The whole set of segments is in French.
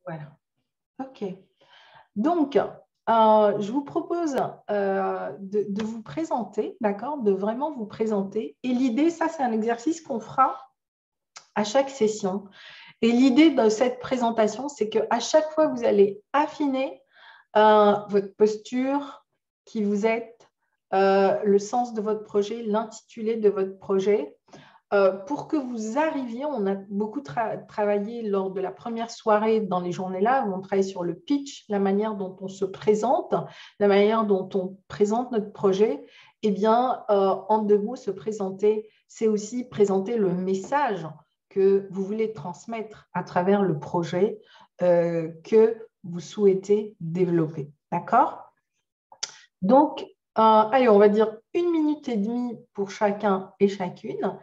Voilà. OK. Donc, je vous propose de vous présenter, d'accord? De vraiment vous présenter. Et l'idée, ça, c'est un exercice qu'on fera à chaque session. Et l'idée de cette présentation, c'est qu'à chaque fois, vous allez affiner votre posture, qui vous êtes, le sens de votre projet, l'intitulé de votre projet. Pour que vous arriviez, on a beaucoup travaillé lors de la première soirée dans les journées-là, où on travaille sur le pitch, la manière dont on se présente, la manière dont on présente notre projet. Eh bien, en 2 mots, se présenter, c'est aussi présenter le message que vous voulez transmettre à travers le projet que vous souhaitez développer. D'accord? Donc, allez, on va dire 1 minute et demie pour chacun et chacune.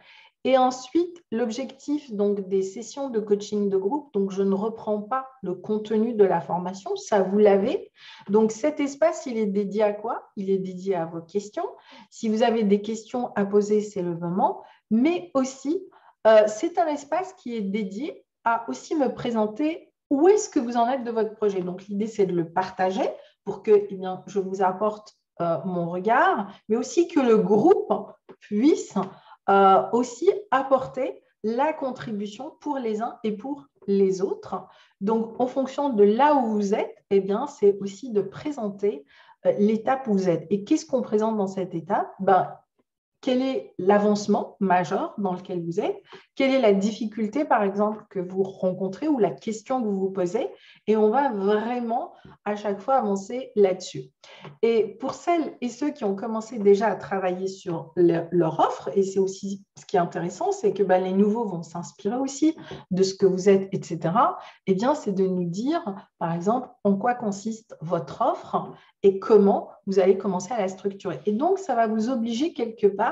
Et ensuite, l'objectif donc des sessions de coaching de groupe, donc je ne reprends pas le contenu de la formation, ça vous l'avez. Donc cet espace, il est dédié à quoi? Il est dédié à vos questions. Si vous avez des questions à poser, c'est le moment. Mais aussi, c'est un espace qui est dédié à aussi me présenter où est-ce que vous en êtes de votre projet. Donc l'idée, c'est de le partager pour que eh bien, je vous apporte mon regard, mais aussi que le groupe puisse aussi apporter la contribution pour les uns et pour les autres. Donc, en fonction de là où vous êtes, eh bien, c'est aussi de présenter l'étape où vous êtes. Et qu'est-ce qu'on présente dans cette étape? Quel est l'avancement majeur dans lequel vous êtes? Quelle est la difficulté, par exemple, que vous rencontrez ou la question que vous vous posez? Et on va vraiment à chaque fois avancer là-dessus. Et pour celles et ceux qui ont commencé déjà à travailler sur leur offre, et c'est aussi ce qui est intéressant, c'est que les nouveaux vont s'inspirer aussi de ce que vous êtes, etc. Eh bien, c'est de nous dire, par exemple, en quoi consiste votre offre et comment vous allez commencer à la structurer. Et donc, ça va vous obliger quelque part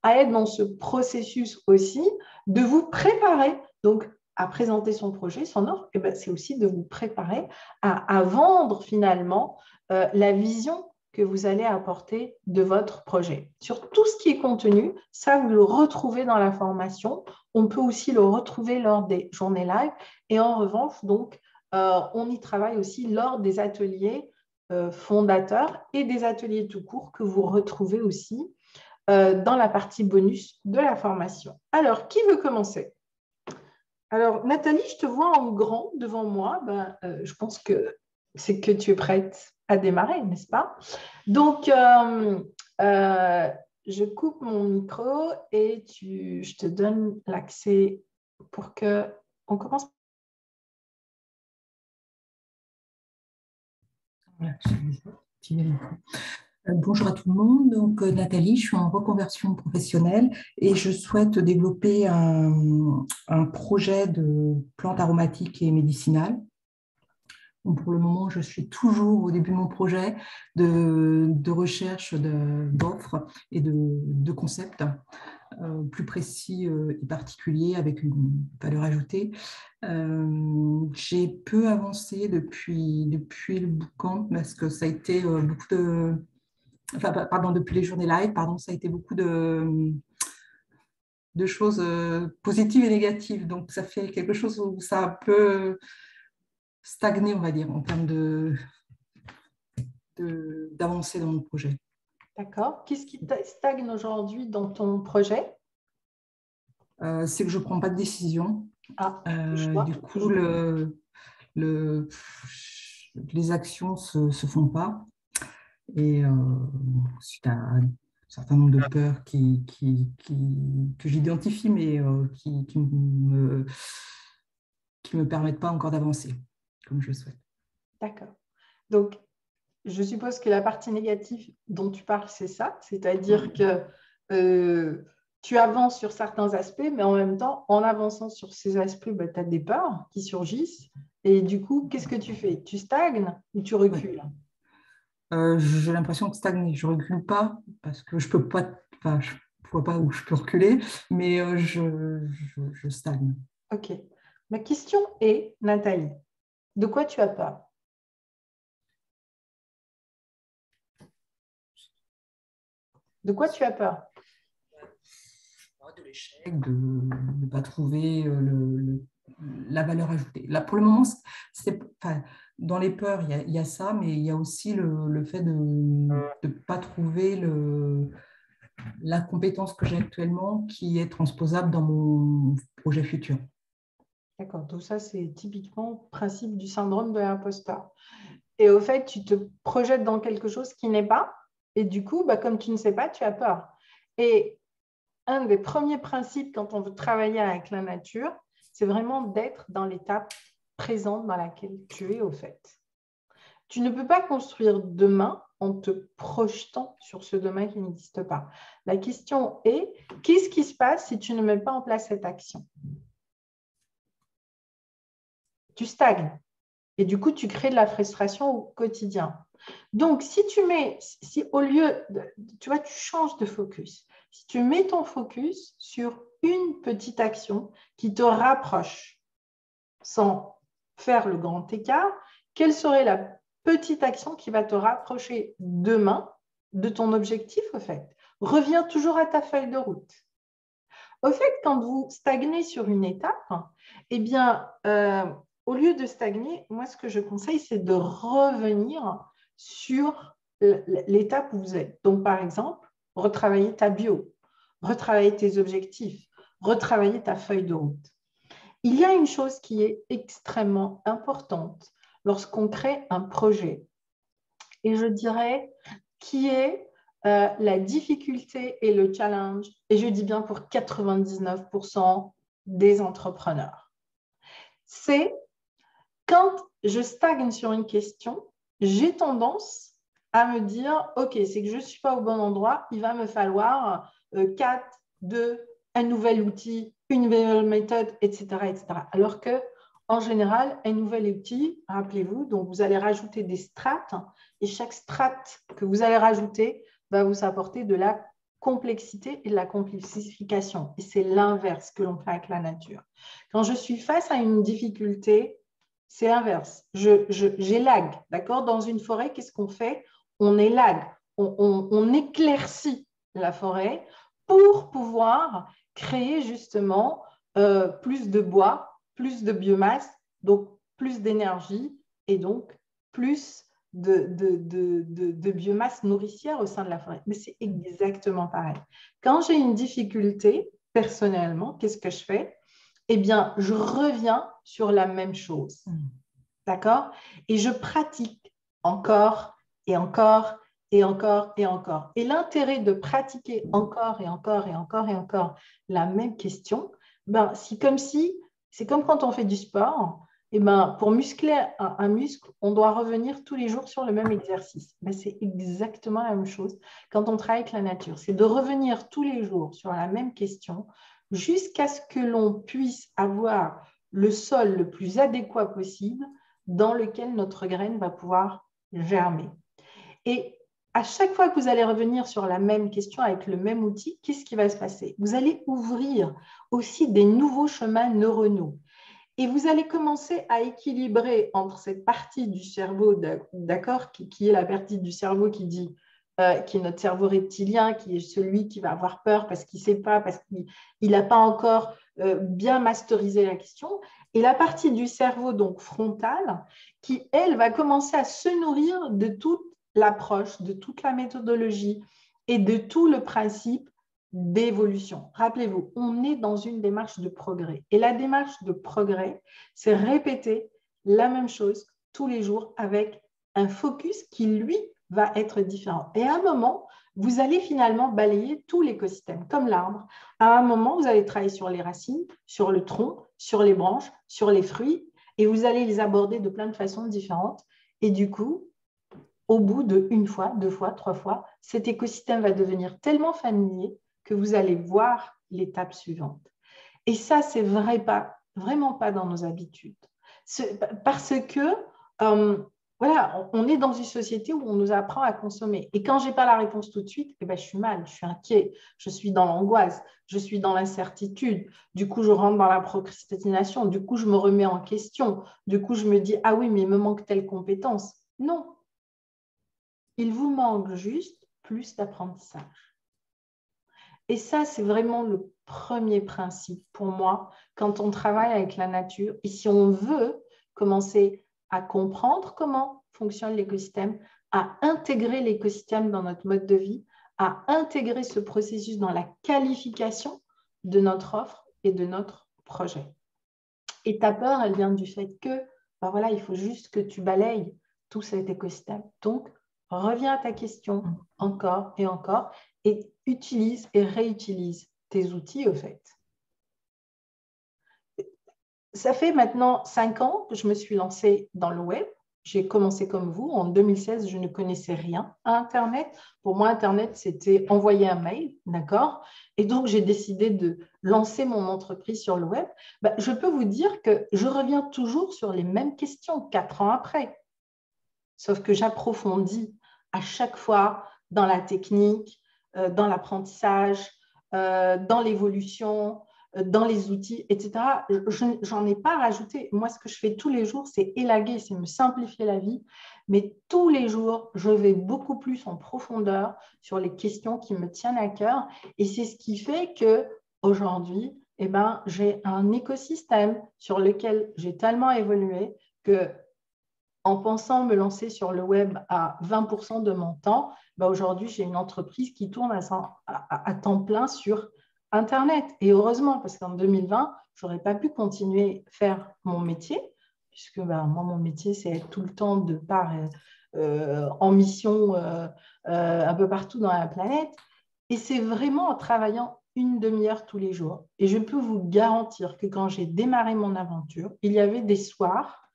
à être dans ce processus aussi de vous préparer. Donc, à présenter son projet, son offre, c'est aussi de vous préparer à vendre finalement la vision que vous allez apporter de votre projet. Sur tout ce qui est contenu, ça, vous le retrouvez dans la formation. On peut aussi le retrouver lors des journées live. Et en revanche, donc, on y travaille aussi lors des ateliers fondateurs et des ateliers tout court que vous retrouvez aussi dans la partie bonus de la formation. Alors, qui veut commencer? Alors, Nathalie, je te vois en grand devant moi. Je pense que c'est que tu es prête à démarrer, n'est-ce pas? Donc, je coupe mon micro et je te donne l'accès pour qu'on commence. Voilà, bonjour à tout le monde, donc Nathalie, je suis en reconversion professionnelle et je souhaite développer un projet de plantes aromatiques et médicinales. Donc, pour le moment, je suis toujours au début de mon projet de recherche d'offres et de concepts plus précis et particuliers avec une valeur ajoutée. J'ai peu avancé depuis le bootcamp parce que ça a été beaucoup de... Enfin, pardon, depuis les journées live, pardon, ça a été beaucoup de choses positives et négatives. Donc, ça fait quelque chose où ça a un peu stagné, on va dire, en termes d'avancer dans mon projet. D'accord. Qu'est-ce qui stagne aujourd'hui dans ton projet? C'est que je ne prends pas de décision. Du coup, les actions ne se font pas. Et suite à un certain nombre de peurs que j'identifie, mais qui me permettent pas encore d'avancer comme je le souhaite. D'accord. Donc, je suppose que la partie négative dont tu parles, c'est ça, c'est-à-dire que tu avances sur certains aspects, mais en même temps, en avançant sur ces aspects, tu as des peurs qui surgissent. Et du coup, qu'est-ce que tu fais? Tu stagnes ou tu recules? J'ai l'impression de stagner. Je ne recule pas parce que je peux pas, enfin, je ne vois pas où je peux reculer, mais je stagne. Ok. Ma question est, Nathalie, de quoi tu as peur? De quoi tu as peur? De l'échec, de ne pas trouver la valeur ajoutée. Là, pour le moment, enfin, dans les peurs, il y a ça, mais il y a aussi le fait de ne pas trouver la compétence que j'ai actuellement qui est transposable dans mon projet futur. D'accord, tout ça, c'est typiquement le principe du syndrome de l'imposteur. Et au fait, tu te projettes dans quelque chose qui n'est pas, et du coup, bah, comme tu ne sais pas, tu as peur. Et un des premiers principes quand on veut travailler avec la nature, c'est vraiment d'être dans l'étape présente dans laquelle tu es au fait. Tu ne peux pas construire demain en te projetant sur ce demain qui n'existe pas. La question est, qu'est-ce qui se passe si tu ne mets pas en place cette action? Tu stagnes. Et du coup, tu crées de la frustration au quotidien. Donc, si au lieu, tu vois, tu changes de focus. Si tu mets ton focus sur une petite action qui te rapproche sans faire le grand écart, quelle serait la petite action qui va te rapprocher demain de ton objectif, au fait? Reviens toujours à ta feuille de route. Au fait, quand vous stagnez sur une étape, eh bien, au lieu de stagner, moi, ce que je conseille, c'est de revenir sur l'étape où vous êtes. Donc, par exemple, retravailler ta bio, retravailler tes objectifs, retravailler ta feuille de route. Il y a une chose qui est extrêmement importante lorsqu'on crée un projet, et je dirais qui est la difficulté et le challenge, et je dis bien pour 99% des entrepreneurs. C'est quand je stagne sur une question, j'ai tendance à me dire, OK, c'est que je ne suis pas au bon endroit, il va me falloir 4, 2, un nouvel outil, une nouvelle méthode, etc., etc. Alors que, en général, un nouvel outil, rappelez-vous, donc vous allez rajouter des strates et chaque strate que vous allez rajouter va vous apporter de la complexité et de la complexification. Et c'est l'inverse que l'on fait avec la nature. Quand je suis face à une difficulté, c'est l'inverse. J'élague, d'accord? Dans une forêt, qu'est-ce qu'on fait? On élague, on éclaircit la forêt pour pouvoir créer justement plus de bois, plus de biomasse, donc plus d'énergie et donc plus de biomasse nourricière au sein de la forêt. Mais c'est exactement pareil. Quand j'ai une difficulté, personnellement, qu'est-ce que je fais? Eh bien, je reviens sur la même chose. D'accord? Et je pratique encore et encore et encore et encore. Et l'intérêt de pratiquer encore et encore et encore et encore la même question, ben, c'est comme quand on fait du sport, et ben, pour muscler un muscle, on doit revenir tous les jours sur le même exercice. Ben, c'est exactement la même chose quand on travaille avec la nature. C'est de revenir tous les jours sur la même question jusqu'à ce que l'on puisse avoir le sol le plus adéquat possible dans lequel notre graine va pouvoir germer. Et à chaque fois que vous allez revenir sur la même question avec le même outil, qu'est-ce qui va se passer? Vous allez ouvrir aussi des nouveaux chemins neuronaux. Et vous allez commencer à équilibrer entre cette partie du cerveau, d'accord, qui est la partie du cerveau qui dit, qui est notre cerveau reptilien, qui est celui qui va avoir peur parce qu'il ne sait pas, parce qu'il n'a pas encore bien masterisé la question, et la partie du cerveau donc frontale, qui, elle, va commencer à se nourrir de toute l'approche, de toute la méthodologie et de tout le principe d'évolution. Rappelez-vous, on est dans une démarche de progrès. Et la démarche de progrès, c'est répéter la même chose tous les jours avec un focus qui, lui, va être différent. Et à un moment, vous allez finalement balayer tout l'écosystème, comme l'arbre. À un moment, vous allez travailler sur les racines, sur le tronc, sur les branches, sur les fruits, et vous allez les aborder de plein de façons différentes. Et du coup, au bout de une fois, deux fois, trois fois, cet écosystème va devenir tellement familier que vous allez voir l'étape suivante. Et ça, c'est vraiment pas dans nos habitudes. Parce que, voilà, on est dans une société où on nous apprend à consommer. Et quand je n'ai pas la réponse tout de suite, eh ben, je suis mal, je suis inquiet, je suis dans l'angoisse, je suis dans l'incertitude. Du coup, je rentre dans la procrastination. Du coup, je me remets en question. Du coup, je me dis, ah oui, mais il me manque telle compétence. Non, il vous manque juste plus d'apprentissage. Et ça, c'est vraiment le premier principe pour moi quand on travaille avec la nature et si on veut commencer à comprendre comment fonctionne l'écosystème, à intégrer l'écosystème dans notre mode de vie, à intégrer ce processus dans la qualification de notre offre et de notre projet. Et ta peur, elle vient du fait que, ben voilà, il faut juste que tu balayes tout cet écosystème. Donc, reviens à ta question encore et utilise et réutilise tes outils au fait. Ça fait maintenant 5 ans que je me suis lancée dans le web. J'ai commencé comme vous. En 2016, je ne connaissais rien à Internet. Pour moi, Internet, c'était envoyer un mail, d'accord? Et donc, j'ai décidé de lancer mon entreprise sur le web. Ben, je peux vous dire que je reviens toujours sur les mêmes questions 4 ans après. Sauf que j'approfondis à chaque fois dans la technique, dans l'apprentissage, dans l'évolution, dans les outils, etc. Je n'en ai pas rajouté. Moi, ce que je fais tous les jours, c'est élaguer, c'est me simplifier la vie. Mais tous les jours, je vais beaucoup plus en profondeur sur les questions qui me tiennent à cœur. Et c'est ce qui fait qu'aujourd'hui, eh ben, j'ai un écosystème sur lequel j'ai tellement évolué que en pensant me lancer sur le web à 20% de mon temps, bah aujourd'hui, j'ai une entreprise qui tourne à temps plein sur Internet. Et heureusement, parce qu'en 2020, je n'aurais pas pu continuer à faire mon métier, puisque bah, moi, mon métier, c'est être tout le temps de part en mission un peu partout dans la planète. Et c'est vraiment en travaillant une demi-heure tous les jours. Et je peux vous garantir que quand j'ai démarré mon aventure, il y avait des soirs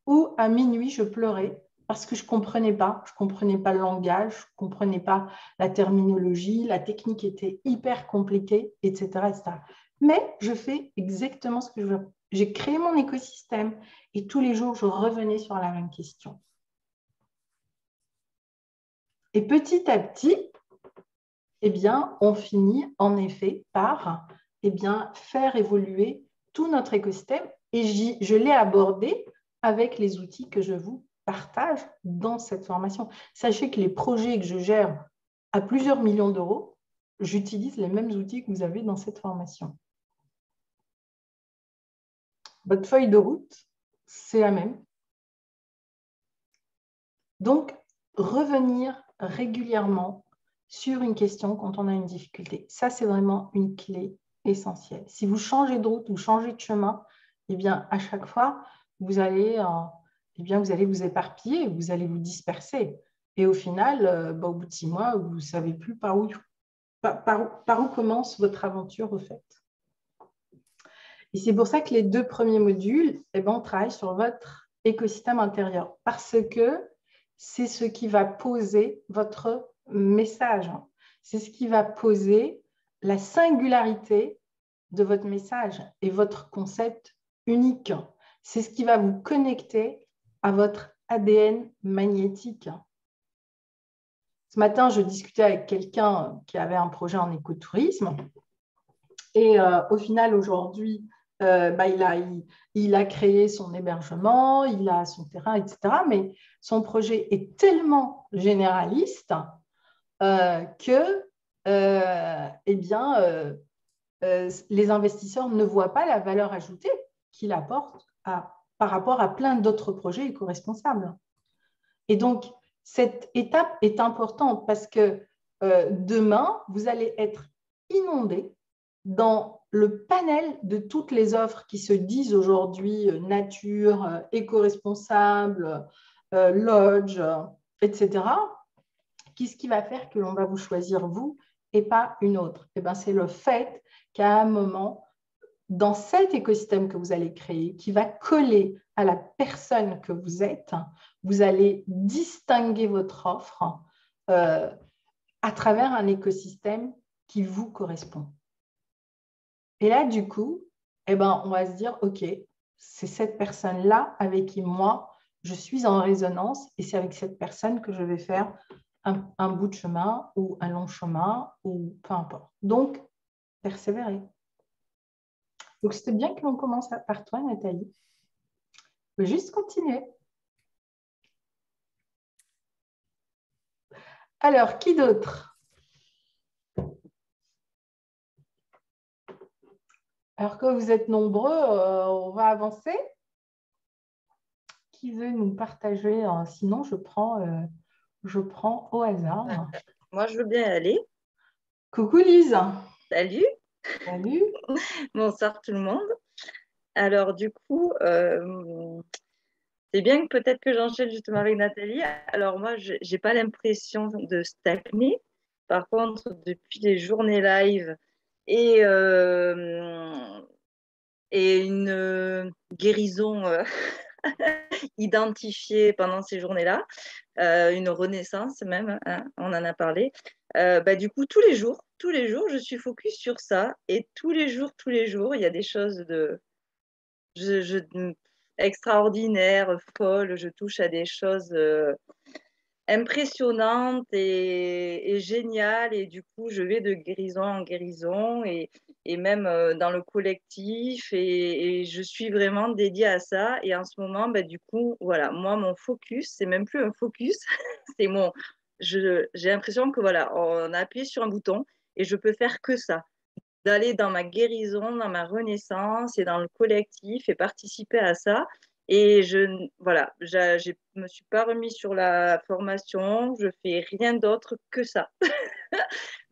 où à minuit, je pleurais parce que je ne comprenais pas. Je ne comprenais pas le langage, je ne comprenais pas la terminologie, la technique était hyper compliquée, etc., etc. Mais je fais exactement ce que je veux. J'ai créé mon écosystème et tous les jours, je revenais sur la même question. Et petit à petit, eh bien, on finit en effet par faire évoluer tout notre écosystème et je l'ai abordé avec les outils que je vous partage dans cette formation. Sachez que les projets que je gère à plusieurs millions d'euros, j'utilise les mêmes outils que vous avez dans cette formation. Votre feuille de route, c'est la même. Donc, revenir régulièrement sur une question quand on a une difficulté. Ça, c'est vraiment une clé essentielle. Si vous changez de route ou changez de chemin, eh bien, à chaque fois, vous allez vous éparpiller, vous allez vous disperser. Et au final, au bout de 6 mois, vous ne savez plus par où commence votre aventure, au fait. Et c'est pour ça que les 2 premiers modules, on travaille sur votre écosystème intérieur. Parce que c'est ce qui va poser votre message. C'est ce qui va poser la singularité de votre message et votre concept unique. C'est ce qui va vous connecter à votre ADN magnétique. Ce matin, je discutais avec quelqu'un qui avait un projet en écotourisme. Et au final, aujourd'hui, il a créé son hébergement, il a son terrain, etc. Mais son projet est tellement généraliste que les investisseurs ne voient pas la valeur ajoutée qu'il apporte par rapport à plein d'autres projets éco-responsables. Et donc, cette étape est importante parce que demain, vous allez être inondé dans le panel de toutes les offres qui se disent aujourd'hui nature, éco-responsable, lodge, etc. Qu'est-ce qui va faire que l'on va vous choisir vous et pas une autre? C'est le fait qu'à un moment, dans cet écosystème que vous allez créer, qui va coller à la personne que vous êtes, vous allez distinguer votre offre à travers un écosystème qui vous correspond. Et là, du coup, on va se dire, OK, c'est cette personne-là avec qui moi, je suis en résonance et c'est avec cette personne que je vais faire un bout de chemin ou un long chemin ou peu importe. Donc, persévérer. Donc, c'était bien que l'on commence par toi, Nathalie. On peut juste continuer. Alors, qui d'autre? Alors que vous êtes nombreux, on va avancer. Qui veut nous partager? Sinon, je prends au hasard. Moi, je veux bien aller. Coucou Lise. Salut, Salut. bonsoir tout le monde. Alors, du coup, c'est bien que peut-être que j'enchaîne justement avec Nathalie. Alors, moi, je n'ai pas l'impression de stagner. Par contre, depuis les journées live et, et une guérison identifiée pendant ces journées-là, une renaissance même, hein, on en a parlé. Du coup, tous les jours, je suis focus sur ça. Et tous les jours, il y a des choses extraordinaires, folles. Je touche à des choses impressionnante et géniale. Et du coup, je vais de guérison en guérison et même dans le collectif. Et je suis vraiment dédiée à ça. Et en ce moment, du coup, voilà, moi, mon focus, c'est même plus un focus, c'est j'ai l'impression que voilà, on a appuyé sur un bouton et je peux faire que ça. D'aller dans ma guérison, dans ma renaissance et dans le collectif et participer à ça. Et je me suis pas remis sur la formation, je fais rien d'autre que ça.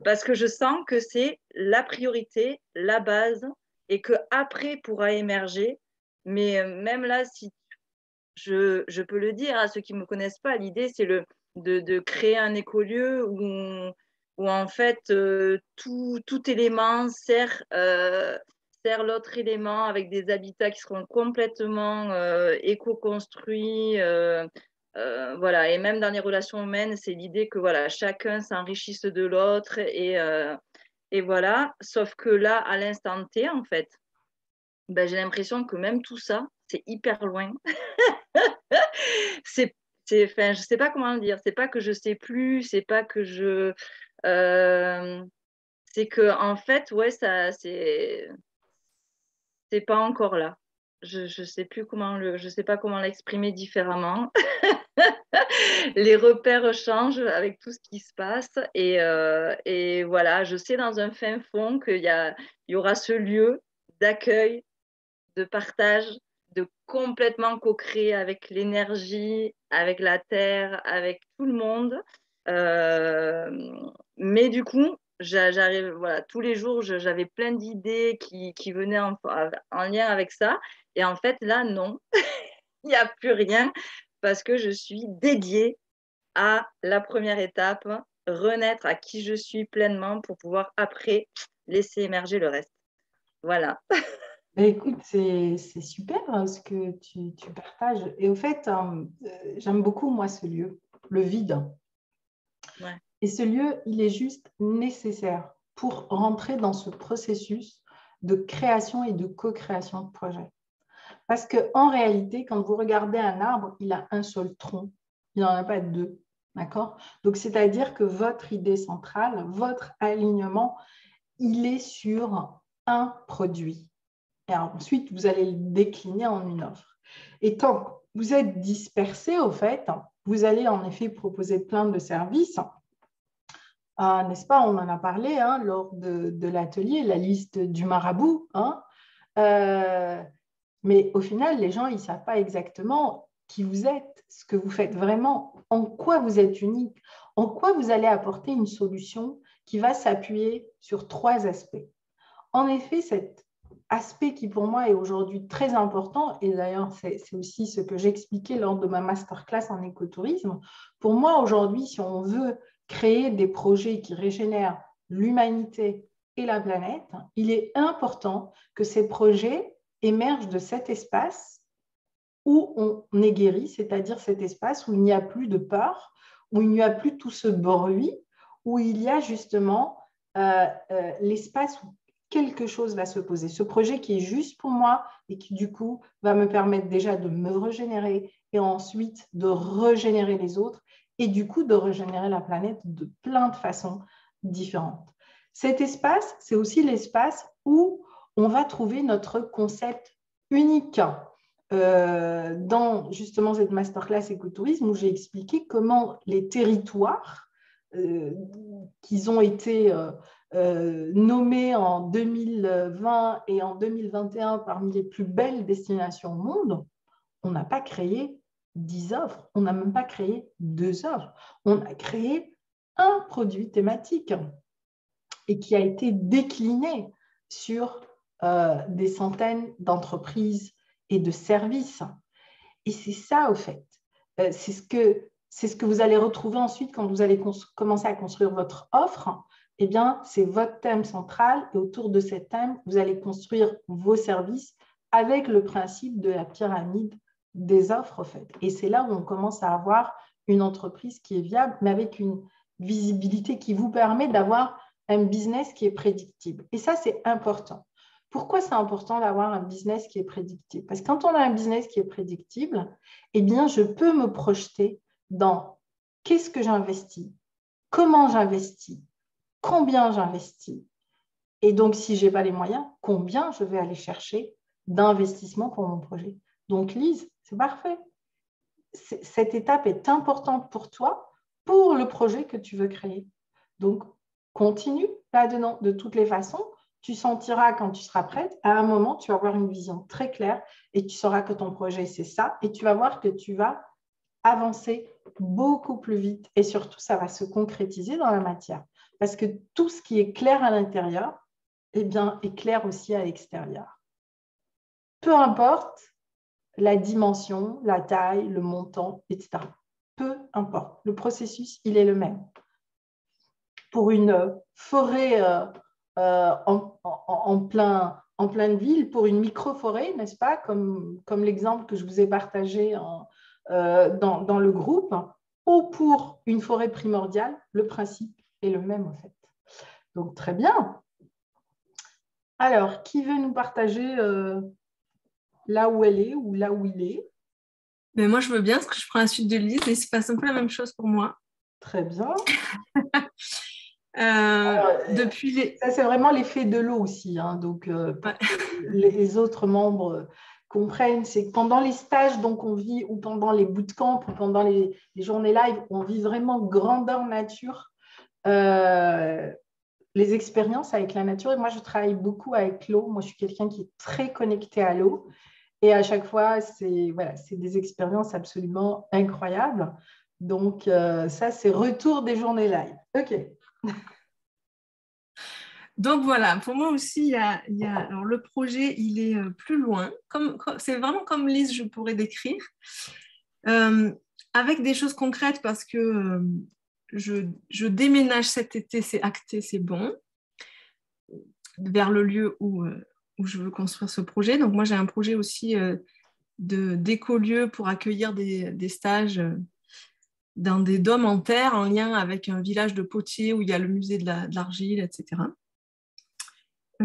Parce que je sens que c'est la priorité, la base, et que après pourra émerger. Mais même là, si je peux le dire à ceux qui ne me connaissent pas, l'idée c'est de créer un écolieu où en fait tout élément sert l'autre élément avec des habitats qui seront complètement éco-construits. Voilà. Et même dans les relations humaines, c'est l'idée que voilà, chacun s'enrichisse de l'autre et voilà. Sauf que là, à l'instant T, en fait, j'ai l'impression que même tout ça, c'est hyper loin. Enfin, je sais pas comment le dire. C'est pas que je sais plus, c'est pas que c'est que en fait, ouais, c'est pas encore là. Je sais plus je sais pas comment l'exprimer différemment. Les repères changent avec tout ce qui se passe et voilà, je sais dans un fin fond il y aura ce lieu d'accueil, de partage, de complètement co-créer avec l'énergie, avec la terre, avec tout le monde. Euh, mais du coup, j'arrive, voilà, tous les jours, j'avais plein d'idées qui venaient en lien avec ça. Et en fait, là, non, il n'y a plus rien parce que je suis dédiée à la première étape, renaître à qui je suis pleinement pour pouvoir après laisser émerger le reste. Voilà. Écoute, c'est super ce que tu partages. Et au fait, j'aime beaucoup, moi, ce lieu, le vide. Ouais. Et ce lieu, il est juste nécessaire pour rentrer dans ce processus de création et de co-création de projet. Parce qu'en réalité, quand vous regardez un arbre, il a un seul tronc, il n'en a pas deux. D'accord? Donc, c'est-à-dire que votre idée centrale, votre alignement, il est sur un produit. Et ensuite, vous allez le décliner en une offre. Et quand vous êtes dispersé, au fait, vous allez en effet proposer plein de services. N'est-ce pas? On en a parlé lors de l'atelier, la liste du marabout. Mais au final, les gens, ils ne savent pas exactement qui vous êtes, ce que vous faites vraiment, en quoi vous êtes unique, en quoi vous allez apporter une solution qui va s'appuyer sur 3 aspects. En effet, cet aspect qui pour moi est aujourd'hui très important, et d'ailleurs c'est aussi ce que j'expliquais lors de ma masterclass en écotourisme, pour moi aujourd'hui, si on veut créer des projets qui régénèrent l'humanité et la planète, il est important que ces projets émergent de cet espace où on est guéri, c'est-à-dire cet espace où il n'y a plus de peur, où il n'y a plus tout ce bruit, où il y a justement l'espace où quelque chose va se poser. Ce projet qui est juste pour moi et qui, du coup, va me permettre déjà de me régénérer et ensuite de régénérer les autres et, du coup, de régénérer la planète de plein de façons différentes. Cet espace, c'est aussi l'espace où on va trouver notre concept unique. Dans justement cette masterclass écotourisme où j'ai expliqué comment les territoires qu'ils ont été nommés en 2020 et en 2021 parmi les plus belles destinations au monde, on n'a pas créé 10 offres, on n'a même pas créé 2 offres, on a créé un produit thématique et qui a été décliné sur des centaines d'entreprises et de services. Et c'est ça, au fait. C'est ce que vous allez retrouver ensuite quand vous allez commencer à construire votre offre. Eh bien, c'est votre thème central et autour de cet thème, vous allez construire vos services avec le principe de la pyramide des offres, en fait. Et c'est là où on commence à avoir une entreprise qui est viable, mais avec une visibilité qui vous permet d'avoir un business qui est prédictible. Et ça, c'est important. Pourquoi c'est important d'avoir un business qui est prédictible? Parce que quand on a un business qui est prédictible, eh bien, je peux me projeter dans qu'est-ce que j'investis, comment j'investis, combien j'investis. Et donc, si je n'ai pas les moyens, combien je vais aller chercher d'investissement pour mon projet. Donc, Lise, c'est parfait. Cette étape est importante pour toi, pour le projet que tu veux créer. Donc, continue là-dedans. De toutes les façons, tu sentiras quand tu seras prête, à un moment, tu vas avoir une vision très claire et tu sauras que ton projet, c'est ça. Et tu vas voir que tu vas avancer beaucoup plus vite et surtout, ça va se concrétiser dans la matière. Parce que tout ce qui est clair à l'intérieur, eh bien, est clair aussi à l'extérieur. Peu importe la dimension, la taille, le montant, etc. Peu importe. Le processus, il est le même. Pour une forêt en pleine ville, pour une micro-forêt, n'est-ce pas, comme l'exemple que je vous ai partagé dans le groupe, ou pour une forêt primordiale, le principe est le même en fait. Donc, très bien. Alors, qui veut nous partager là où elle est ou là où il est? Mais moi, je veux bien, parce que je prends la suite de Lise et il se passe un peu la même chose pour moi. Très bien. Depuis Ça, c'est vraiment l'effet de l'eau aussi. Hein, donc, pour que les autres membres comprennent, c'est que pendant les stages donc, on vit, ou pendant les bootcamps, ou pendant les journées live, on vit vraiment grandeur nature. Les expériences avec la nature. Et moi, je travaille beaucoup avec l'eau. Moi, je suis quelqu'un qui est très connecté à l'eau. Et à chaque fois, c'est des expériences absolument incroyables. Donc, ça, c'est retour des journées live. OK. Donc voilà, pour moi aussi, alors le projet, il est plus loin. C'est vraiment comme Lise, je pourrais décrire. Avec des choses concrètes parce que je déménage cet été, c'est acté, c'est bon, vers le lieu où je veux construire ce projet. Donc moi, j'ai un projet aussi d'écolieu pour accueillir des stages dans des dômes en terre en lien avec un village de potiers où il y a le musée de l'argile, etc.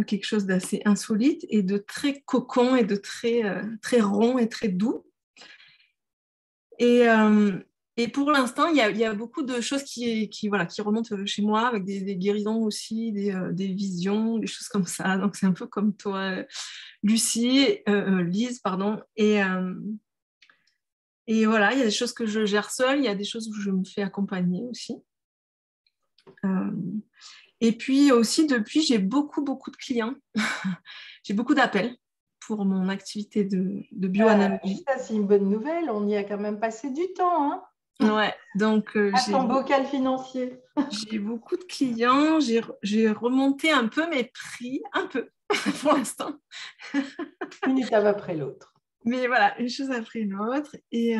Quelque chose d'assez insolite et de très cocon et de très rond et très doux. Et pour l'instant, il y a beaucoup de choses qui remontent chez moi, avec des guérisons aussi, des visions, des choses comme ça. Donc, c'est un peu comme toi, Lise, pardon. Et voilà, il y a des choses que je gère seule, il y a des choses où je me fais accompagner aussi. Et puis aussi, depuis, j'ai beaucoup de clients. J'ai beaucoup d'appels pour mon activité de bioanalogie. Ça, c'est une bonne nouvelle. On y a quand même passé du temps. Hein, ouais, donc ton bocal financier. J'ai beaucoup de clients. J'ai remonté un peu mes prix, un peu, pour l'instant. Une étape après l'autre. Mais voilà, une chose après l'autre. Et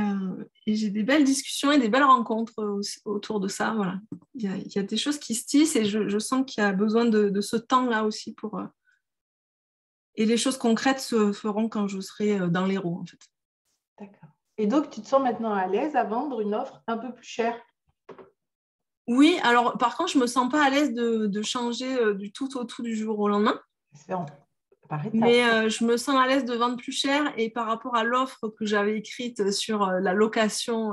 j'ai des belles discussions et des belles rencontres autour de ça. Voilà. Il y a des choses qui se tissent et je sens qu'il y a besoin de ce temps-là aussi pour... Et les choses concrètes se feront quand je serai dans les roues, en fait. D'accord. Et donc, tu te sens maintenant à l'aise à vendre une offre un peu plus chère? Oui, alors par contre, je ne me sens pas à l'aise de changer du tout au tout du jour au lendemain. Mais je me sens à l'aise de vendre plus cher et par rapport à l'offre que j'avais écrite sur la location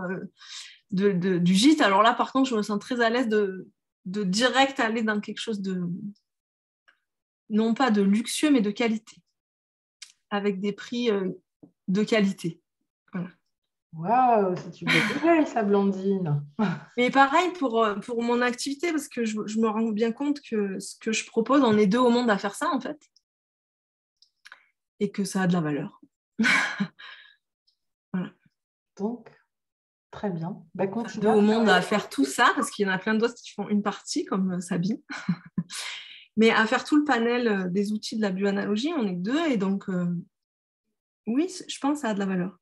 du gîte, alors là, par contre, je me sens très à l'aise de direct aller dans quelque chose de, non pas de luxueux, mais de qualité, avec des prix de qualité. Voilà. Waouh, c'est une bonne nouvelle, ça, Blandine. Mais pareil pour mon activité, parce que je me rends bien compte que ce que je propose, on est deux au monde à faire ça, en fait. Et que ça a de la valeur. Voilà. Donc, très bien. Bah, continue. Deux au monde à faire tout ça, parce qu'il y en a plein d'autres qui font une partie, comme Sabine. Mais à faire tout le panel des outils de la bioanalogie, on est que deux. Et donc, oui, je pense que ça a de la valeur.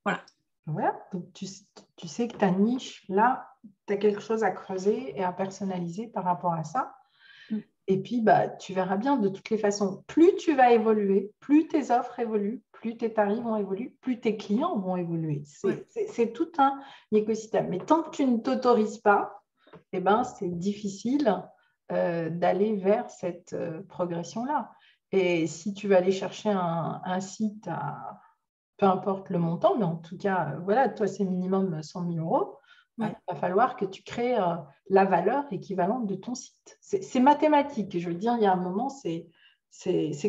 Voilà. Voilà. Donc, tu sais que ta niche, là, tu as quelque chose à creuser et à personnaliser par rapport à ça. Et puis, bah, tu verras bien de toutes les façons. Plus tu vas évoluer, plus tes offres évoluent, plus tes tarifs vont évoluer, plus tes clients vont évoluer. C'est tout un écosystème. Mais tant que tu ne t'autorises pas, eh ben, c'est difficile d'aller vers cette progression-là. Et si tu vas aller chercher un site à peu importe le montant, mais en tout cas, voilà, toi, c'est minimum 100 000 €. Il va falloir que tu crées la valeur équivalente de ton site. C'est mathématique. Je veux dire, il y a un moment, c'est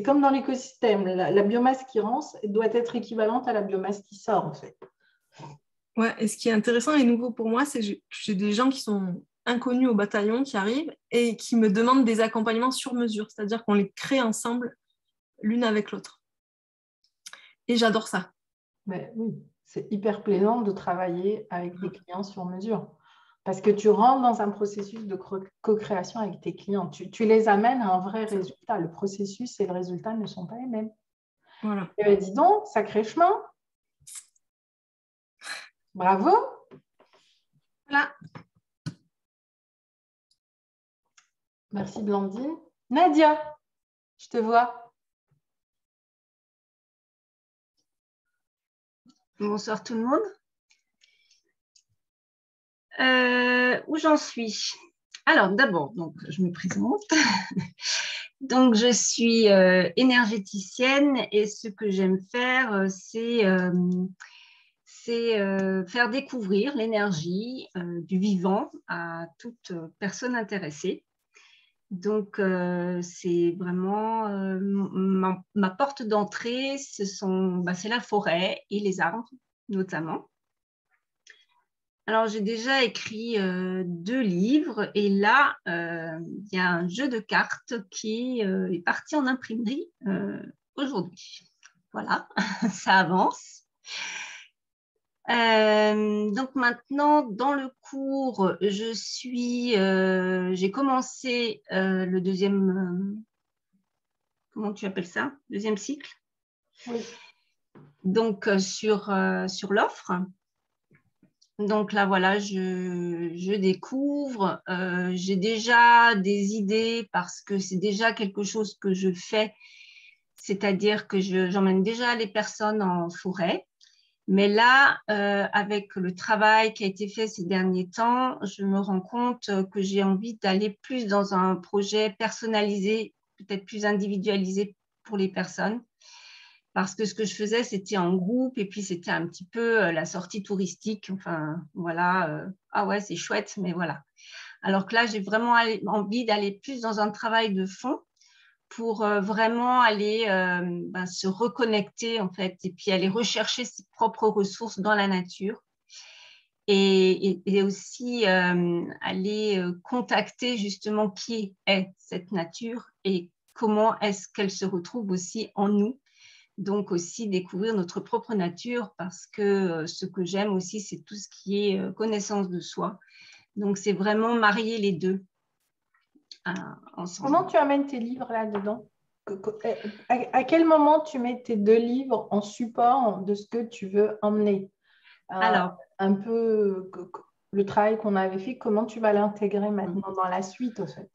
comme dans l'écosystème. La biomasse qui rentre doit être équivalente à la biomasse qui sort, en fait. Ouais, et ce qui est intéressant et nouveau pour moi, c'est que j'ai des gens qui sont inconnus au bataillon qui arrivent et qui me demandent des accompagnements sur mesure, c'est-à-dire qu'on les crée ensemble, l'une avec l'autre. Et j'adore ça. Mais oui, c'est hyper plaisant de travailler avec des clients sur mesure parce que tu rentres dans un processus de co-création avec tes clients. Tu les amènes à un vrai résultat. Le processus et le résultat ne sont pas les mêmes. Voilà. Et bien, dis donc, sacré chemin. Bravo. Voilà. Merci Blandine. Nadia, je te vois. Bonsoir tout le monde. Où j'en suis? Alors d'abord, donc je me présente. Donc je suis énergéticienne et ce que j'aime faire, c'est faire découvrir l'énergie du vivant à toute personne intéressée. Donc, c'est vraiment ma porte d'entrée, c'est la forêt et les arbres, notamment. Alors, j'ai déjà écrit 2 livres et là, il y a un jeu de cartes qui est parti en imprimerie aujourd'hui. Voilà, ça avance. Donc maintenant, dans le cours, j'ai commencé le deuxième, comment tu appelles ça? Deuxième cycle. Oui. Donc sur l'offre. Donc là, voilà, je découvre. J'ai déjà des idées parce que c'est déjà quelque chose que je fais, c'est-à-dire que j'emmène déjà les personnes en forêt. Mais là, avec le travail qui a été fait ces derniers temps, je me rends compte que j'ai envie d'aller plus dans un projet personnalisé, peut-être plus individualisé pour les personnes. Parce que ce que je faisais, c'était en groupe et puis c'était un petit peu la sortie touristique. Enfin, voilà, ah ouais, c'est chouette, mais voilà. Alors que là, j'ai vraiment envie d'aller plus dans un travail de fond pour vraiment aller se reconnecter en fait et puis aller rechercher ses propres ressources dans la nature et aussi aller contacter justement qui est cette nature et comment est-ce qu'elle se retrouve aussi en nous. Donc aussi découvrir notre propre nature parce que ce que j'aime aussi, c'est tout ce qui est connaissance de soi. Donc c'est vraiment marier les deux ensemble. Comment tu amènes tes livres là-dedans? À quel moment tu mets tes 2 livres en support de ce que tu veux emmener? Alors, un peu le travail qu'on avait fait, comment tu vas l'intégrer maintenant dans la suite, en fait?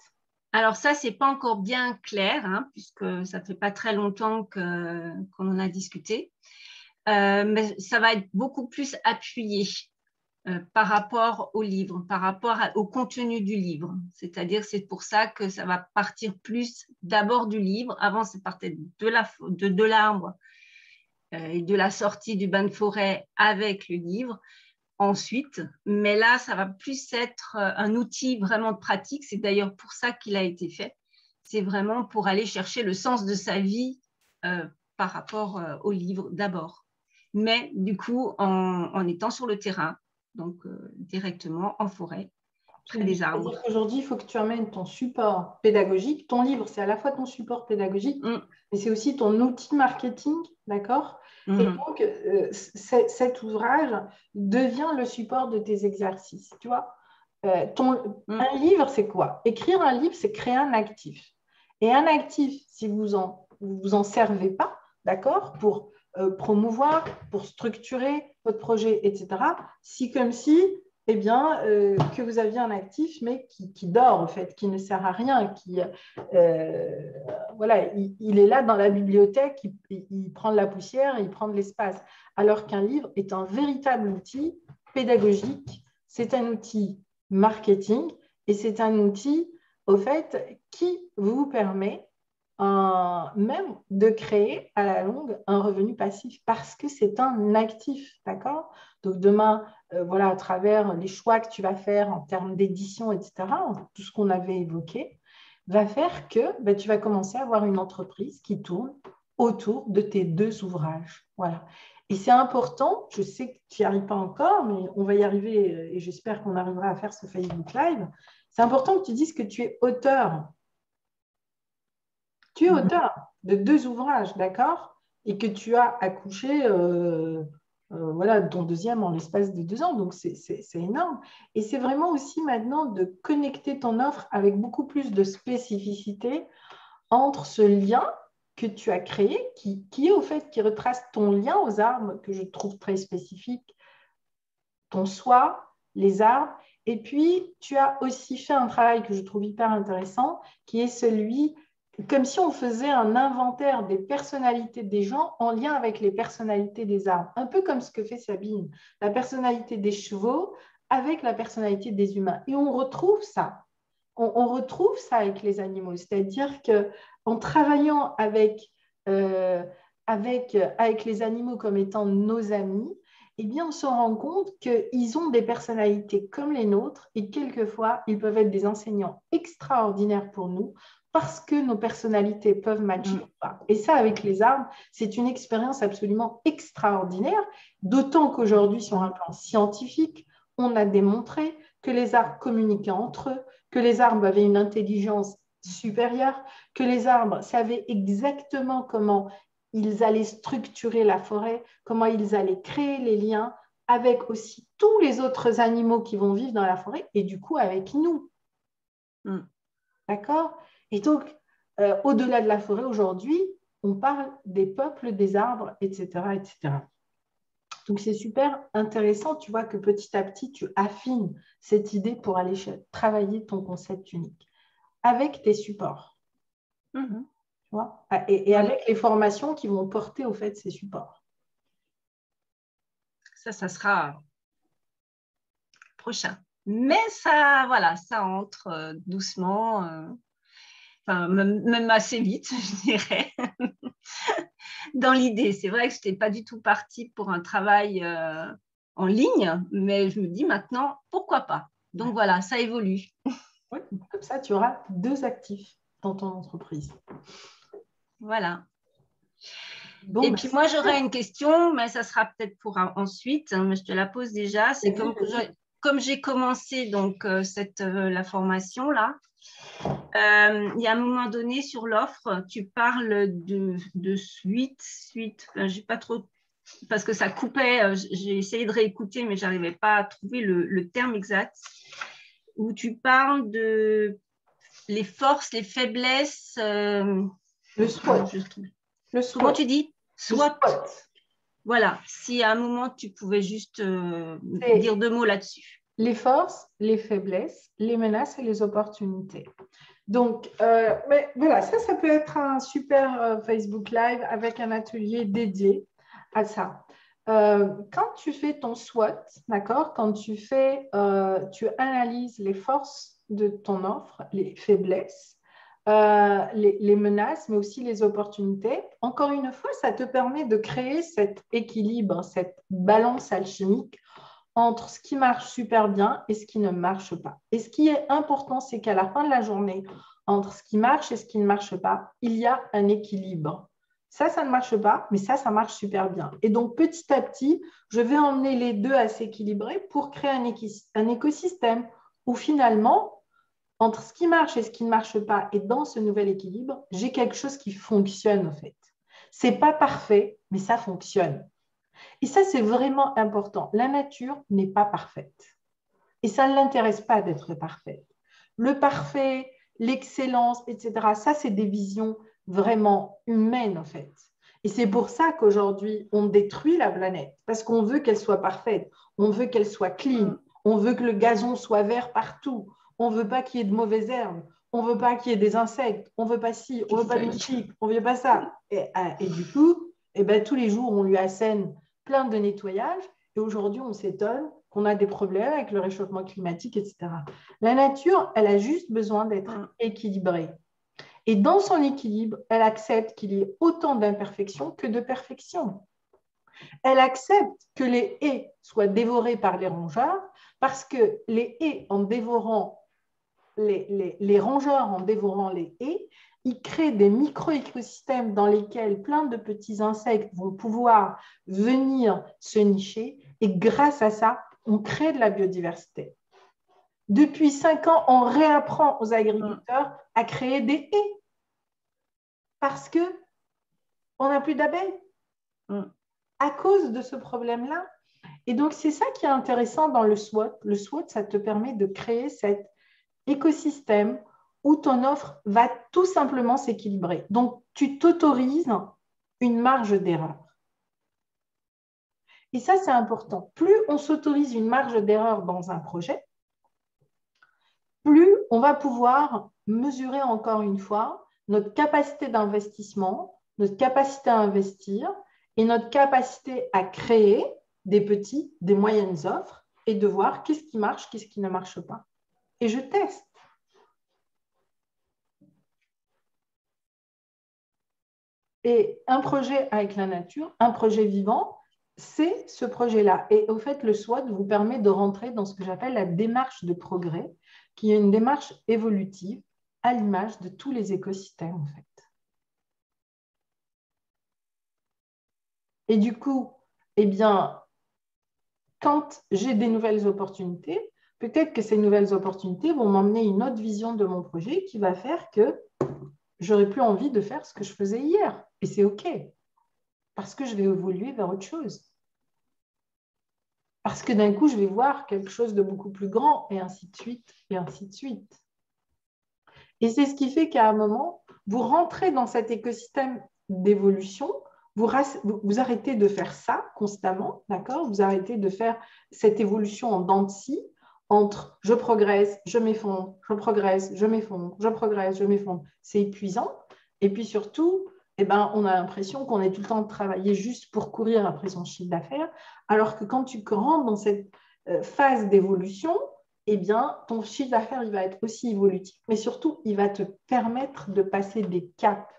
Alors ça, c'est pas encore bien clair, hein, puisque ça fait pas très longtemps qu'on en a discuté. Mais ça va être beaucoup plus appuyé par rapport au livre, par rapport au contenu du livre. C'est-à-dire, c'est pour ça que ça va partir plus d'abord du livre. Avant, ça partait de l'arbre et de la sortie du bain de forêt avec le livre. Ensuite, mais là, ça va plus être un outil vraiment de pratique. C'est d'ailleurs pour ça qu'il a été fait. C'est vraiment pour aller chercher le sens de sa vie par rapport au livre d'abord. mais du coup, en étant sur le terrain, donc directement en forêt, près des arbres. C'est-à-dire qu'aujourd'hui, il faut que tu amènes ton support pédagogique. Ton livre, c'est à la fois ton support pédagogique, mais c'est aussi ton outil marketing, d'accord? Et donc, cet ouvrage devient le support de tes exercices, tu vois? Un livre, c'est quoi? Écrire un livre, c'est créer un actif. Et un actif, si vous en servez pas, d'accord, pour promouvoir, pour structurer votre projet, etc., si comme si, eh bien, que vous aviez un actif, mais qui dort, en fait, qui ne sert à rien, voilà, il est là dans la bibliothèque, il prend de la poussière, il prend de l'espace, alors qu'un livre est un véritable outil pédagogique, c'est un outil marketing et c'est un outil, au fait, qui vous permet même de créer à la longue un revenu passif parce que c'est un actif, d'accord? Donc demain, voilà, à travers les choix que tu vas faire en termes d'édition, etc., tout ce qu'on avait évoqué, va faire que ben, tu vas commencer à avoir une entreprise qui tourne autour de tes 2 ouvrages. Voilà. Et c'est important, je sais que tu n'y arrives pas encore, mais on va y arriver et j'espère qu'on arrivera à faire ce Facebook Live. C'est important que tu dises que tu es auteur. Tu es auteur de 2 ouvrages, d'accord? Et que tu as accouché voilà, ton deuxième en l'espace de 2 ans. Donc, c'est énorme. Et c'est vraiment aussi maintenant de connecter ton offre avec beaucoup plus de spécificité entre ce lien que tu as créé, qui est au fait, qui retrace ton lien aux arbres, que je trouve très spécifique, ton soi, les arbres. Et puis, tu as aussi fait un travail que je trouve hyper intéressant, qui est celui, comme si on faisait un inventaire des personnalités des gens en lien avec les personnalités des arbres. Un peu comme ce que fait Sabine, la personnalité des chevaux avec la personnalité des humains. Et on retrouve ça. On retrouve ça avec les animaux. C'est-à-dire qu'en travaillant avec les animaux comme étant nos amis, eh bien, on se rend compte qu'ils ont des personnalités comme les nôtres et quelquefois, ils peuvent être des enseignants extraordinaires pour nous parce que nos personnalités peuvent matcher ou pas. Et ça, avec les arbres, c'est une expérience absolument extraordinaire, d'autant qu'aujourd'hui, sur un plan scientifique, on a démontré que les arbres communiquaient entre eux, que les arbres avaient une intelligence supérieure, que les arbres savaient exactement comment ils allaient structurer la forêt, comment ils allaient créer les liens avec aussi tous les autres animaux qui vont vivre dans la forêt et du coup avec nous. D'accord? Et donc, au-delà de la forêt, aujourd'hui, on parle des peuples, des arbres, etc., etc. Donc, c'est super intéressant, tu vois, que petit à petit, tu affines cette idée pour aller travailler ton concept unique avec tes supports. Tu vois, et avec les formations qui vont porter au fait ces supports. Ça sera prochain. Mais ça, voilà, ça entre doucement, même assez vite, je dirais, dans l'idée. C'est vrai que je n'étais pas du tout partie pour un travail en ligne, mais je me dis maintenant, pourquoi pas? Donc voilà, ça évolue. Oui, comme ça, tu auras 2 actifs dans ton entreprise. Voilà. Bon, et puis moi, j'aurais une question, mais ça sera peut-être pour ensuite, hein, mais je te la pose déjà. C'est comme j'ai commencé donc, la formation là, il y a un moment donné sur l'offre, tu parles de suite, j'ai pas trop, parce que ça coupait, j'ai essayé de réécouter, mais je n'arrivais pas à trouver le terme exact, où tu parles de les forces, les faiblesses. Le SWOT. Comment tu dis? SWOT. Voilà, si à un moment tu pouvais juste dire 2 mots là-dessus. Les forces, les faiblesses, les menaces et les opportunités. Donc, mais voilà, ça peut être un super Facebook Live avec un atelier dédié à ça. Quand tu fais ton SWOT, d'accord, quand tu analyses les forces de ton offre, les faiblesses, les menaces, mais aussi les opportunités, encore une fois, ça te permet de créer cet équilibre, cette balance alchimique entre ce qui marche super bien et ce qui ne marche pas. Et ce qui est important, c'est qu'à la fin de la journée, entre ce qui marche et ce qui ne marche pas, il y a un équilibre. ça ne marche pas, mais ça marche super bien. Et donc, petit à petit, je vais emmener les deux à s'équilibrer pour créer un écosystème où finalement, entre ce qui marche et ce qui ne marche pas, et dans ce nouvel équilibre, j'ai quelque chose qui fonctionne en fait. Ce n'est pas parfait, mais ça fonctionne. Et ça, c'est vraiment important. La nature n'est pas parfaite. Et ça ne l'intéresse pas d'être parfaite. Le parfait, l'excellence, etc., ça, c'est des visions vraiment humaines, en fait. Et c'est pour ça qu'aujourd'hui, on détruit la planète, parce qu'on veut qu'elle soit parfaite, on veut qu'elle soit clean, on veut que le gazon soit vert partout, on ne veut pas qu'il y ait de mauvaises herbes, on ne veut pas qu'il y ait des insectes, on ne veut pas ci, on ne veut pas de moustiques, on ne veut pas ça. Et du coup, tous les jours, on lui assène plein de nettoyage, et aujourd'hui, on s'étonne qu'on a des problèmes avec le réchauffement climatique, etc. La nature, elle a juste besoin d'être équilibrée. Et dans son équilibre, elle accepte qu'il y ait autant d'imperfections que de perfections. Elle accepte que les haies soient dévorées par les rongeurs parce que les haies, en dévorant les rongeurs, en dévorant les haies, ils créent des micro-écosystèmes dans lesquels plein de petits insectes vont pouvoir venir se nicher. Et grâce à ça, on crée de la biodiversité. Depuis 5 ans, on réapprend aux agriculteurs à créer des haies parce qu'on n'a plus d'abeilles à cause de ce problème-là. Et donc, c'est ça qui est intéressant dans le SWOT. Le SWOT, ça te permet de créer cet écosystème où ton offre va tout simplement s'équilibrer. Donc, tu t'autorises une marge d'erreur. Et ça, c'est important. Plus on s'autorise une marge d'erreur dans un projet, plus on va pouvoir mesurer encore une fois notre capacité d'investissement, notre capacité à investir et notre capacité à créer des petits, des moyennes offres et de voir qu'est-ce qui marche, qu'est-ce qui ne marche pas. Et je teste. Et un projet avec la nature, un projet vivant, c'est ce projet-là. Et au fait, le SWOT vous permet de rentrer dans ce que j'appelle la démarche de progrès, qui est une démarche évolutive à l'image de tous les écosystèmes, en fait. Et du coup, eh bien, quand j'ai des nouvelles opportunités, peut-être que ces nouvelles opportunités vont m'emmener une autre vision de mon projet qui va faire que j'aurai plus envie de faire ce que je faisais hier. Et c'est OK, parce que je vais évoluer vers autre chose. Parce que d'un coup, je vais voir quelque chose de beaucoup plus grand, et ainsi de suite, et ainsi de suite. Et c'est ce qui fait qu'à un moment, vous rentrez dans cet écosystème d'évolution, vous arrêtez de faire ça constamment, d'accord? Vous arrêtez de faire cette évolution en dents de scie entre je progresse, je m'effondre, je progresse, je m'effondre, je progresse, je m'effondre. C'est épuisant. Et puis surtout, on a l'impression qu'on est tout le temps de travailler juste pour courir après son chiffre d'affaires, alors que quand tu rentres dans cette phase d'évolution, eh bien, ton chiffre d'affaires, il va être aussi évolutif, mais surtout, il va te permettre de passer des caps,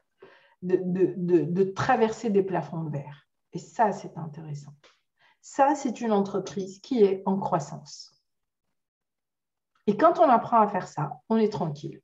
de traverser des plafonds de verre. Et ça, c'est intéressant. Ça, c'est une entreprise qui est en croissance. Et quand on apprend à faire ça, on est tranquille.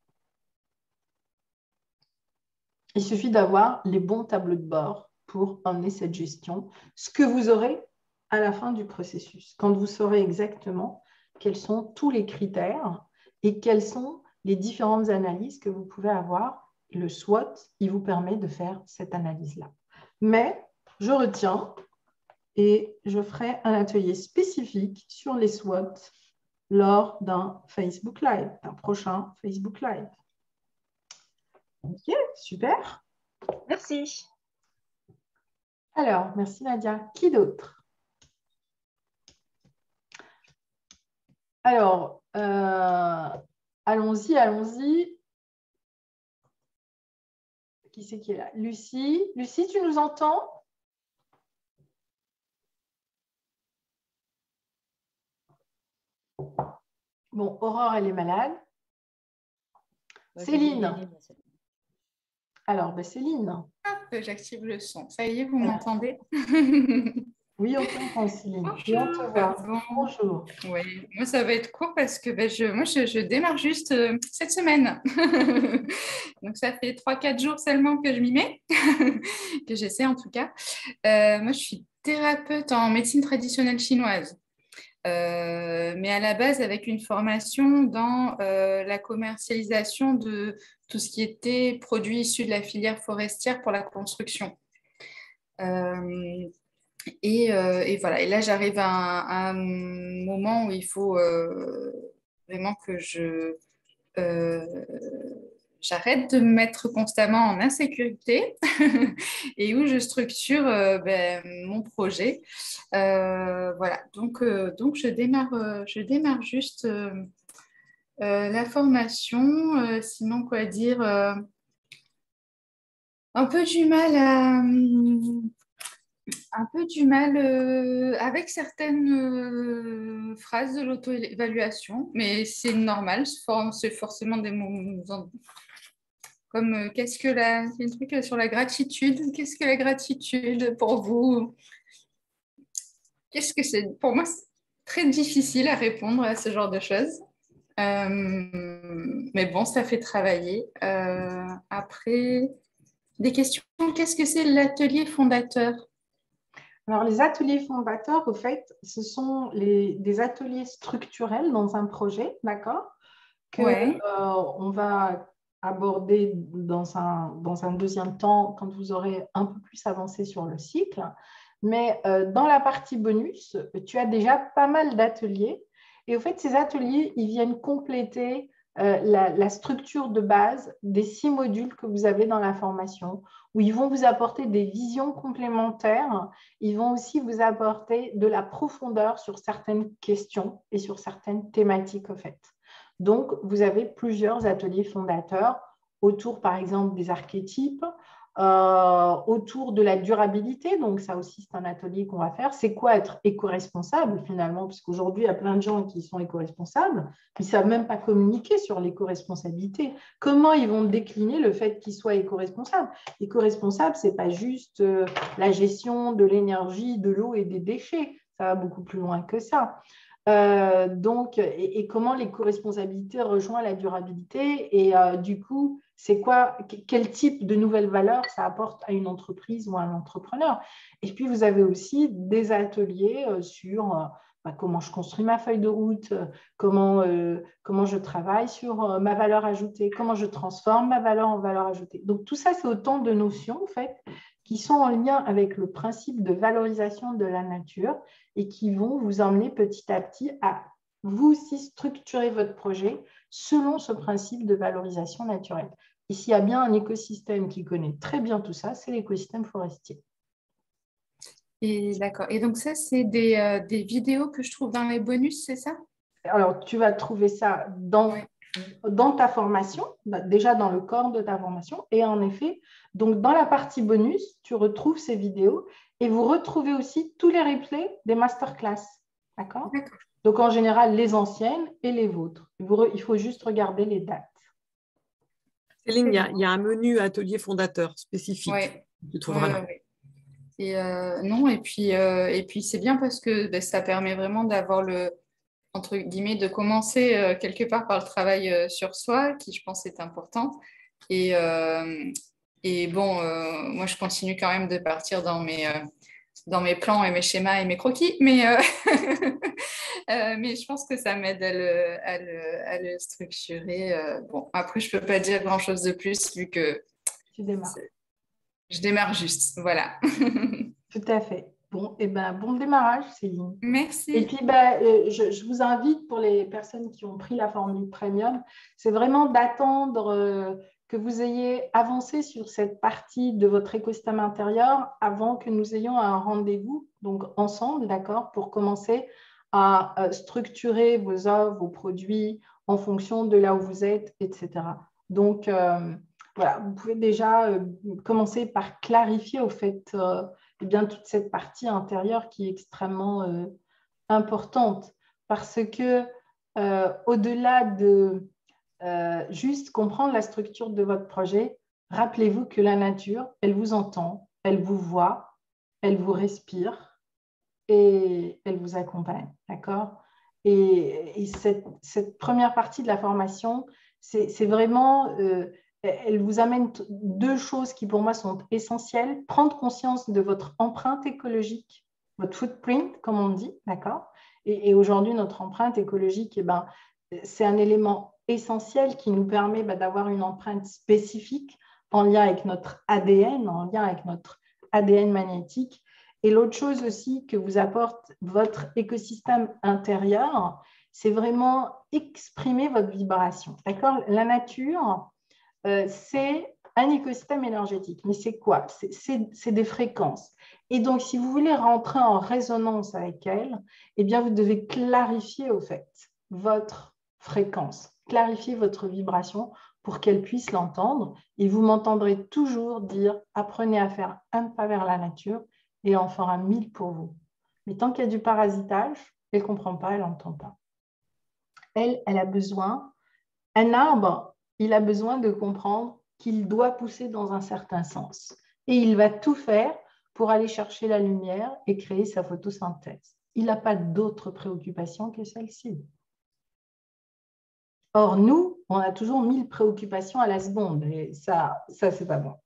Il suffit d'avoir les bons tableaux de bord pour emmener cette gestion, ce que vous aurez à la fin du processus, quand vous saurez exactement quels sont tous les critères et quelles sont les différentes analyses que vous pouvez avoir. Le SWOT, il vous permet de faire cette analyse-là. Mais je retiens et je ferai un atelier spécifique sur les SWOT lors d'un Facebook Live, d'un prochain Facebook Live. Ok, super. Merci. Alors, merci Nadia. Qui d'autre? Alors, allons-y, allons-y. Qui c'est qui est là? Lucie. Lucie, tu nous entends? Bon, Aurore, elle est malade. Céline. Alors, Céline. Hop, j'active le son. Ça y est, vous m'entendez? Oui, on t'entend, Céline. Et on te Bonjour. voit. Bon, Bonjour. oui, moi ça va être court parce que je démarre juste cette semaine. Donc ça fait 3-4 jours seulement que je m'y mets, que j'essaie en tout cas. Moi je suis thérapeute en médecine traditionnelle chinoise, mais à la base avec une formation dans la commercialisation de tout ce qui était produits issus de la filière forestière pour la construction. Et voilà. Et là, j'arrive à un moment où il faut vraiment que euh, j'arrête de me mettre constamment en insécurité et où je structure mon projet. Voilà. Donc je démarre juste la formation. Sinon, quoi dire un peu du mal à un peu du mal avec certaines phrases de l'auto-évaluation, mais c'est normal, c'est forcément des moments comme qu'est-ce que la... Il y a un truc sur la gratitude. Qu'est-ce que la gratitude pour vous? Qu'est-ce que c'est? Pour moi, c'est très difficile à répondre à ce genre de choses. Mais bon, ça fait travailler. Après, des questions. Qu'est-ce que c'est l'atelier fondateur? Alors, les ateliers fondateurs, au fait, ce sont des ateliers structurels dans un projet, d'accord, que Ouais. on va aborder dans un deuxième temps quand vous aurez un peu plus avancé sur le cycle. Mais dans la partie bonus, tu as déjà pas mal d'ateliers. Et au fait, ces ateliers, ils viennent compléter la structure de base des 6 modules que vous avez dans la formation, où ils vont vous apporter des visions complémentaires. Ils vont aussi vous apporter de la profondeur sur certaines questions et sur certaines thématiques, au fait. Donc, vous avez plusieurs ateliers fondateurs autour, par exemple, des archétypes, autour de la durabilité. Donc, ça aussi, c'est un atelier qu'on va faire. C'est quoi être éco-responsable, finalement? Parce qu'aujourd'hui, il y a plein de gens qui sont éco-responsables, qui ne savent même pas communiquer sur l'éco-responsabilité. Comment ils vont décliner le fait qu'ils soient éco-responsables? Éco-responsable, ce n'est pas juste la gestion de l'énergie, de l'eau et des déchets. Ça va beaucoup plus loin que ça. Et comment l'éco-responsabilité rejoint la durabilité et du coup, c'est quoi, quel type de nouvelles valeurs ça apporte à une entreprise ou à un entrepreneur. Et puis, vous avez aussi des ateliers sur comment je construis ma feuille de route, comment je travaille sur ma valeur ajoutée, comment je transforme ma valeur en valeur ajoutée. Donc, tout ça, c'est autant de notions, en fait, qui sont en lien avec le principe de valorisation de la nature et qui vont vous emmener petit à petit à vous aussi structurer votre projet selon ce principe de valorisation naturelle. Et s'il y a bien un écosystème qui connaît très bien tout ça, c'est l'écosystème forestier. Et d'accord. Et donc ça, c'est des vidéos que je trouve dans les bonus, c'est ça? Alors, tu vas trouver ça dans ta formation, déjà dans le corps de ta formation. Et en effet, donc dans la partie bonus, tu retrouves ces vidéos et vous retrouvez aussi tous les replays des masterclass. D'accord? Donc, en général, les anciennes et les vôtres. Il faut juste regarder les dates. Céline, il y a un menu atelier fondateur spécifique. Ouais. Tu trouveras là. Ouais. Et non, et puis c'est bien parce que ça permet vraiment d'avoir entre guillemets, de commencer quelque part par le travail sur soi, qui je pense est important. Et bon, moi je continue quand même de partir dans mes plans et mes schémas et mes croquis, mais je pense que ça m'aide à le structurer. Bon, après, je ne peux pas dire grand-chose de plus vu que tu démarres. Je démarre juste, voilà. Tout à fait. Bon, bon démarrage, Céline. Merci. Et puis, je vous invite, pour les personnes qui ont pris la formule premium, c'est vraiment d'attendre que vous ayez avancé sur cette partie de votre écosystème intérieur avant que nous ayons un rendez-vous, donc ensemble, d'accord, pour commencer à structurer vos offres, vos produits en fonction de là où vous êtes, etc. Donc, voilà, vous pouvez déjà commencer par clarifier au fait bien toute cette partie intérieure qui est extrêmement importante parce que au-delà de juste comprendre la structure de votre projet, rappelez-vous que la nature, elle vous entend, elle vous voit, elle vous respire et elle vous accompagne, d'accord? Et cette première partie de la formation, c'est vraiment, elle vous amène deux choses qui pour moi sont essentielles. Prendre conscience de votre empreinte écologique, votre footprint, comme on dit, d'accord? Et aujourd'hui, notre empreinte écologique, eh ben, c'est un élément essentiel qui nous permet d'avoir une empreinte spécifique en lien avec notre ADN, en lien avec notre ADN magnétique. Et l'autre chose aussi que vous apporte votre écosystème intérieur, c'est vraiment exprimer votre vibration. D'accord? La nature, c'est un écosystème énergétique. Mais c'est quoi? C'est des fréquences. Et donc, si vous voulez rentrer en résonance avec elle, eh bien, vous devez clarifier au fait votre fréquence, clarifier votre vibration pour qu'elle puisse l'entendre. Et vous m'entendrez toujours dire, apprenez à faire un pas vers la nature et elle en fera 1000 pour vous. Mais tant qu'il y a du parasitage, elle ne comprend pas, elle n'entend pas. Elle a besoin, un arbre, il a besoin de comprendre qu'il doit pousser dans un certain sens. Et il va tout faire pour aller chercher la lumière et créer sa photosynthèse. Il n'a pas d'autre préoccupation que celle-ci. Or, nous, on a toujours 1000 préoccupations à la seconde. Et ça c'est pas bon.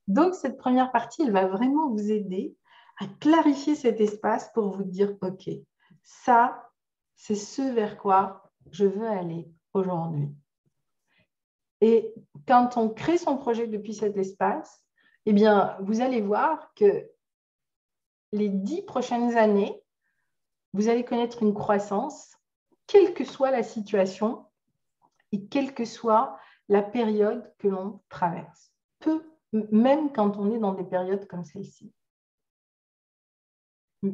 Donc, cette première partie, elle va vraiment vous aider à clarifier cet espace pour vous dire, OK, ça, c'est ce vers quoi je veux aller aujourd'hui. Et quand on crée son projet depuis cet espace, eh bien, vous allez voir que les 10 prochaines années, vous allez connaître une croissance, quelle que soit la situation et quelle que soit la période que l'on traverse. Même quand on est dans des périodes comme celle-ci.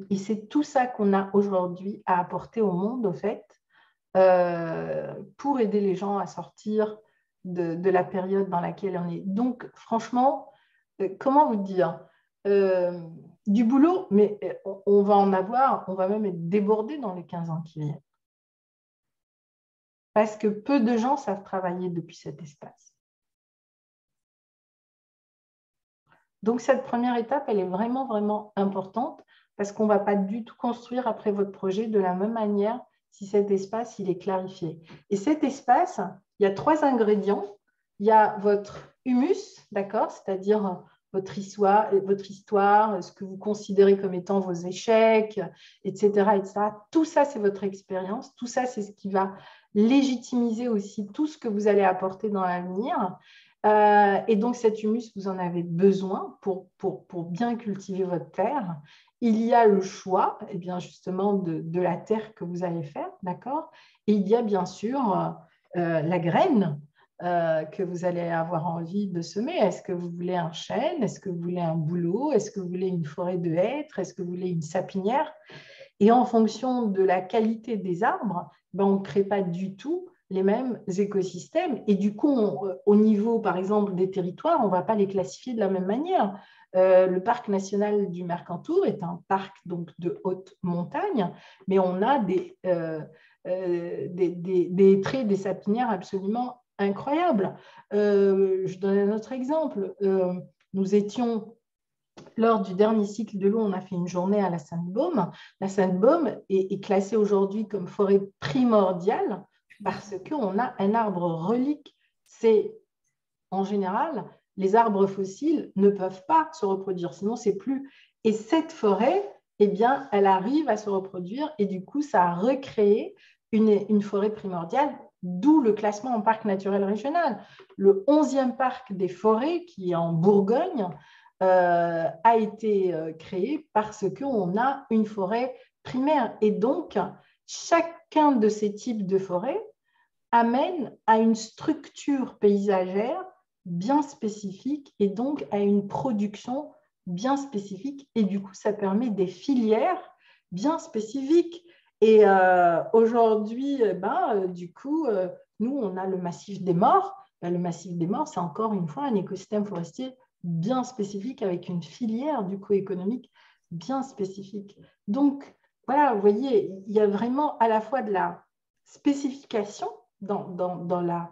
Et c'est tout ça qu'on a aujourd'hui à apporter au monde, au fait, pour aider les gens à sortir de la période dans laquelle on est. Donc, franchement, comment vous dire, du boulot, mais on va en avoir, on va même être débordé dans les 15 ans qui viennent. Parce que peu de gens savent travailler depuis cet espace. Donc, cette première étape, elle est vraiment, vraiment importante parce qu'on ne va pas du tout construire après votre projet de la même manière si cet espace, il est clarifié. Et cet espace, il y a 3 ingrédients. Il y a votre humus, d'accord, c'est-à-dire votre histoire, ce que vous considérez comme étant vos échecs, etc., etc. Tout ça, c'est votre expérience. Tout ça, c'est ce qui va légitimiser aussi tout ce que vous allez apporter dans l'avenir. Et donc, cet humus, vous en avez besoin pour bien cultiver votre terre. Il y a le choix, eh bien, justement, de la terre que vous allez faire, d'accord? Et il y a bien sûr la graine que vous allez avoir envie de semer. Est-ce que vous voulez un chêne? Est-ce que vous voulez un bouleau? Est-ce que vous voulez une forêt de hêtres? Est-ce que vous voulez une sapinière? Et en fonction de la qualité des arbres, ben, on ne crée pas du tout les mêmes écosystèmes. Et du coup, au niveau, par exemple, des territoires, on ne va pas les classifier de la même manière. Le parc national du Mercantour est un parc donc, de haute montagne, mais on a des hêtraies, des sapinières absolument incroyables. Je donne un autre exemple. Nous étions... Lors du dernier cycle de l'eau, on a fait une journée à la Sainte-Baume. La Sainte-Baume est classée aujourd'hui comme forêt primordiale parce qu'on a un arbre relique. C'est, en général, les arbres fossiles ne peuvent pas se reproduire, sinon c'est plus. Et cette forêt, eh bien, elle arrive à se reproduire et du coup, ça a recréé une forêt primordiale, d'où le classement en parc naturel régional. Le 11e parc des forêts, qui est en Bourgogne, a été créé parce qu'on a une forêt primaire. Et donc, chacun de ces types de forêts amène à une structure paysagère bien spécifique et donc à une production bien spécifique. Et du coup, ça permet des filières bien spécifiques. Et aujourd'hui, du coup, nous, on a le massif des Maures. Le massif des Maures, c'est encore une fois un écosystème forestier bien spécifique avec une filière du coup économique bien spécifique. Donc, voilà, vous voyez, il y a vraiment à la fois de la spécification dans la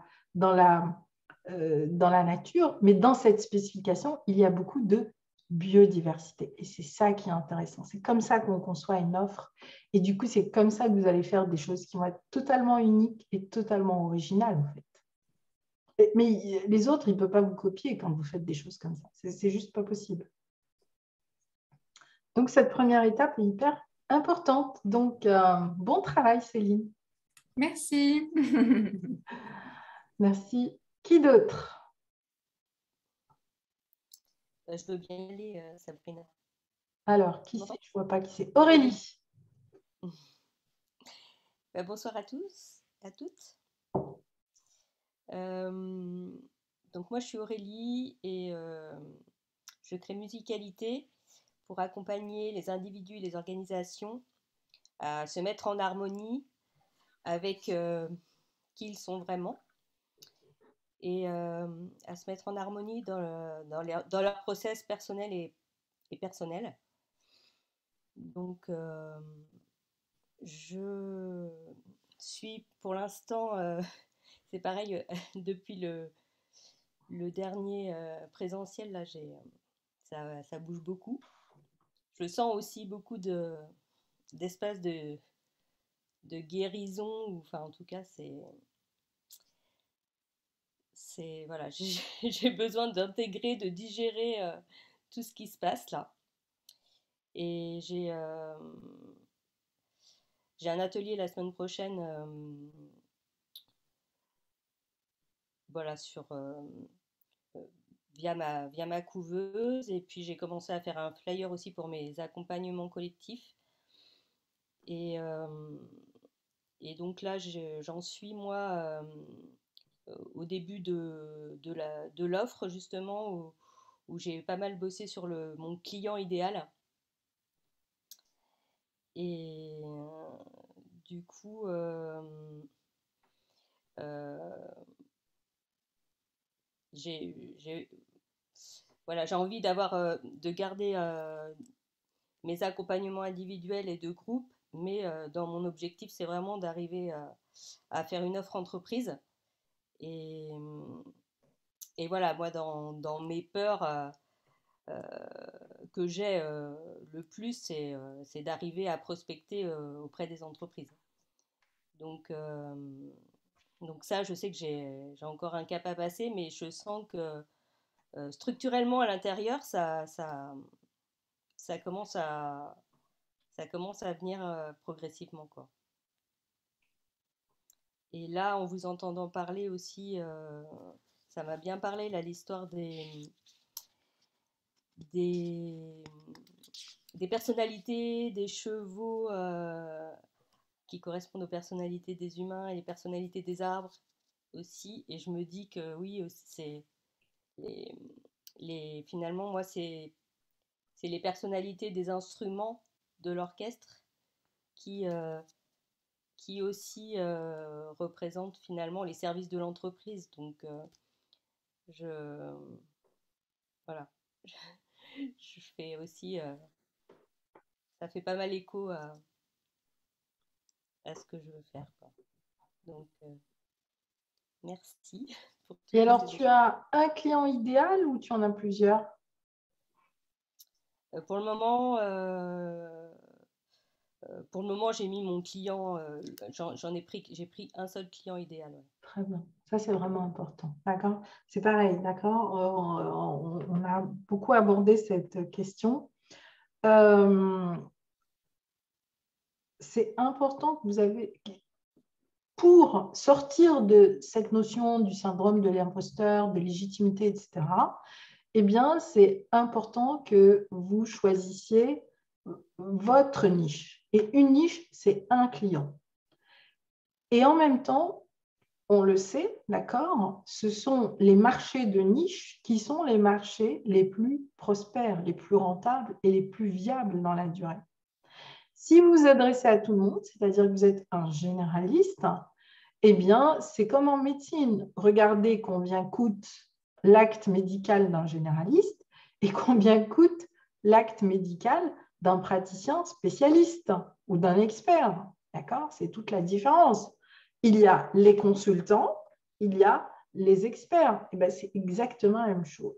nature, mais dans cette spécification, il y a beaucoup de biodiversité. Et c'est ça qui est intéressant. C'est comme ça qu'on conçoit une offre. Et du coup, c'est comme ça que vous allez faire des choses qui vont être totalement uniques et totalement originales, en fait. Mais les autres, ils ne peuvent pas vous copier quand vous faites des choses comme ça. C'est juste pas possible. Donc, cette première étape est hyper importante. Donc, bon travail, Céline. Merci. Merci. Qui d'autre? Je veux bien y aller, Sabrina. Alors, qui c'est? Je ne vois pas qui c'est. Aurélie. Bonsoir à tous, à toutes. Donc moi, je suis Aurélie et je crée Musicalité pour accompagner les individus et les organisations à se mettre en harmonie avec qui ils sont vraiment et à se mettre en harmonie dans leur process personnel et personnel. Donc, je suis pour l'instant, c'est pareil, depuis le dernier présentiel, là, ça bouge beaucoup. Je sens aussi beaucoup d'espace de guérison, enfin en tout cas, voilà, j'ai besoin d'intégrer, de digérer tout ce qui se passe là. Et j'ai un atelier la semaine prochaine, voilà, via ma couveuse. Et puis j'ai commencé à faire un flyer aussi pour mes accompagnements collectifs. Et donc là, j'en suis moi au début de l'offre justement où j'ai pas mal bossé sur mon client idéal. Et du coup, voilà, j'ai envie de garder mes accompagnements individuels et de groupe, mais dans mon objectif, c'est vraiment d'arriver à faire une offre entreprise. Et voilà, moi, dans mes peurs que j'ai le plus, c'est d'arriver à prospecter auprès des entreprises. Donc ça, je sais que j'ai encore un cap à passer, mais je sens que structurellement à l'intérieur, ça commence à venir progressivement, quoi. Et là, en vous entendant parler aussi, ça m'a bien parlé, là, l'histoire des personnalités, des chevaux qui correspondent aux personnalités des humains et les personnalités des arbres aussi. Et je me dis que oui, aussi, finalement, moi, c'est les personnalités des instruments de l'orchestre qui aussi représentent finalement les services de l'entreprise. Donc, voilà. Je fais aussi... ça fait pas mal écho à ce que je veux faire, quoi. Donc, merci. Et alors, tu as un client idéal ou tu en as plusieurs? Pour le moment, j'ai mis mon client, j'ai pris un seul client idéal. Ouais. Très bien, ça c'est vraiment important, d'accord? C'est pareil, d'accord? On a beaucoup abordé cette question. C'est important que vous avez, pour sortir de cette notion du syndrome de l'imposteur, de légitimité, etc., eh bien, c'est important que vous choisissiez votre niche. Et une niche, c'est un client. Et en même temps, on le sait, d'accord, ce sont les marchés de niche qui sont les marchés les plus prospères, les plus rentables et les plus viables dans la durée. Si vous vous adressez à tout le monde, c'est-à-dire que vous êtes un généraliste, eh bien, c'est comme en médecine. Regardez combien coûte l'acte médical d'un généraliste et combien coûte l'acte médical d'un praticien spécialiste ou d'un expert. D'accord? C'est toute la différence. Il y a les consultants, il y a les experts. Et bien, c'est exactement la même chose.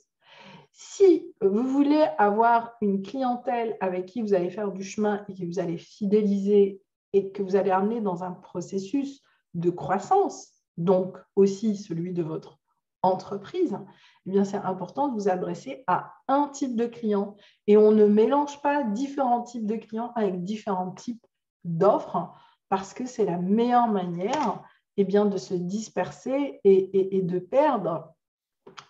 Si vous voulez avoir une clientèle avec qui vous allez faire du chemin et que vous allez fidéliser et que vous allez amener dans un processus de croissance, donc aussi celui de votre entreprise, eh bien, c'est important de vous adresser à un type de client. Et on ne mélange pas différents types de clients avec différents types d'offres parce que c'est la meilleure manière bien, de se disperser et de perdre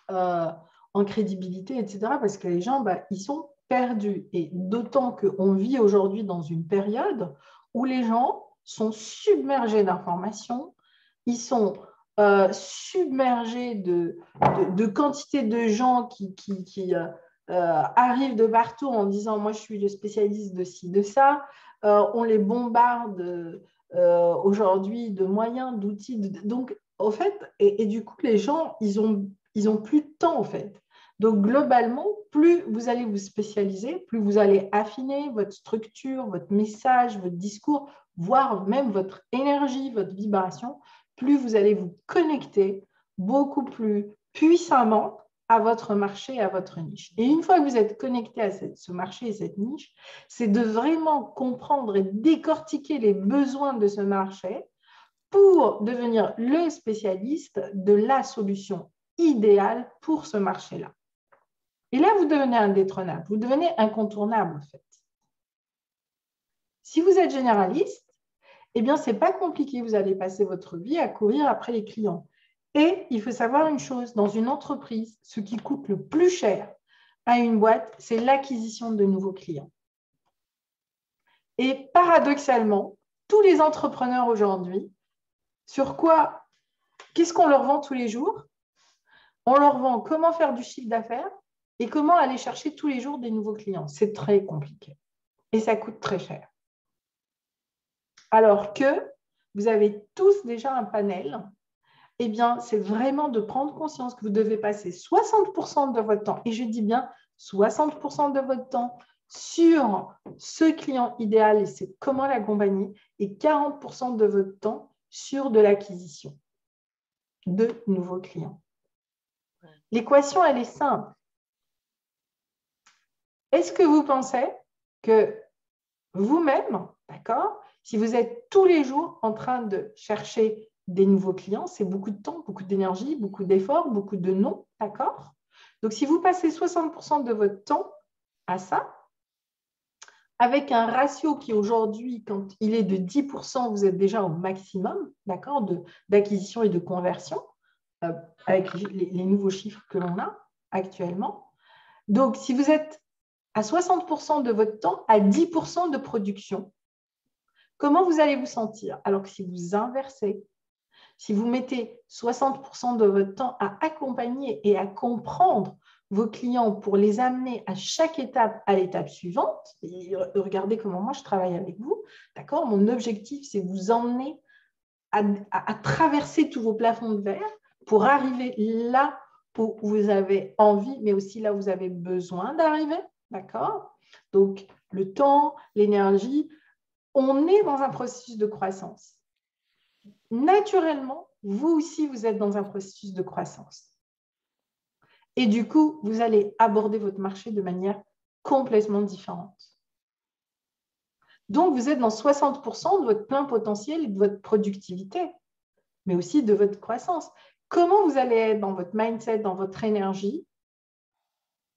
en crédibilité, etc. Parce que les gens, ils sont perdus. Et d'autant qu'on vit aujourd'hui dans une période où les gens sont submergés d'informations, ils sont submergés de quantité de gens qui arrivent de partout en disant « moi, je suis le spécialiste de ci, de ça ». On les bombarde aujourd'hui de moyens, d'outils. Donc, au fait, et du coup, les gens, ils ont plus de temps, en fait. Donc, globalement, plus vous allez vous spécialiser, plus vous allez affiner votre structure, votre message, votre discours, voire même votre énergie, votre vibration, plus vous allez vous connecter beaucoup plus puissamment à votre marché, à votre niche. Et une fois que vous êtes connecté à ce marché et cette niche, c'est de vraiment comprendre et décortiquer les besoins de ce marché pour devenir le spécialiste de la solution idéale pour ce marché-là. Et là, vous devenez indétrônable, vous devenez incontournable, en fait. Si vous êtes généraliste, eh bien, ce n'est pas compliqué. Vous allez passer votre vie à courir après les clients. Et il faut savoir une chose, dans une entreprise, ce qui coûte le plus cher à une boîte, c'est l'acquisition de nouveaux clients. Et paradoxalement, tous les entrepreneurs aujourd'hui, qu'est-ce qu'on leur vend tous les jours? On leur vend comment faire du chiffre d'affaires et comment aller chercher tous les jours des nouveaux clients. C'est très compliqué et ça coûte très cher. Alors que vous avez tous déjà un panel, eh bien, c'est vraiment de prendre conscience que vous devez passer 60% de votre temps, et je dis bien 60% de votre temps sur ce client idéal et c'est comment l'accompagner, et 40% de votre temps sur de l'acquisition de nouveaux clients. L'équation, elle est simple. Est-ce que vous pensez que vous-même, d'accord, si vous êtes tous les jours en train de chercher des nouveaux clients, c'est beaucoup de temps, beaucoup d'énergie, beaucoup d'efforts, beaucoup de non, d'accord? Donc, si vous passez 60% de votre temps à ça, avec un ratio qui aujourd'hui, quand il est de 10%, vous êtes déjà au maximum, d'accord, d'acquisition et de conversion, avec les nouveaux chiffres que l'on a actuellement. Donc, si vous êtes à 60% de votre temps, à 10% de production, comment vous allez vous sentir? Alors que si vous inversez, si vous mettez 60% de votre temps à accompagner et à comprendre vos clients pour les amener à chaque étape à l'étape suivante, et regardez comment moi je travaille avec vous, d'accord? Mon objectif, c'est vous emmener à traverser tous vos plafonds de verre pour arriver là où vous avez envie, mais aussi là où vous avez besoin d'arriver, d'accord? Donc, le temps, l'énergie, on est dans un processus de croissance. Naturellement, vous aussi, vous êtes dans un processus de croissance. Et du coup, vous allez aborder votre marché de manière complètement différente. Donc, vous êtes dans 60% de votre plein potentiel et de votre productivité, mais aussi de votre croissance. Comment vous allez être dans votre mindset, dans votre énergie?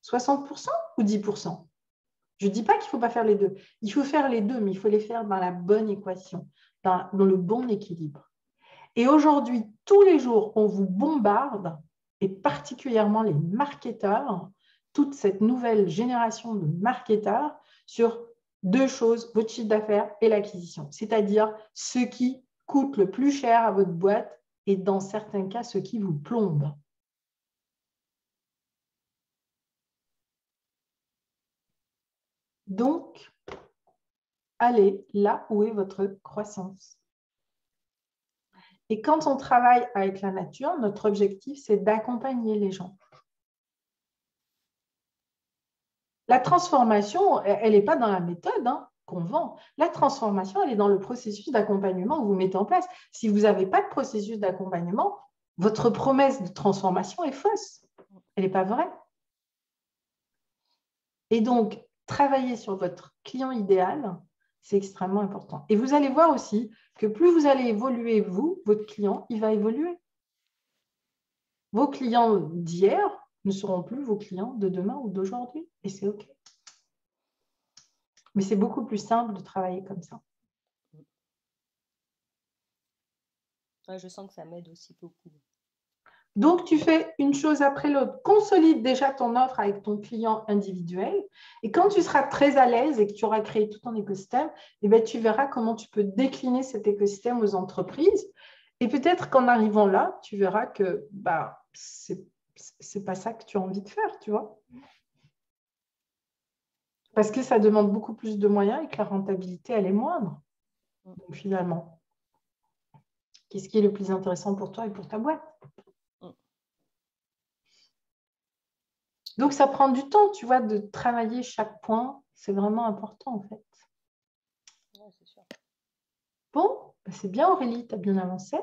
60% ou 10%? Je ne dis pas qu'il ne faut pas faire les deux. Il faut faire les deux, mais il faut les faire dans la bonne équation, dans le bon équilibre. Et aujourd'hui, tous les jours, on vous bombarde, et particulièrement les marketeurs, toute cette nouvelle génération de marketeurs, sur deux choses, votre chiffre d'affaires et l'acquisition, c'est-à-dire ce qui coûte le plus cher à votre boîte et dans certains cas, ce qui vous plombe. Donc, allez là où est votre croissance. Et quand on travaille avec la nature, notre objectif, c'est d'accompagner les gens. La transformation, elle n'est pas dans la méthode qu'on vend. La transformation, elle est dans le processus d'accompagnement que vous mettez en place. Si vous n'avez pas de processus d'accompagnement, votre promesse de transformation est fausse. Elle n'est pas vraie. Et donc, travailler sur votre client idéal, c'est extrêmement important. Et vous allez voir aussi que plus vous allez évoluer, vous, votre client, il va évoluer. Vos clients d'hier ne seront plus vos clients de demain ou d'aujourd'hui. Et c'est OK. Mais c'est beaucoup plus simple de travailler comme ça. Ouais, je sens que ça m'aide aussi beaucoup. Donc, tu fais une chose après l'autre. Consolide déjà ton offre avec ton client individuel. Et quand tu seras très à l'aise et que tu auras créé tout ton écosystème, eh bien, tu verras comment tu peux décliner cet écosystème aux entreprises. Et peut-être qu'en arrivant là, tu verras que c'est pas ça que tu as envie de faire, tu vois. Parce que ça demande beaucoup plus de moyens et que la rentabilité, elle est moindre. Donc, finalement, qu'est-ce qui est le plus intéressant pour toi et pour ta boîte? Donc, ça prend du temps, tu vois, de travailler chaque point. C'est vraiment important, en fait. Ouais, c'est sûr. Bon, c'est bien, Aurélie, tu as bien avancé.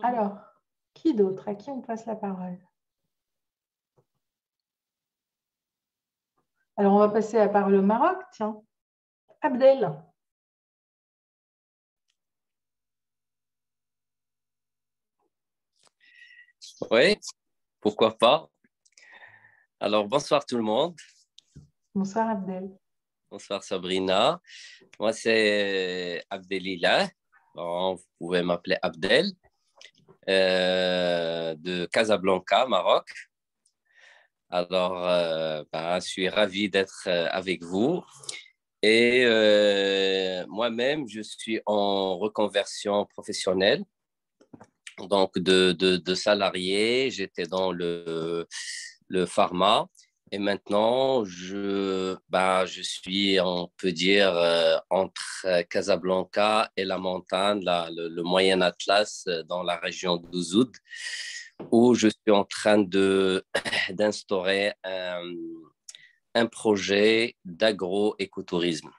Alors, qui d'autre? À qui on passe la parole? Alors, on va passer la parole au Maroc, tiens. Abdel. Oui, pourquoi pas. Alors, bonsoir tout le monde. Bonsoir, Abdel. Bonsoir Sabrina. Moi, c'est Abdelilah. Bon, vous pouvez m'appeler Abdel, de Casablanca, Maroc. Alors, je suis ravi d'être avec vous. Et moi-même, je suis en reconversion professionnelle. Donc, de salarié, j'étais dans le pharma. Et maintenant, je suis, on peut dire, entre Casablanca et la montagne, le Moyen Atlas, dans la région d'Ouzoud, où je suis en train d'instaurer un projet d'agro-écotourisme.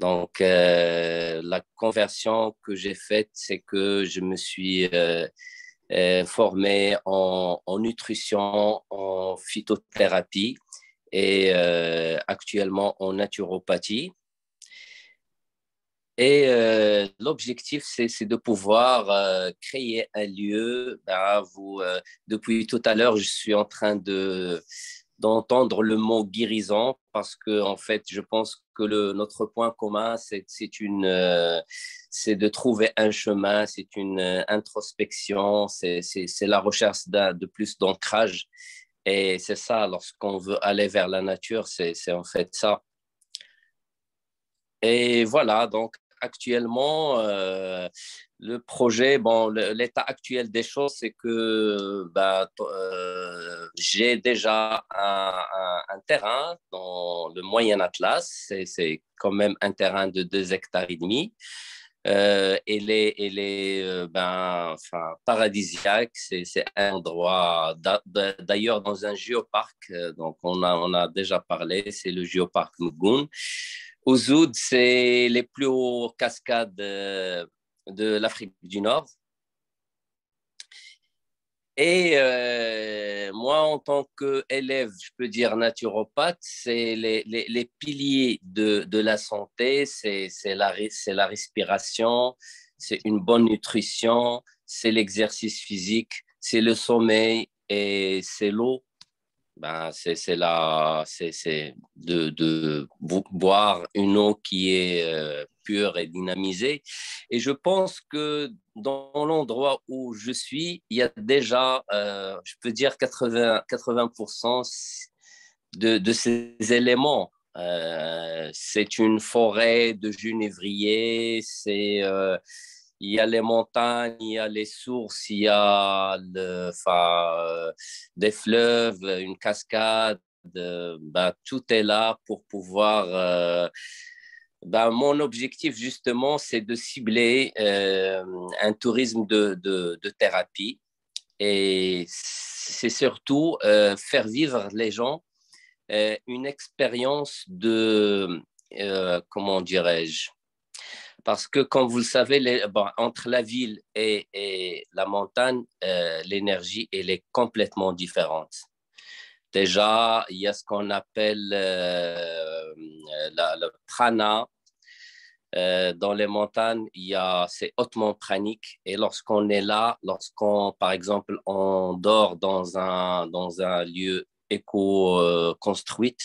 Donc, la conversion que j'ai faite, c'est que je me suis formé en nutrition, en phytothérapie et actuellement en naturopathie. Et l'objectif, c'est de pouvoir créer un lieu. Depuis tout à l'heure, je suis en train d'entendre le mot guérison parce que en fait, je pense que notre point commun, c'est de trouver un chemin, c'est une introspection, c'est la recherche de plus d'ancrage. Et c'est ça, lorsqu'on veut aller vers la nature, c'est en fait ça. Et voilà, donc actuellement, le projet, bon, l'état actuel des choses, c'est que j'ai déjà un terrain dans le Moyen Atlas. C'est quand même un terrain de 2,5 hectares. Elle est paradisiaque. C'est un endroit, d'ailleurs, dans un géoparc. Donc, on a déjà parlé, c'est le géoparc Mougoun. Ouzoud, c'est les plus hautes cascades de l'Afrique du Nord. Et moi, en tant qu'élève, je peux dire naturopathe, c'est les piliers de la santé, c'est la respiration, c'est une bonne nutrition, c'est l'exercice physique, c'est le sommeil et c'est l'eau. C'est de boire une eau qui est pure et dynamisée. Et je pense que dans l'endroit où je suis, il y a déjà, je peux dire, 80% de ces éléments. C'est une forêt de genévriers, il y a les montagnes, il y a les sources, il y a des fleuves, une cascade. Tout est là pour pouvoir. Mon objectif, justement, c'est de cibler un tourisme de thérapie. Et c'est surtout faire vivre les gens une expérience comment dirais-je, parce que, comme vous le savez, entre la ville et la montagne, l'énergie, elle est complètement différente. Déjà, il y a ce qu'on appelle le prana. Dans les montagnes, c'est hautement pranique. Et lorsqu'on est là, par exemple, on dort dans un lieu éco-construit,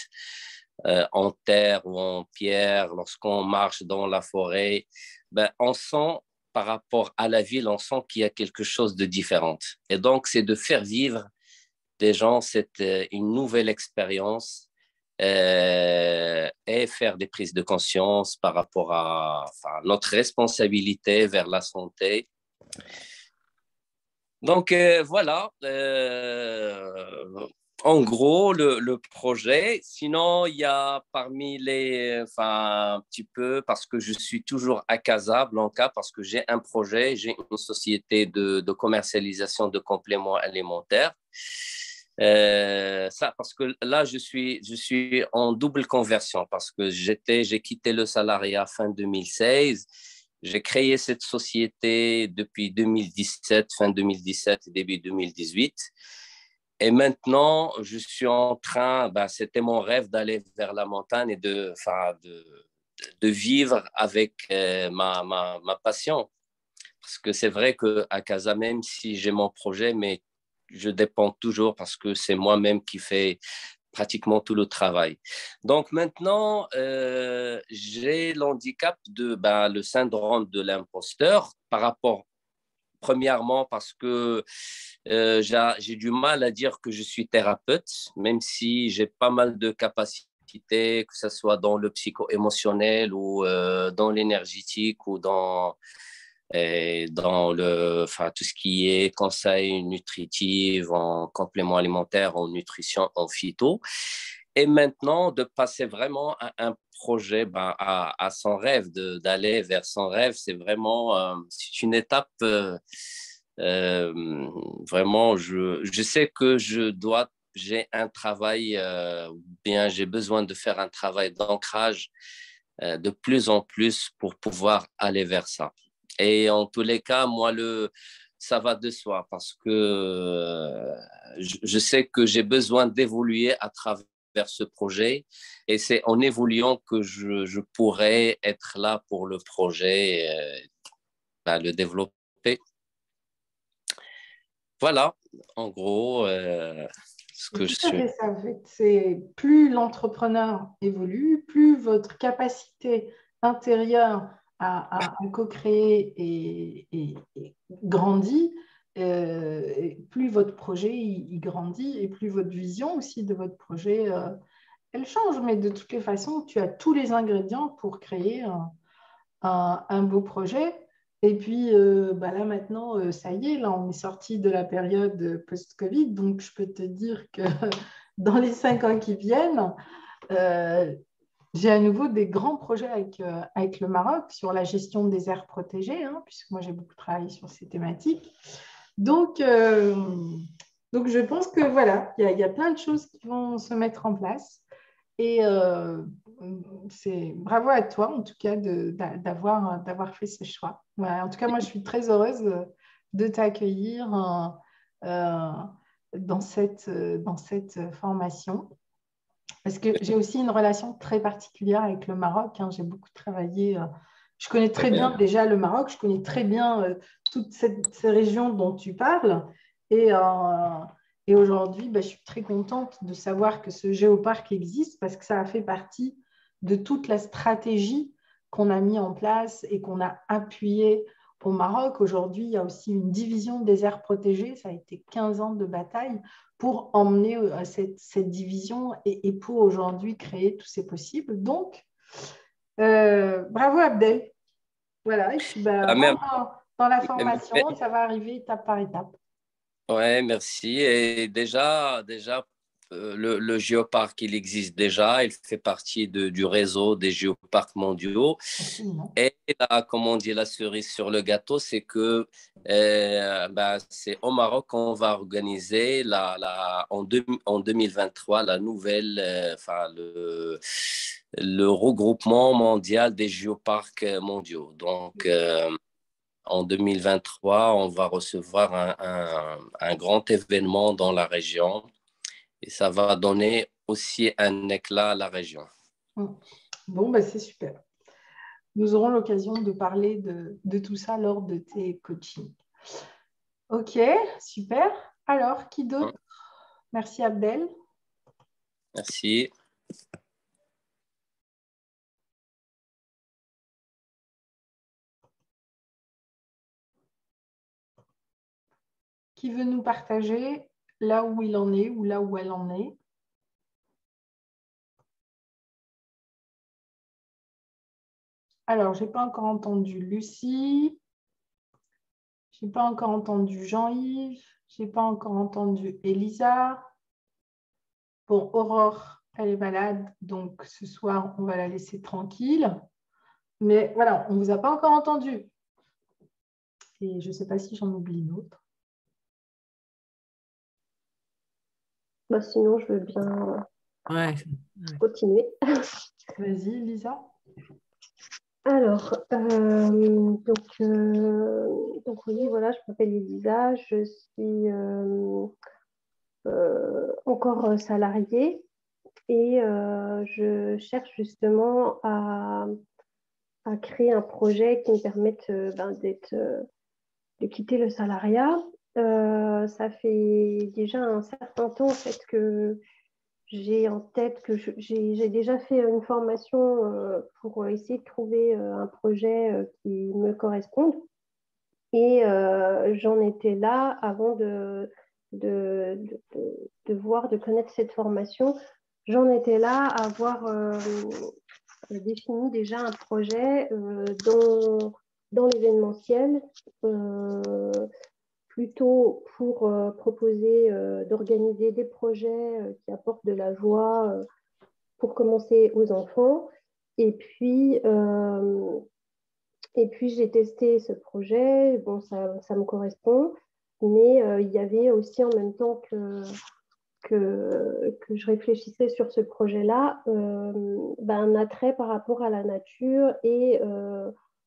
en terre ou en pierre, lorsqu'on marche dans la forêt, ben, on sent, par rapport à la ville, on sent qu'il y a quelque chose de différent. Et donc, c'est de faire vivre des gens une nouvelle expérience et faire des prises de conscience par rapport à notre responsabilité vers la santé. Donc, voilà, en gros, le projet. Sinon, il y a parmi un petit peu, parce que je suis toujours à Casablanca, parce que j'ai un projet, j'ai une société de commercialisation de compléments alimentaires. Parce que là, je suis en double conversion, parce que j'ai quitté le salariat fin 2016. J'ai créé cette société depuis 2017, fin 2017, début 2018. Et maintenant, je suis en train, c'était mon rêve d'aller vers la montagne et de vivre avec ma passion. Parce que c'est vrai qu'à Casa, même si j'ai mon projet, mais je dépends toujours parce que c'est moi-même qui fais pratiquement tout le travail. Donc maintenant, j'ai l'handicap le syndrome de l'imposteur par rapport, premièrement, parce que j'ai du mal à dire que je suis thérapeute, même si j'ai pas mal de capacités, que ce soit dans le psycho-émotionnel ou dans l'énergétique ou dans tout ce qui est conseil nutritif, en complément alimentaire, en nutrition, en phyto. Et maintenant, de passer vraiment à un projet, à son rêve, d'aller vers son rêve, c'est vraiment c'est une étape. Vraiment, je sais que j'ai un travail, bien, j'ai besoin de faire un travail d'ancrage de plus en plus pour pouvoir aller vers ça. Et en tous les cas, moi, ça va de soi parce que je sais que j'ai besoin d'évoluer à travers ce projet et c'est en évoluant que je pourrai être là pour le projet, le développer. Voilà, en gros, ce que je Tout à suis. fait ça, en fait. C'est plus l'entrepreneur évolue, plus votre capacité intérieure à co-créer et grandit, et plus votre projet il grandit et plus votre vision aussi de votre projet elle change. Mais de toutes les façons, tu as tous les ingrédients pour créer un beau projet. Et puis là maintenant, ça y est, là on est sorti de la période post-Covid, donc je peux te dire que dans les 5 ans qui viennent, j'ai à nouveau des grands projets avec le Maroc sur la gestion des aires protégées, hein, puisque moi j'ai beaucoup travaillé sur ces thématiques. Donc je pense que voilà, il y a plein de choses qui vont se mettre en place. Et c'est bravo à toi, en tout cas, d'avoir fait ce choix. Voilà, en tout cas, moi, je suis très heureuse de t'accueillir dans cette formation. Parce que j'ai aussi une relation très particulière avec le Maroc, hein. J'ai beaucoup travaillé. Je connais très bien déjà le Maroc, je connais très bien toutes ces régions dont tu parles. Et aujourd'hui, je suis très contente de savoir que ce géoparc existe parce que ça a fait partie de toute la stratégie qu'on a mis en place et qu'on a appuyée au Maroc. Aujourd'hui, il y a aussi une division des aires protégées. Ça a été 15 ans de bataille pour emmener cette division et pour aujourd'hui créer tous ces possibles. Donc, bravo Abdel. Voilà, et puis dans la formation, ça va arriver étape par étape. Ouais, merci. Et déjà le géoparc, il existe déjà. Il fait partie du réseau des géoparcs mondiaux. Absolument. Et là, comme on dit, la cerise sur le gâteau, c'est que c'est au Maroc qu'on va organiser en 2023 la nouvelle, le regroupement mondial des géoparcs mondiaux. Donc, en 2023, on va recevoir un grand événement dans la région Et ça va donner aussi un éclat à la région. Bon, bah, c'est super. Nous aurons l'occasion de parler de tout ça lors de tes coachings. Ok, super. Alors, qui d'autre? Merci Abdel. Merci. Qui veut nous partager là où il en est ou là où elle en est? Alors, je n'ai pas encore entendu Lucie. Je n'ai pas encore entendu Jean-Yves. Je n'ai pas encore entendu Elisa. Bon, Aurore, elle est malade, donc ce soir, on va la laisser tranquille. Mais voilà, on ne vous a pas encore entendu. Et je ne sais pas si j'en oublie d'autres. Bah, sinon, je veux bien continuer. Vas-y, Lisa. Alors, donc oui, voilà, je m'appelle Elisa, je suis encore salariée et je cherche justement à créer un projet qui me permette de quitter le salariat. Ça fait déjà un certain temps en fait que j'ai en tête que j'ai déjà fait une formation pour essayer de trouver un projet qui me corresponde. Et j'en étais là avant de voir, de connaître cette formation. J'en étais là à avoir défini déjà un projet dans l'événementiel, plutôt pour proposer d'organiser des projets qui apportent de la joie pour commencer aux enfants. Et puis j'ai testé ce projet, bon, ça me correspond, mais il y avait aussi en même temps que je réfléchissais sur ce projet-là, un attrait par rapport à la nature et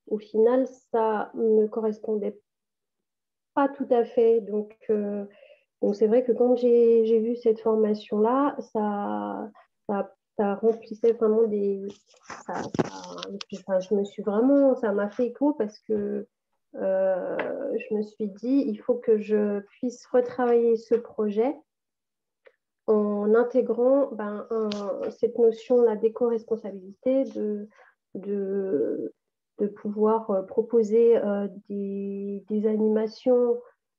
au final, ça ne me correspondait pas tout à fait. Donc c'est vrai que quand j'ai vu cette formation-là, ça remplissait vraiment je me suis vraiment, ça m'a fait écho parce que je me suis dit, il faut que je puisse retravailler ce projet en intégrant cette notion-là d'éco-responsabilité, de pouvoir proposer des animations,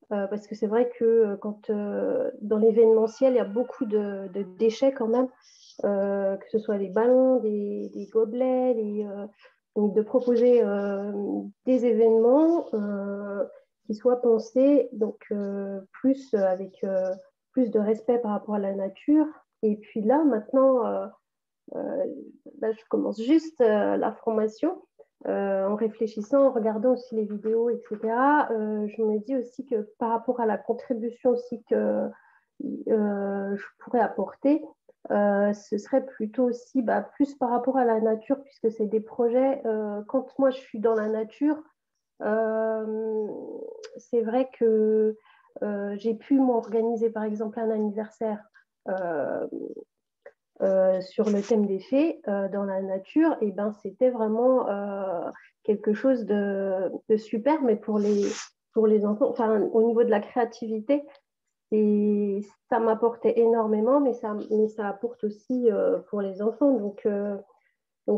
parce que c'est vrai que quand dans l'événementiel, il y a beaucoup de déchets quand même, que ce soit des ballons, des gobelets, donc de proposer des événements qui soient pensés donc, plus avec plus de respect par rapport à la nature. Et puis là, maintenant, là, je commence juste la formation. En réfléchissant, en regardant aussi les vidéos, etc., je me dis aussi que par rapport à la contribution aussi que je pourrais apporter, ce serait plutôt aussi plus par rapport à la nature, puisque c'est des projets, quand moi je suis dans la nature, c'est vrai que j'ai pu m'organiser par exemple un anniversaire sur le thème des fées dans la nature, et ben c'était vraiment quelque chose de super, mais pour les enfants, enfin au niveau de la créativité, et ça m'apportait énormément, mais ça apporte aussi pour les enfants. Donc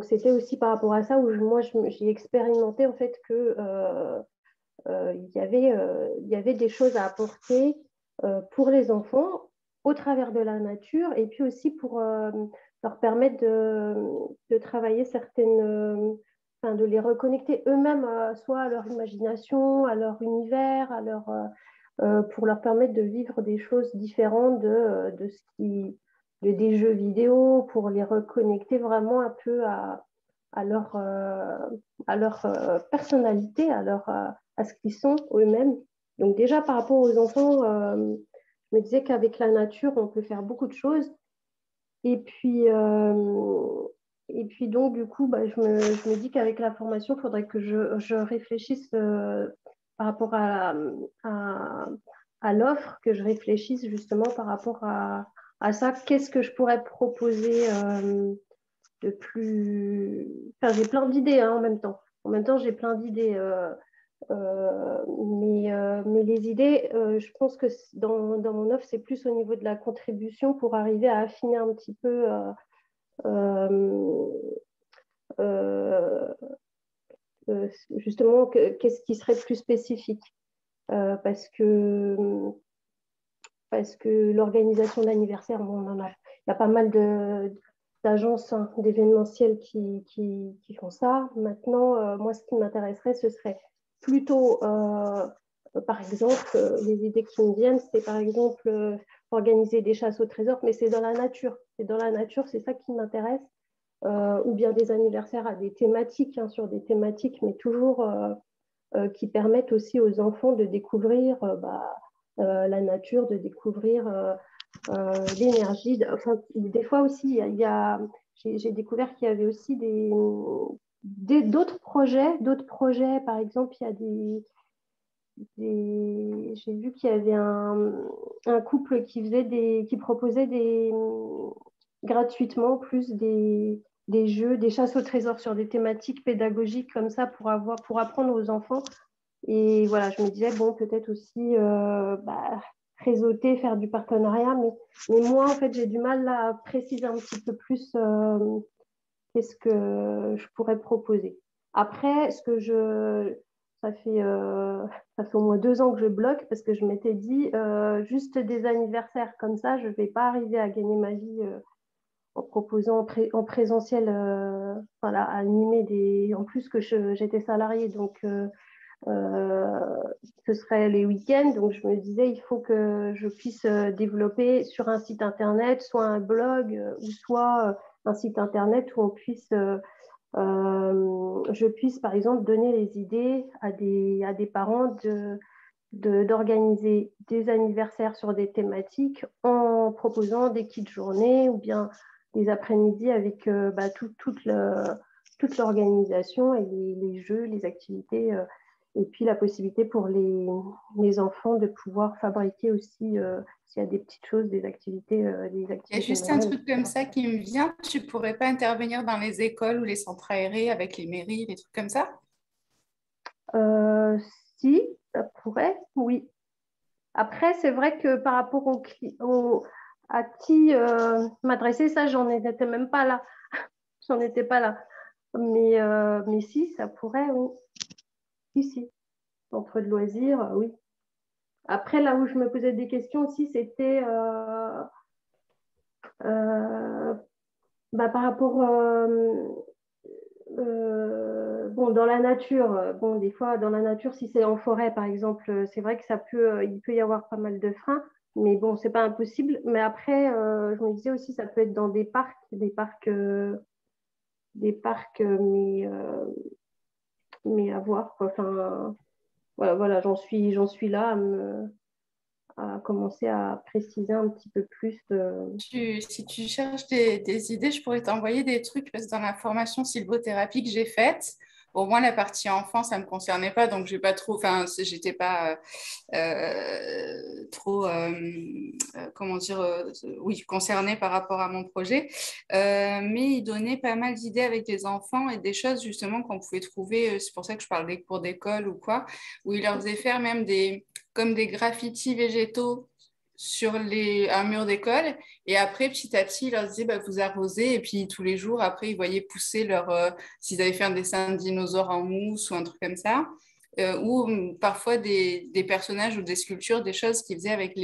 c'était aussi par rapport à ça où j'ai expérimenté en fait que il y avait des choses à apporter pour les enfants au travers de la nature, et puis aussi pour leur permettre de travailler certaines, de les reconnecter eux-mêmes, soit à leur imagination, à leur univers, pour leur permettre de vivre des choses différentes des jeux vidéo, pour les reconnecter vraiment un peu à leur personnalité, à ce qu'ils sont eux-mêmes. Donc déjà, par rapport aux enfants, je me disais qu'avec la nature, on peut faire beaucoup de choses. Et puis donc, du coup, je me dis qu'avec la formation, il faudrait que je réfléchisse par rapport à l'offre, que je réfléchisse justement par rapport à ça, qu'est-ce que je pourrais proposer de plus… Enfin, j'ai plein d'idées en même temps. En même temps, j'ai plein d'idées. Mais les idées, je pense que dans mon offre, c'est plus au niveau de la contribution pour arriver à affiner un petit peu justement qu'est-ce qui serait plus spécifique. Parce que l'organisation d'anniversaire, bon, il y a pas mal d'agences d'événementiels qui font ça. Maintenant, moi, ce qui m'intéresserait, ce serait plutôt, par exemple, les idées qui me viennent, c'est par exemple organiser des chasses au trésor, mais c'est dans la nature. C'est dans la nature, c'est ça qui m'intéresse. Ou bien des anniversaires à des thématiques, sur des thématiques, mais toujours qui permettent aussi aux enfants de découvrir la nature, de découvrir l'énergie. Enfin, des fois aussi, j'ai découvert qu'il y avait aussi d'autres projets. Par exemple, il y a j'ai vu qu'il y avait un couple qui proposait gratuitement plus des jeux, des chasses au trésor sur des thématiques pédagogiques comme ça pour apprendre aux enfants. Et voilà, je me disais, bon, peut-être aussi réseauter, faire du partenariat, mais moi, en fait, j'ai du mal à préciser un petit peu plus qu'est-ce que je pourrais proposer. Après, ça fait au moins 2 ans que je bloque parce que je m'étais dit, juste des anniversaires comme ça, je ne vais pas arriver à gagner ma vie en proposant en présentiel, voilà, à animer en plus que j'étais salariée, donc ce serait les week-ends. Donc, je me disais, il faut que je puisse développer sur un site internet, soit un blog, ou soit un site internet où je puisse, par exemple, donner les idées à des parents d'organiser des anniversaires sur des thématiques en proposant des kits journées ou bien des après-midi avec toute l'organisation et les jeux, les activités, et puis la possibilité pour les enfants de pouvoir fabriquer aussi, s'il y a des petites choses, des activités. Il y a juste un manuelles, truc comme ça qui me vient. Tu pourrais pas intervenir dans les écoles ou les centres aérés avec les mairies, des trucs comme ça? Si, ça pourrait, oui. Après, c'est vrai que par rapport à qui m'adresser, ça, j'en étais même pas là. J'en étais pas là. Mais si, ça pourrait, oui. Si. Centre de loisirs, oui. Après, là où je me posais des questions aussi, c'était par rapport bon, dans la nature. Bon, des fois, dans la nature, si c'est en forêt, par exemple, c'est vrai que il peut y avoir pas mal de freins, mais bon, c'est pas impossible. Mais après, je me disais aussi, ça peut être dans des parcs, mais à voir, quoi. Enfin, voilà, j'en suis là à commencer à préciser un petit peu plus. Si tu cherches des idées, je pourrais t'envoyer des trucs parce que dans la formation sylvothérapie que j'ai faite, au moins la partie enfant, ça ne me concernait pas, donc j'ai pas trop, enfin, j'étais pas trop, comment dire, oui, concernée par rapport à mon projet, mais il donnait pas mal d'idées avec les enfants et des choses justement qu'on pouvait trouver, c'est pour ça que je parle des cours d'école ou quoi, où il leur faisait faire même comme des graffitis végétaux sur un mur d'école. Et après, petit à petit, il leur disait, vous arrosez. Et puis, tous les jours, après, ils voyaient pousser s'ils avaient fait un dessin de dinosaure en mousse ou un truc comme ça. Ou parfois des personnages ou des sculptures, des choses qu'ils faisaient avec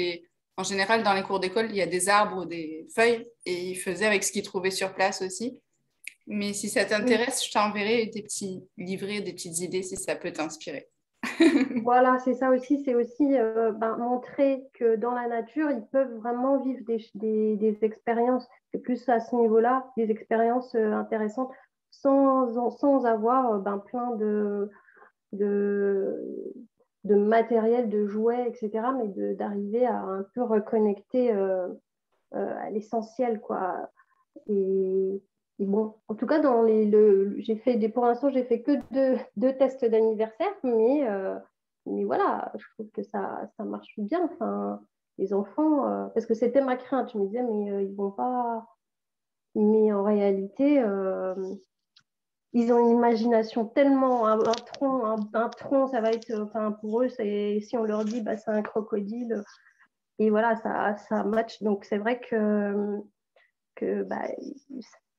En général, dans les cours d'école, il y a des arbres ou des feuilles. Et ils faisaient avec ce qu'ils trouvaient sur place aussi. Mais si ça t'intéresse, je t'enverrai des petits livrets, des petites idées si ça peut t'inspirer. Voilà, c'est ça aussi. C'est aussi montrer que dans la nature, ils peuvent vraiment vivre des expériences. C'est plus à ce niveau-là, des expériences intéressantes, sans avoir plein de matériel, de jouets, etc. Mais d'arriver à un peu reconnecter à l'essentiel, quoi. Et bon, en tout cas, pour l'instant, j'ai fait que deux tests d'anniversaire, mais voilà, je trouve que ça marche bien. Enfin, les enfants, parce que c'était ma crainte, je me disais, mais ils vont pas. Mais en réalité, ils ont une imagination tellement, un tronc, ça va être, enfin, pour eux, si on leur dit, bah, c'est un crocodile, et voilà, ça match. Donc, c'est vrai que bah,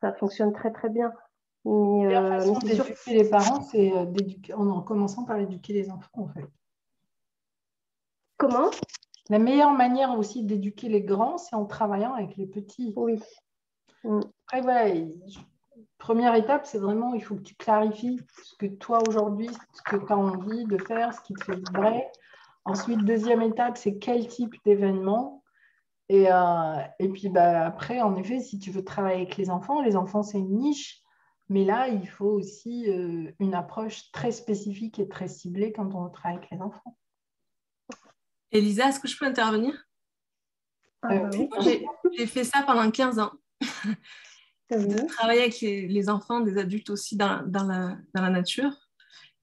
ça fonctionne très, très bien. La meilleure façon mais c'est sûr. d'éduquer les parents, c'est en commençant par éduquer les enfants, en fait. Comment? La meilleure manière aussi d'éduquer les grands, c'est en travaillant avec les petits. Oui. Après, voilà, première étape, c'est vraiment, il faut que tu clarifies ce que toi, aujourd'hui, ce que tu as envie de faire, ce qui te fait vibrer. Ensuite, deuxième étape, c'est quel type d'événement. Et puis, bah, après, en effet, si tu veux travailler avec les enfants, c'est une niche. Mais là, il faut aussi une approche très spécifique et très ciblée quand on travaille avec les enfants. Elisa, est-ce que je peux intervenir? Oui. J'ai fait ça pendant 15 ans. Oui. De travailler avec les enfants, des adultes aussi dans la nature.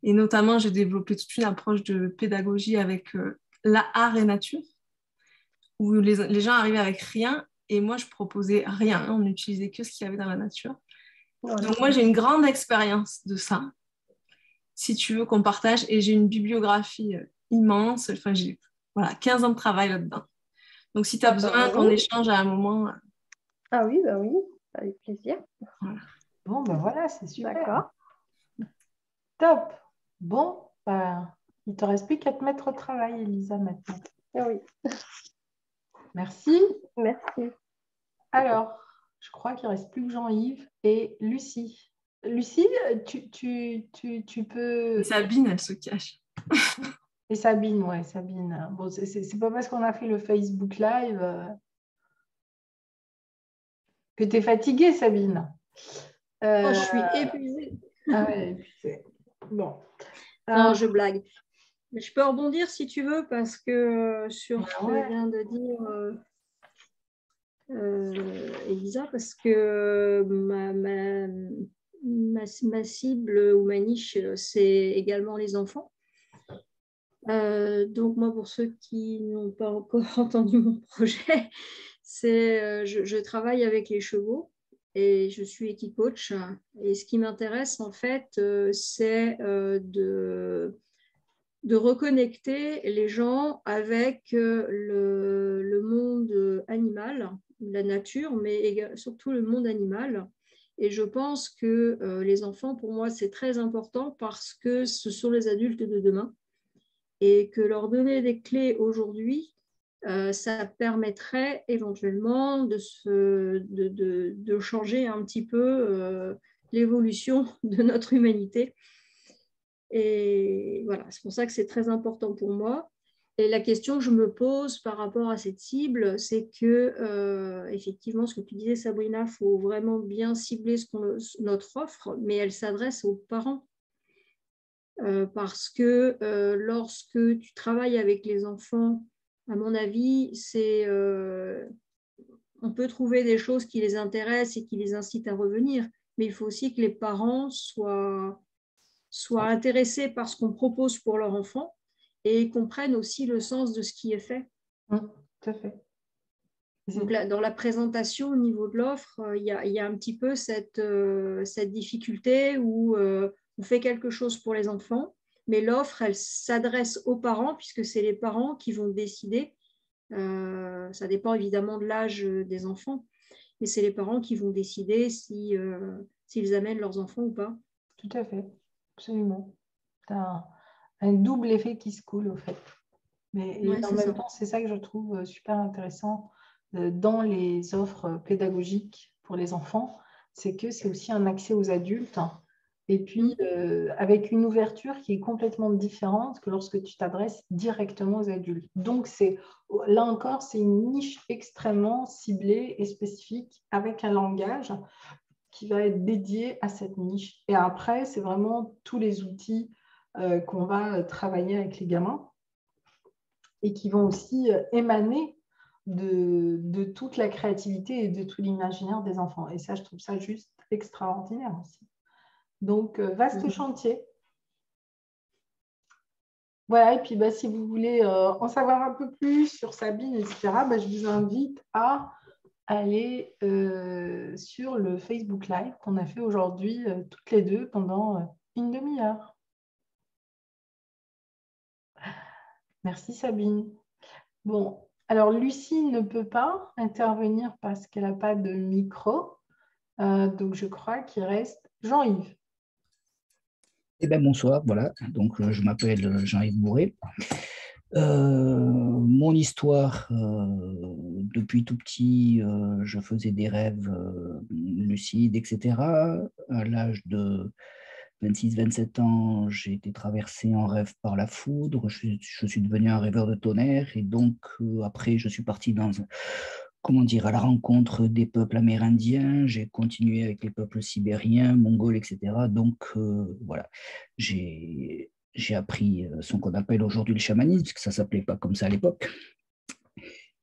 Et notamment, j'ai développé toute une approche de pédagogie avec l'art et nature, où les gens arrivaient avec rien et moi, je proposais rien. On n'utilisait que ce qu'il y avait dans la nature. Voilà. Donc, moi, j'ai une grande expérience de ça, si tu veux qu'on partage. Et j'ai une bibliographie immense. Enfin, j'ai 15 ans de travail là-dedans. Donc, si tu as besoin qu'on échange à un moment... Ah oui, bah oui, avec plaisir. Voilà. Bon, ben voilà, c'est super. D'accord. Top. Bon, bah, il ne te reste plus qu'à te mettre au travail, Elisa, maintenant. Ah oui. Merci. Merci. Alors, je crois qu'il ne reste plus que Jean-Yves et Lucie. Lucie, tu peux... Et Sabine, elle se cache. Et Sabine, ouais, Sabine. Bon, c'est pas parce qu'on a fait le Facebook Live que tu es fatiguée, Sabine. Oh, je suis épuisée. Ah ouais, épuisée. Bon. Non, je blague. Mais je peux rebondir si tu veux, parce que sur ce ouais. que vient de dire Elisa, parce que ma cible ou ma niche, c'est également les enfants. Donc moi, pour ceux qui n'ont pas encore entendu mon projet, je travaille avec les chevaux et je suis équicoach. Et ce qui m'intéresse en fait, c'est de reconnecter les gens avec le monde animal, la nature, mais surtout le monde animal. Et je pense que les enfants, pour moi, c'est très important parce que ce sont les adultes de demain. Et que leur donner des clés aujourd'hui, ça permettrait éventuellement de changer un petit peu l'évolution de notre humanité. Et voilà, c'est pour ça que c'est très important pour moi. Et la question que je me pose par rapport à cette cible, c'est que, effectivement, ce que tu disais, Sabrina, il faut vraiment bien cibler notre offre, mais elle s'adresse aux parents. Parce que lorsque tu travailles avec les enfants, à mon avis, on peut trouver des choses qui les intéressent et qui les incitent à revenir, mais il faut aussi que les parents soient intéressés par ce qu'on propose pour leur enfant et comprennent aussi le sens de ce qui est fait. Tout à fait. Donc là, dans la présentation au niveau de l'offre, il y a un petit peu cette difficulté où on fait quelque chose pour les enfants, mais l'offre, elle s'adresse aux parents puisque c'est les parents qui vont décider. Ça dépend évidemment de l'âge des enfants, mais c'est les parents qui vont décider s'ils amènent leurs enfants ou pas. Tout à fait, absolument. Tu as un double effet qui se coule, au fait. Mais en même temps, c'est ça que je trouve super intéressant dans les offres pédagogiques pour les enfants, c'est que c'est aussi un accès aux adultes. Et puis, avec une ouverture qui est complètement différente que lorsque tu t'adresses directement aux adultes. Donc, là encore, c'est une niche extrêmement ciblée et spécifique avec un langage qui va être dédié à cette niche. Et après, c'est vraiment tous les outils qu'on va travailler avec les gamins et qui vont aussi émaner de toute la créativité et de tout l'imaginaire des enfants. Et ça, je trouve ça juste extraordinaire aussi. Donc, vaste chantier. Voilà, et puis si vous voulez en savoir un peu plus sur Sabine, etc., je vous invite à aller sur le Facebook Live qu'on a fait aujourd'hui, toutes les deux, pendant une demi-heure. Merci Sabine. Bon, alors Lucie ne peut pas intervenir parce qu'elle n'a pas de micro. Donc je crois qu'il reste Jean-Yves. Eh bien, bonsoir, voilà. Donc, je m'appelle Jean-Yves Bourré. Mon histoire, depuis tout petit, je faisais des rêves lucides, etc. À l'âge de 26-27 ans, j'ai été traversé en rêve par la foudre. Je suis devenu un rêveur de tonnerre. Et donc, après, je suis parti à la rencontre des peuples amérindiens. J'ai continué avec les peuples sibériens, mongols, etc. Donc, voilà, j'ai appris ce qu'on appelle aujourd'hui le chamanisme, parce que ça ne s'appelait pas comme ça à l'époque.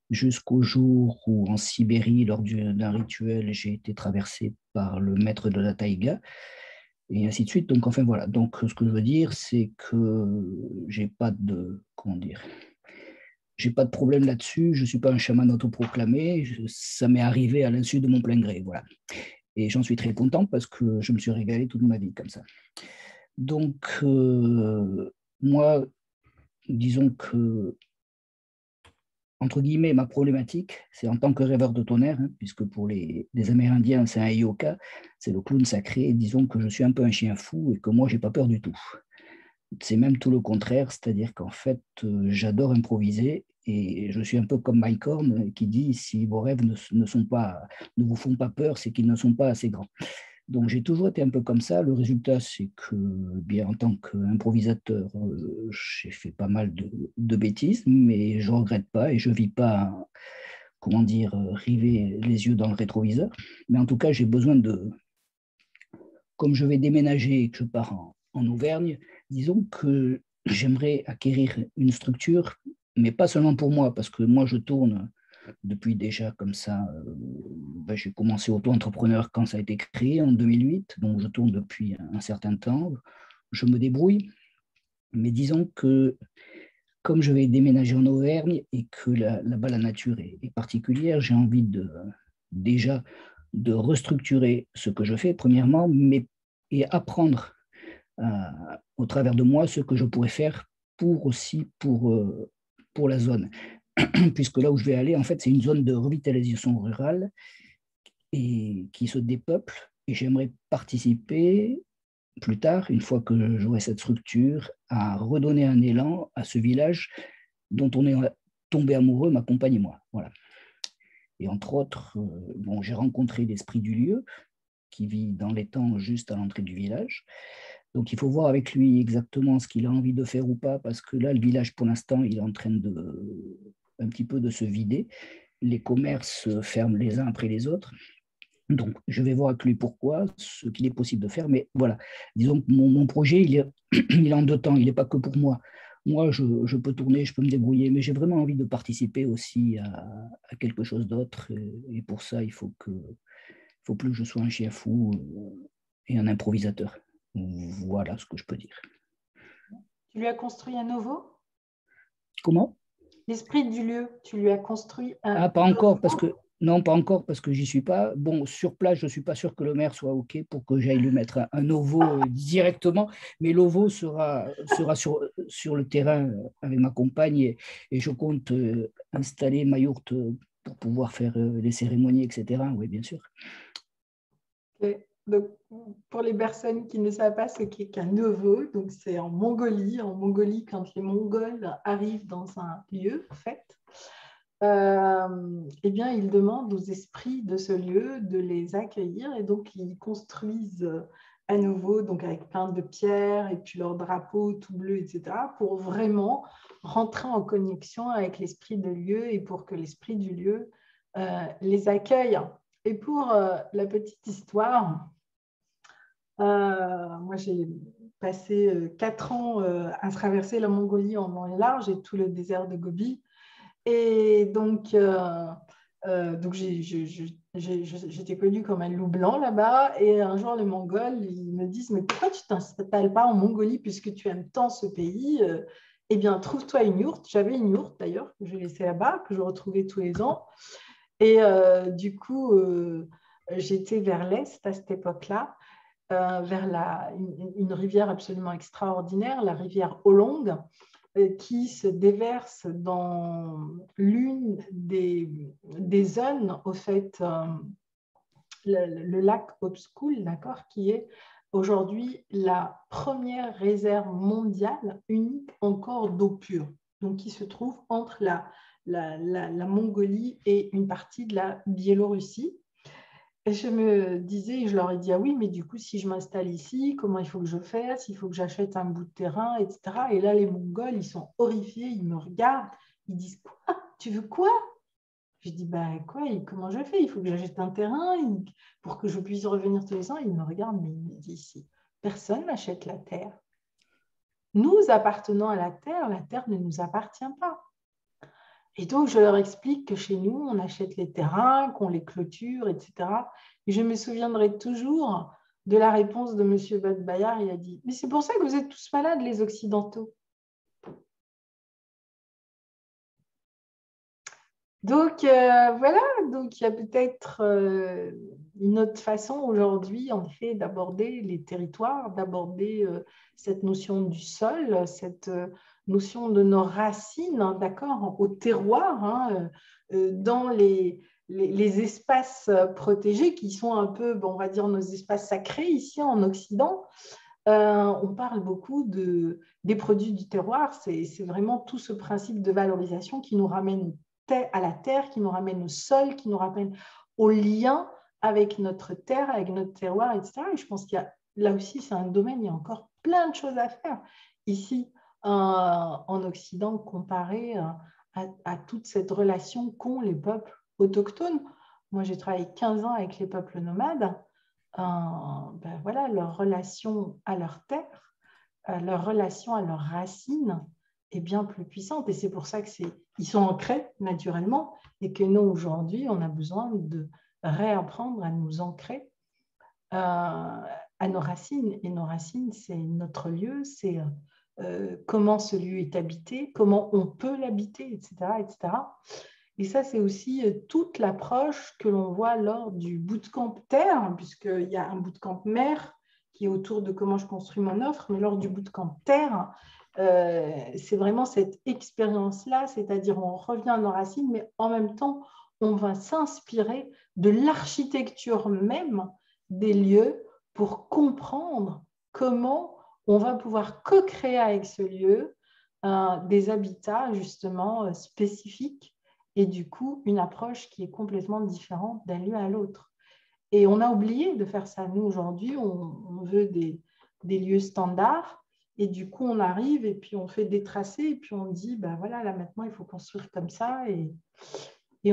Jusqu'au jour où, en Sibérie, lors d'un rituel, j'ai été traversé par le maître de la taïga, et ainsi de suite. Donc, enfin, voilà. Donc, ce que je veux dire, c'est que j'ai pas de problème là-dessus. Je ne suis pas un chaman autoproclamé. Ça m'est arrivé à l'insu de mon plein gré. Voilà. Et j'en suis très content parce que je me suis régalé toute ma vie comme ça. Donc, moi, disons que, entre guillemets, ma problématique, c'est en tant que rêveur de tonnerre, puisque pour les Amérindiens, c'est un Eyoka, c'est le clown sacré. Disons que je suis un peu un chien fou et que moi, je n'ai pas peur du tout. C'est même tout le contraire, c'est-à-dire qu'en fait, j'adore improviser et je suis un peu comme Mike Horn qui dit si vos rêves ne vous font pas peur, c'est qu'ils ne sont pas assez grands. Donc j'ai toujours été un peu comme ça. Le résultat, c'est que, bien en tant qu'improvisateur, j'ai fait pas mal de bêtises, mais je ne regrette pas et je ne vis pas, river les yeux dans le rétroviseur. Mais en tout cas, j'ai besoin comme je vais déménager et que je pars en Auvergne, disons que j'aimerais acquérir une structure, mais pas seulement pour moi, parce que moi, je tourne depuis déjà comme ça. J'ai commencé auto-entrepreneur quand ça a été créé en 2008, donc je tourne depuis un certain temps. Je me débrouille, mais disons que comme je vais déménager en Auvergne et que là-bas la nature est particulière, j'ai envie déjà de restructurer ce que je fais, premièrement, et apprendre au travers de moi ce que je pourrais faire pour la zone. Puisque là où je vais aller, en fait, c'est une zone de revitalisation rurale et qui se dépeuple. Et j'aimerais participer plus tard, une fois que j'aurai cette structure, à redonner un élan à ce village dont on est tombé amoureux, ma compagne et moi. Voilà. Et entre autres, j'ai rencontré l'esprit du lieu qui vit dans l'étang juste à l'entrée du village. Donc, il faut voir avec lui exactement ce qu'il a envie de faire ou pas, parce que là, le village, pour l'instant, il est en train un petit peu de se vider. Les commerces ferment les uns après les autres. Donc, je vais voir avec lui pourquoi, ce qu'il est possible de faire. Mais voilà, disons que mon projet, il est en deux temps. Il n'est pas que pour moi. Moi, je peux tourner, je peux me débrouiller, mais j'ai vraiment envie de participer aussi à quelque chose d'autre. Et pour ça, il faut plus que je sois un chien fou et un improvisateur. Voilà ce que je peux dire. Tu lui as construit un nouveau? Comment? L'esprit du lieu, tu lui as construit un... Ah, pas encore, parce que... Non, pas encore, parce que j'y suis pas. Bon, sur place, je ne suis pas sûr que le maire soit OK pour que j'aille lui mettre un OVO directement, mais l'OVO sera sur le terrain avec ma compagne et je compte installer ma yourte pour pouvoir faire les cérémonies, etc. Oui, bien sûr. Okay. Donc, pour les personnes qui ne savent pas ce qu'est qu'un OVO, donc c'est en Mongolie. En Mongolie, quand les Mongols arrivent dans un lieu, en fait, eh bien, ils demandent aux esprits de ce lieu de les accueillir et donc ils construisent à nouveau, donc avec plein de pierres et puis leur drapeau tout bleu, etc., pour vraiment rentrer en connexion avec l'esprit de lieu et pour que l'esprit du lieu les accueille. Et pour la petite histoire, moi j'ai passé 4 ans à traverser la Mongolie en long et large et tout le désert de Gobi. Et donc j'étais connue comme un loup blanc là-bas. Et un jour, les Mongols, ils me disent « Mais pourquoi tu ne t'installes pas en Mongolie puisque tu aimes tant ce pays ?» eh bien, trouve-toi une yourte. J'avais une yourte d'ailleurs, que j'ai laissée là-bas, que je retrouvais tous les ans. Et du coup, j'étais vers l'est à cette époque-là, vers une rivière absolument extraordinaire, la rivière Hollande, qui se déverse dans l'une des zones, au fait, le lac Obskoul, d'accord, qui est aujourd'hui la première réserve mondiale unique encore d'eau pure, donc qui se trouve entre la Mongolie et une partie de la Biélorussie. Et je me disais, je leur ai dit, ah oui, mais du coup, si je m'installe ici, comment il faut que je fasse? Il faut que j'achète un bout de terrain, etc. Et là, les Mongols, ils sont horrifiés, ils me regardent, ils disent, quoi? Tu veux quoi? Je dis, bah quoi, comment je fais? Il faut que j'achète un terrain pour que je puisse revenir tous les ans. Ils me regardent, mais ils me disent, ici, personne n'achète la terre. Nous appartenons à la terre ne nous appartient pas. Et donc, je leur explique que chez nous, on achète les terrains, qu'on les clôture, etc. Et je me souviendrai toujours de la réponse de M. Badbayar. Il a dit, mais c'est pour ça que vous êtes tous malades, les Occidentaux. Donc, voilà, donc il y a peut-être une autre façon aujourd'hui, en effet, d'aborder les territoires, d'aborder cette notion du sol, cette notion de nos racines, hein, d'accord, au terroir, hein, dans les espaces protégés qui sont un peu, bon, on va dire, nos espaces sacrés ici en Occident. On parle beaucoup des produits du terroir, c'est vraiment tout ce principe de valorisation qui nous ramène à la terre, qui nous ramène au sol, qui nous ramène au lien avec notre terre, avec notre terroir, etc. Et je pense qu'il y a, là aussi, c'est un domaine, il y a encore plein de choses à faire ici en Occident comparé à toute cette relation qu'ont les peuples autochtones. Moi, j'ai travaillé 15 ans avec les peuples nomades. Ben voilà, leur relation à leur terre, leur relation à leurs racines est bien plus puissante. Et c'est pour ça qu'ils sont ancrés naturellement et que nous, aujourd'hui, on a besoin de réapprendre à nous ancrer à nos racines. Et nos racines, c'est notre lieu, c'est comment ce lieu est habité, comment on peut l'habiter, etc., etc. Et ça, c'est aussi toute l'approche que l'on voit lors du bootcamp terre, puisqu'il y a un bootcamp mer qui est autour de comment je construis mon offre, mais lors du bootcamp terre, c'est vraiment cette expérience-là, c'est-à-dire on revient à nos racines, mais en même temps, on va s'inspirer de l'architecture même des lieux pour comprendre comment on va pouvoir co-créer avec ce lieu des habitats justement spécifiques et du coup une approche qui est complètement différente d'un lieu à l'autre. Et on a oublié de faire ça. Nous, aujourd'hui, on veut des lieux standards et du coup, on arrive et puis on fait des tracés et puis on dit, ben voilà, là maintenant, il faut construire comme ça et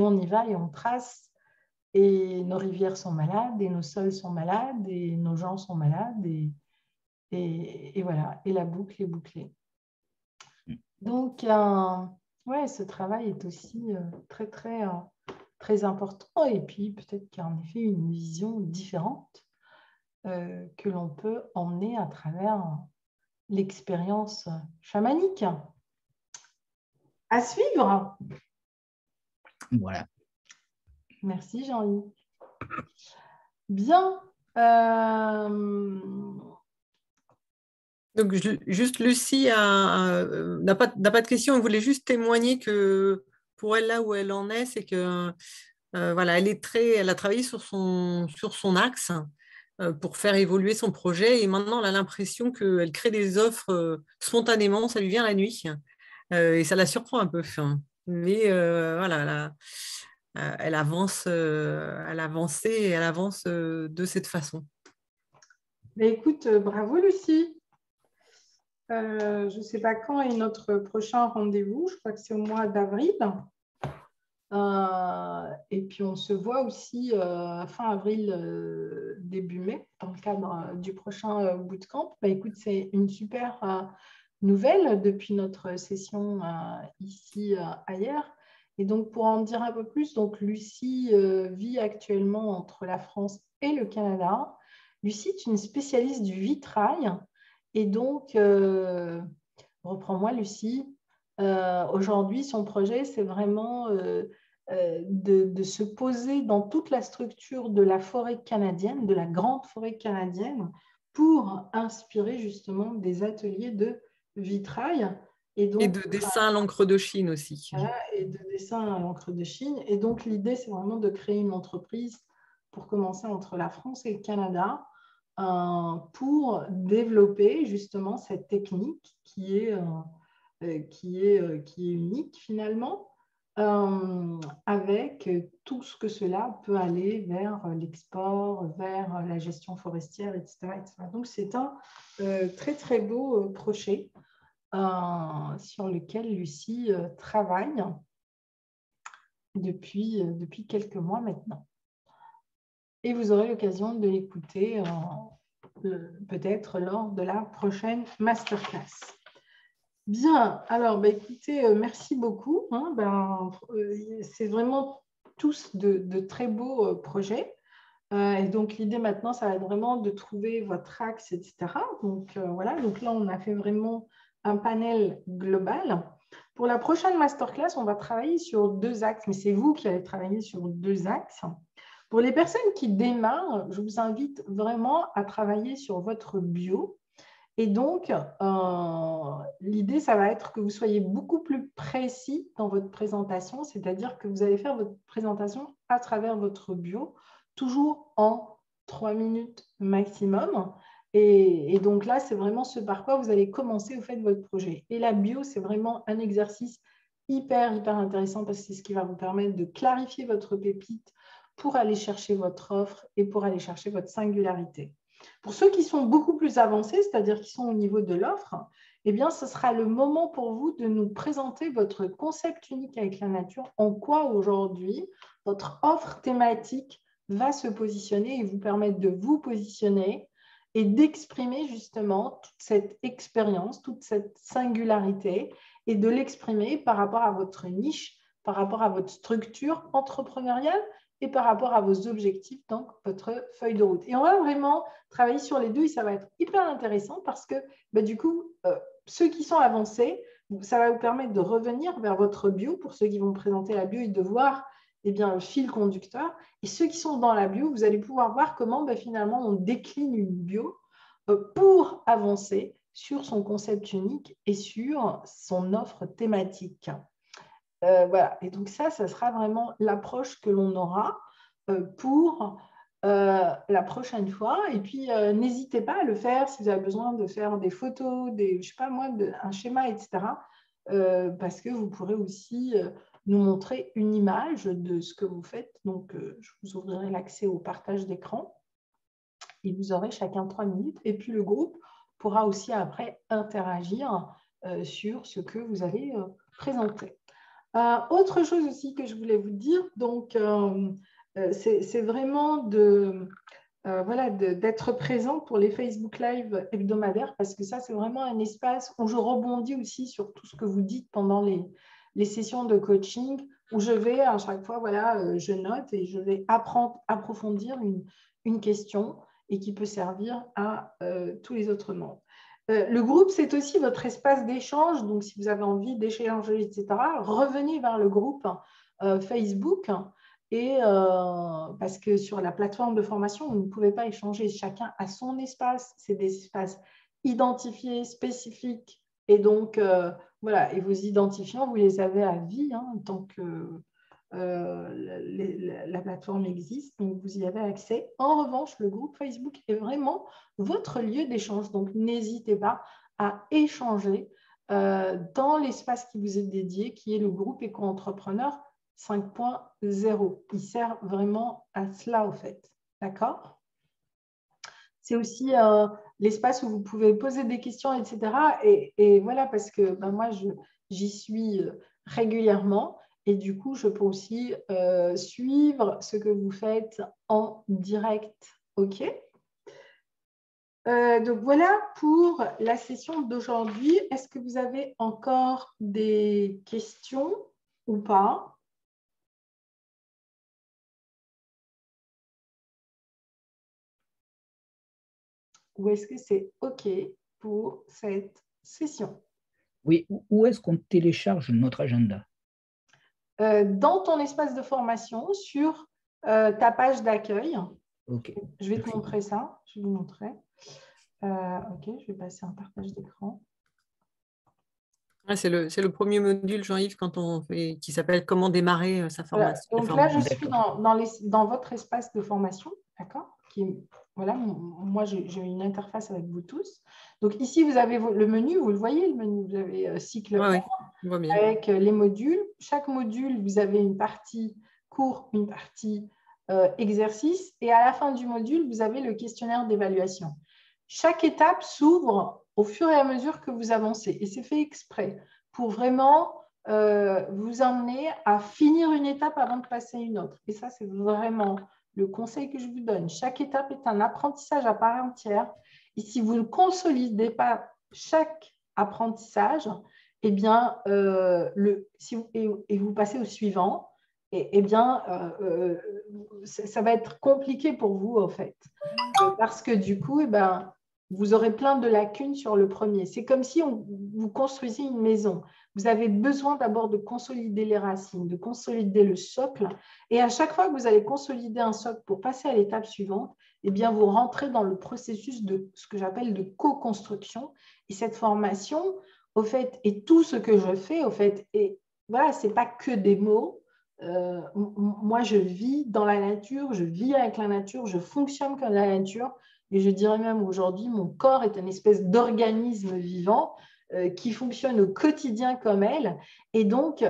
on y va et on trace. Et nos rivières sont malades et nos sols sont malades et nos gens sont malades et voilà. Et la boucle est bouclée. Donc, ouais, ce travail est aussi très, très, très important. Et puis, peut-être qu'il y a en effet une vision différente que l'on peut emmener à travers l'expérience chamanique. À suivre. Voilà. Merci, Jean-Yves. Bien. Donc, juste Lucie n'a pas de question. Elle voulait juste témoigner que pour elle, là où elle en est, c'est que voilà, elle a travaillé sur son axe pour faire évoluer son projet. Et maintenant, elle a l'impression qu'elle crée des offres spontanément. Ça lui vient la nuit. Et ça la surprend un peu. Mais voilà, elle avance, elle avance de cette façon. Mais écoute, bravo Lucie. Je ne sais pas quand est notre prochain rendez-vous. Je crois que c'est au mois d'avril. Et puis, on se voit aussi fin avril, début mai, dans le cadre du prochain bootcamp. Bah, écoute, c'est une super nouvelle depuis notre session ici ailleurs. Et donc, pour en dire un peu plus, donc Lucie vit actuellement entre la France et le Canada. Lucie est une spécialiste du vitrail. Et donc, Reprends-moi, Lucie. Aujourd'hui, son projet, c'est vraiment de se poser dans toute la structure de la forêt canadienne, de la grande forêt canadienne, pour inspirer justement des ateliers de vitrail. Et de dessin à l'encre de Chine aussi. Voilà, et de dessin à l'encre de Chine. Et donc, l'idée, c'est vraiment de créer une entreprise pour commencer entre la France et le Canada pour développer justement cette technique qui est unique finalement, avec tout ce que cela peut aller vers l'export, vers la gestion forestière, etc. etc. Donc, c'est un très, très beau projet sur lequel Lucie travaille depuis quelques mois maintenant. Et vous aurez l'occasion de l'écouter peut-être lors de la prochaine masterclass. Bien, alors écoutez, merci beaucoup. C'est vraiment tous de très beaux projets. Et donc, l'idée maintenant, ça va être vraiment de trouver votre axe, etc. Donc, voilà, donc là, on a fait vraiment un panel global. Pour la prochaine masterclass, on va travailler sur 2 axes, mais c'est vous qui allez travailler sur 2 axes. Pour les personnes qui démarrent, je vous invite vraiment à travailler sur votre bio. Et donc, l'idée, ça va être que vous soyez beaucoup plus précis dans votre présentation, c'est-à-dire que vous allez faire votre présentation à travers votre bio, toujours en 3 minutes maximum. Et donc là, c'est vraiment ce par quoi vous allez commencer au fait de votre projet. Et la bio, c'est vraiment un exercice hyper intéressant parce que c'est ce qui va vous permettre de clarifier votre pépite pour aller chercher votre offre et pour aller chercher votre singularité. Pour ceux qui sont beaucoup plus avancés, c'est-à-dire qui sont au niveau de l'offre, eh bien, ce sera le moment pour vous de nous présenter votre concept unique avec la nature, en quoi aujourd'hui votre offre thématique va se positionner et vous permettre de vous positionner et d'exprimer justement toute cette expérience, toute cette singularité et de l'exprimer par rapport à votre niche, par rapport à votre structure entrepreneuriale et par rapport à vos objectifs, donc votre feuille de route. Et on va vraiment travailler sur les deux et ça va être hyper intéressant parce que du coup, ceux qui sont avancés, ça va vous permettre de revenir vers votre bio pour ceux qui vont présenter la bio et de voir le fil conducteur. Et ceux qui sont dans la bio, vous allez pouvoir voir comment finalement on décline une bio pour avancer sur son concept unique et sur son offre thématique. Voilà. Et donc ça sera vraiment l'approche que l'on aura pour la prochaine fois. Et puis, n'hésitez pas à le faire si vous avez besoin de faire des photos, je sais pas moi, un schéma, etc. Parce que vous pourrez aussi nous montrer une image de ce que vous faites. Donc, je vous ouvrirai l'accès au partage d'écran et vous aurez chacun 3 minutes. Et puis, le groupe pourra aussi après interagir sur ce que vous allez présenter. Autre chose aussi que je voulais vous dire, donc c'est vraiment d'être présent pour les Facebook Live hebdomadaires parce que ça, c'est vraiment un espace où je rebondis aussi sur tout ce que vous dites pendant les sessions de coaching où je vais à chaque fois, je note et je vais approfondir une question et qui peut servir à tous les autres membres. Le groupe, c'est aussi votre espace d'échange. Donc, si vous avez envie d'échanger, etc., revenez vers le groupe Facebook. Et parce que sur la plateforme de formation, vous ne pouvez pas échanger. Chacun a son espace. C'est des espaces identifiés, spécifiques. Et donc, voilà. Et vos identifiants, vous les avez à vie tant que la plateforme existe, donc vous y avez accès. En revanche, le groupe Facebook est vraiment votre lieu d'échange, donc n'hésitez pas à échanger dans l'espace qui vous est dédié, qui est le groupe Éco-entrepreneur 5.0. Il sert vraiment à cela, au fait. D'accord ? C'est aussi l'espace où vous pouvez poser des questions, etc. Et voilà, parce que moi, j'y suis régulièrement. Et du coup, je peux aussi suivre ce que vous faites en direct. OK ? Donc, voilà pour la session d'aujourd'hui. Est-ce que vous avez encore des questions ou pas ? Ou est-ce que c'est OK pour cette session ? Oui, où est-ce qu'on télécharge notre agenda? Dans ton espace de formation, sur ta page d'accueil. Ok. Je vais te montrer ça. Je vais vous montrer. Ok, je vais passer un partage d'écran. C'est le premier module, Jean-Yves, qui s'appelle « Comment démarrer sa formation ». Donc là, je suis dans votre espace de formation, d'accord? Voilà, moi, j'ai une interface avec vous tous. Donc ici, vous avez le menu, vous le voyez, le menu, vous avez cycle 1 avec les modules. Chaque module, vous avez une partie cours, une partie exercice. Et à la fin du module, vous avez le questionnaire d'évaluation. Chaque étape s'ouvre au fur et à mesure que vous avancez. Et c'est fait exprès pour vraiment vous emmener à finir une étape avant de passer une autre. Et ça, c'est vraiment le conseil que je vous donne. Chaque étape est un apprentissage à part entière. Et si vous ne consolidez pas chaque apprentissage, eh bien, et vous passez au suivant, eh bien, ça va être compliqué pour vous, en fait. Parce que du coup, eh ben, vous aurez plein de lacunes sur le premier. C'est comme si vous construisiez une maison. Vous avez besoin d'abord de consolider les racines, de consolider le socle. Et à chaque fois que vous allez consolider un socle pour passer à l'étape suivante, eh bien, vous rentrez dans le processus de ce que j'appelle de co-construction. Et cette formation, au fait, et tout ce que je fais, au fait, et voilà, ce n'est pas que des mots. Moi, je vis dans la nature, je vis avec la nature, je fonctionne comme la nature. Et je dirais même aujourd'hui, mon corps est une espèce d'organisme vivant qui fonctionne au quotidien comme elle. Et donc,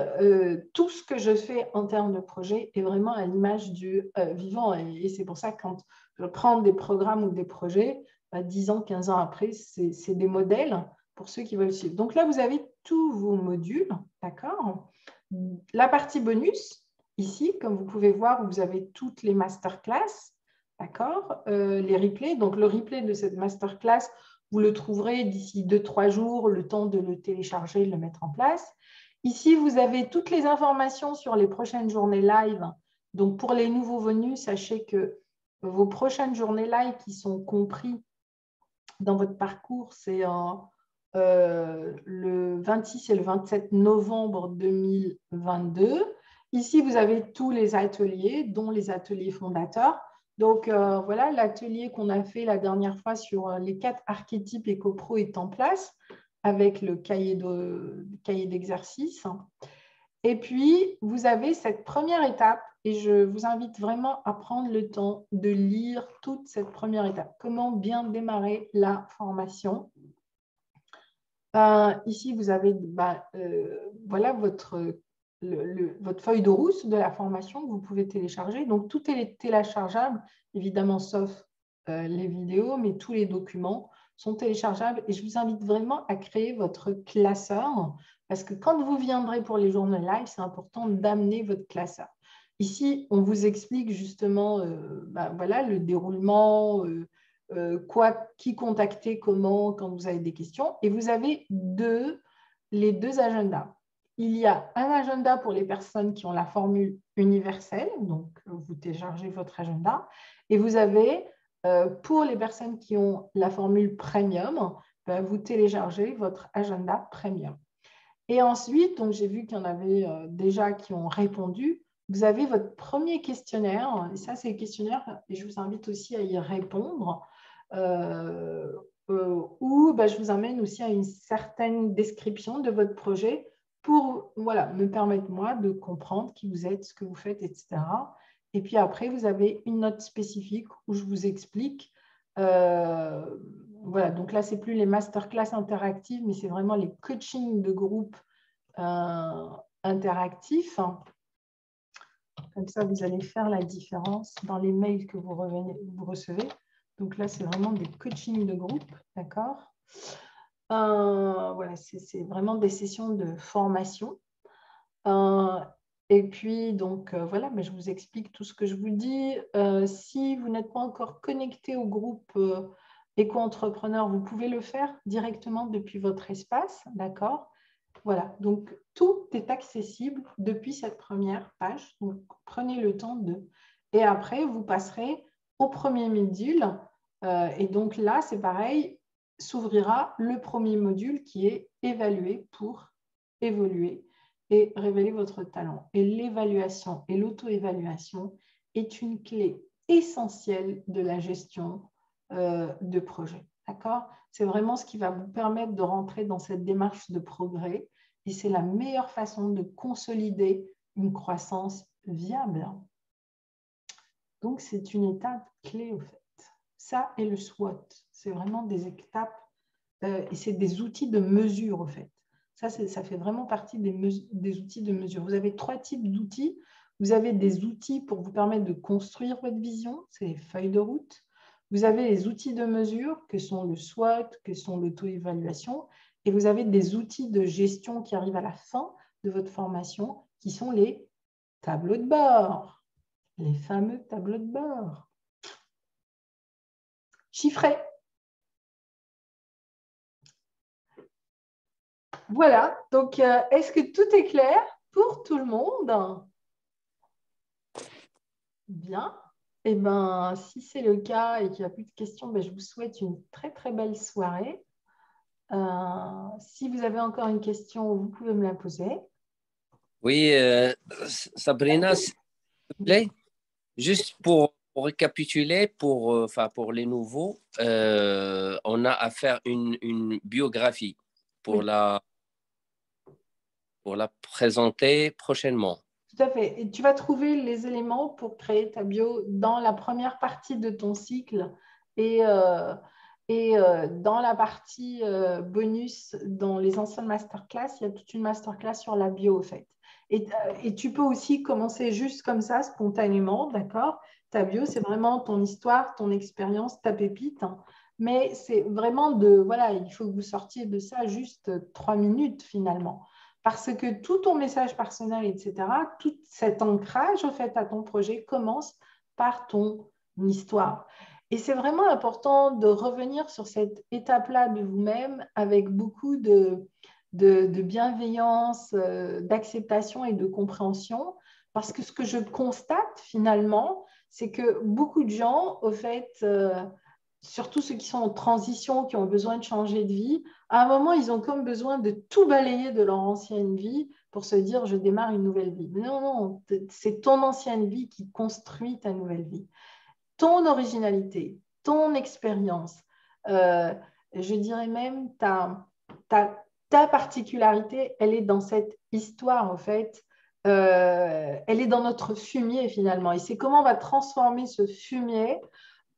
tout ce que je fais en termes de projet est vraiment à l'image du vivant. Et c'est pour ça que quand je prends des programmes ou des projets, 10 ans, 15 ans après, c'est des modèles pour ceux qui veulent suivre. Donc là, vous avez tous vos modules, d'accord? La partie bonus, ici, comme vous pouvez voir, vous avez toutes les masterclass. D'accord, les replays. Donc, le replay de cette masterclass, vous le trouverez d'ici 2-3 jours, le temps de le télécharger, de le mettre en place. Ici, vous avez toutes les informations sur les prochaines journées live. Donc, pour les nouveaux venus, sachez que vos prochaines journées live qui sont compris dans votre parcours, c'est le 26 et le 27 novembre 2022. Ici, vous avez tous les ateliers, dont les ateliers fondateurs. Donc, voilà, l'atelier qu'on a fait la dernière fois sur les 4 archétypes EcoPro est en place avec le cahier d'exercice. Et puis, vous avez cette première étape et je vous invite vraiment à prendre le temps de lire toute cette première étape. Comment bien démarrer la formation. Ici, vous avez voilà votre feuille de route de la formation que vous pouvez télécharger. Donc, tout est téléchargeable, évidemment, sauf les vidéos, mais tous les documents sont téléchargeables. Et je vous invite vraiment à créer votre classeur parce que quand vous viendrez pour les journées live, c'est important d'amener votre classeur. Ici, on vous explique justement voilà, le déroulement, qui contacter, comment, quand vous avez des questions. Et vous avez les deux agendas. Il y a un agenda pour les personnes qui ont la formule universelle, donc vous téléchargez votre agenda, et vous avez, pour les personnes qui ont la formule premium, vous téléchargez votre agenda premium. Et ensuite, donc j'ai vu qu'il y en avait déjà qui ont répondu, vous avez votre premier questionnaire, et ça c'est le questionnaire, et je vous invite aussi à y répondre, où je vous amène aussi à une certaine description de votre projet pour me permettre, moi, de comprendre qui vous êtes, ce que vous faites, etc. Et puis après, vous avez une note spécifique où je vous explique. Voilà, donc là, ce n'est plus les masterclass interactives, mais c'est vraiment les coachings de groupe interactifs. Comme ça, vous allez faire la différence dans les mails que vous recevez. Donc là, c'est vraiment des coachings de groupe, d'accord? Voilà, c'est vraiment des sessions de formation. Et puis, donc, voilà, mais je vous explique tout ce que je vous dis. Si vous n'êtes pas encore connecté au groupe Éco-entrepreneur, vous pouvez le faire directement depuis votre espace, d'accord? Voilà, donc tout est accessible depuis cette première page. Donc, prenez le temps de... Et après, vous passerez au premier module. Et donc là, c'est pareil, s'ouvrira le premier module qui est évaluer pour évoluer et révéler votre talent. Et l'évaluation et l'auto-évaluation est une clé essentielle de la gestion de projet. D'accord? C'est vraiment ce qui va vous permettre de rentrer dans cette démarche de progrès et c'est la meilleure façon de consolider une croissance viable. Donc, c'est une étape clé au fait. Ça et le SWOT, c'est vraiment des étapes et c'est des outils de mesure au fait. Ça fait vraiment partie des outils de mesure. Vous avez 3 types d'outils. Vous avez des outils pour vous permettre de construire votre vision, c'est les feuilles de route. Vous avez les outils de mesure, que sont le SWOT, que sont l'auto-évaluation. Et vous avez des outils de gestion qui arrivent à la fin de votre formation, qui sont les tableaux de bord. Les fameux tableaux de bord. Chiffrés. Voilà, donc est-ce que tout est clair pour tout le monde? Bien. Eh bien, si c'est le cas et qu'il n'y a plus de questions, ben, je vous souhaite une très très belle soirée. Si vous avez encore une question, vous pouvez me la poser. Oui, Sabrina, s'il te plaît, juste pour récapituler, pour les nouveaux, on a à faire une biographie pour la présenter prochainement. Tout à fait. Et tu vas trouver les éléments pour créer ta bio dans la première partie de ton cycle et dans la partie bonus, dans les anciennes masterclass, il y a toute une masterclass sur la bio, au fait. Et tu peux aussi commencer juste comme ça, spontanément, d'accord? Ta bio, c'est vraiment ton histoire, ton expérience, ta pépite. Hein. Mais c'est vraiment voilà, il faut que vous sortiez de ça juste 3 minutes finalement. Parce que tout ton message personnel, etc., tout cet ancrage, au fait, à ton projet commence par ton histoire. Et c'est vraiment important de revenir sur cette étape-là de vous-même avec beaucoup de bienveillance, d'acceptation et de compréhension. Parce que ce que je constate finalement, c'est que beaucoup de gens, au fait, surtout ceux qui sont en transition, qui ont besoin de changer de vie, à un moment, ils ont comme besoin de tout balayer de leur ancienne vie pour se dire « je démarre une nouvelle vie ». Non, non, c'est ton ancienne vie qui construit ta nouvelle vie. Ton originalité, ton expérience, je dirais même ta particularité, elle est dans cette histoire, en fait. Elle est dans notre fumier, finalement. Et c'est comment on va transformer ce fumier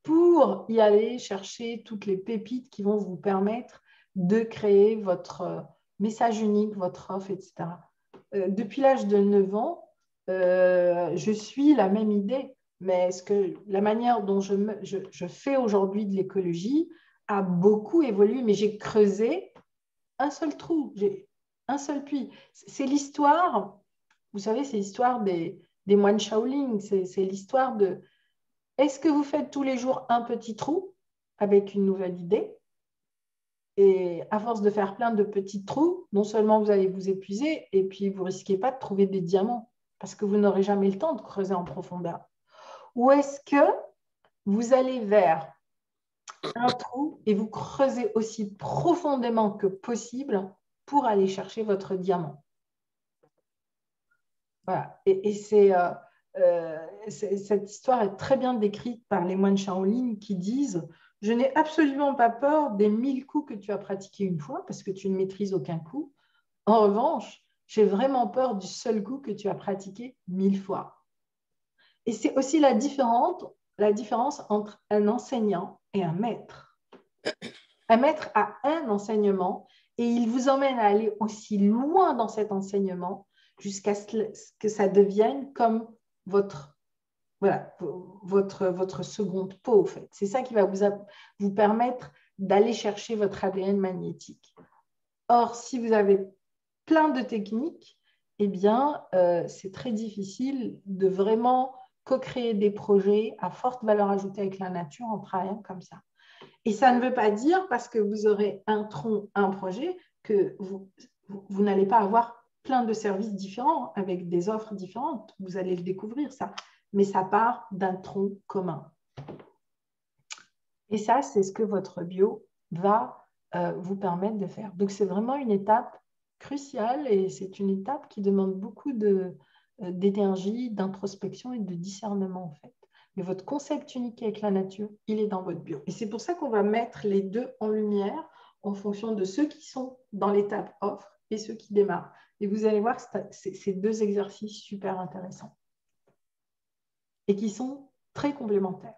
pour y aller chercher toutes les pépites qui vont vous permettre de créer votre message unique, votre offre, etc. Depuis l'âge de 9 ans, je suis la même idée, mais la manière dont je fais aujourd'hui de l'écologie a beaucoup évolué, mais j'ai creusé un seul trou, un seul puits. C'est l'histoire, vous savez, c'est l'histoire des moines Shaolin, c'est l'histoire de est-ce que vous faites tous les jours un petit trou avec une nouvelle idée? Et à force de faire plein de petits trous, non seulement vous allez vous épuiser, et puis vous ne risquez pas de trouver des diamants parce que vous n'aurez jamais le temps de creuser en profondeur. Ou est-ce que vous allez vers un trou et vous creusez aussi profondément que possible pour aller chercher votre diamant? Voilà. Et cette histoire est très bien décrite par les moines Shaolin qui disent « Je n'ai absolument pas peur des 1000 coups que tu as pratiqués une fois parce que tu ne maîtrises aucun coup. En revanche, j'ai vraiment peur du seul coup que tu as pratiqué 1000 fois. » Et c'est aussi la différence entre un enseignant et un maître. Un maître a un enseignement et il vous emmène à aller aussi loin dans cet enseignement jusqu'à ce que ça devienne comme votre seconde peau, en fait. C'est ça qui va vous permettre d'aller chercher votre ADN magnétique. Or, si vous avez plein de techniques, eh bien, c'est très difficile de vraiment co-créer des projets à forte valeur ajoutée avec la nature en travaillant comme ça. Et ça ne veut pas dire, parce que vous aurez un tronc, un projet, que vous n'allez pas avoir plein de services différents avec des offres différentes. Vous allez le découvrir, ça. Mais ça part d'un tronc commun. Et ça, c'est ce que votre bio va vous permettre de faire. Donc, c'est vraiment une étape cruciale et c'est une étape qui demande beaucoup d'énergie, d'introspection et de discernement, en fait. Mais votre concept unique avec la nature, il est dans votre bio. Et c'est pour ça qu'on va mettre les deux en lumière en fonction de ceux qui sont dans l'étape offre et ceux qui démarrent. Et vous allez voir, c'est deux exercices super intéressants et qui sont très complémentaires.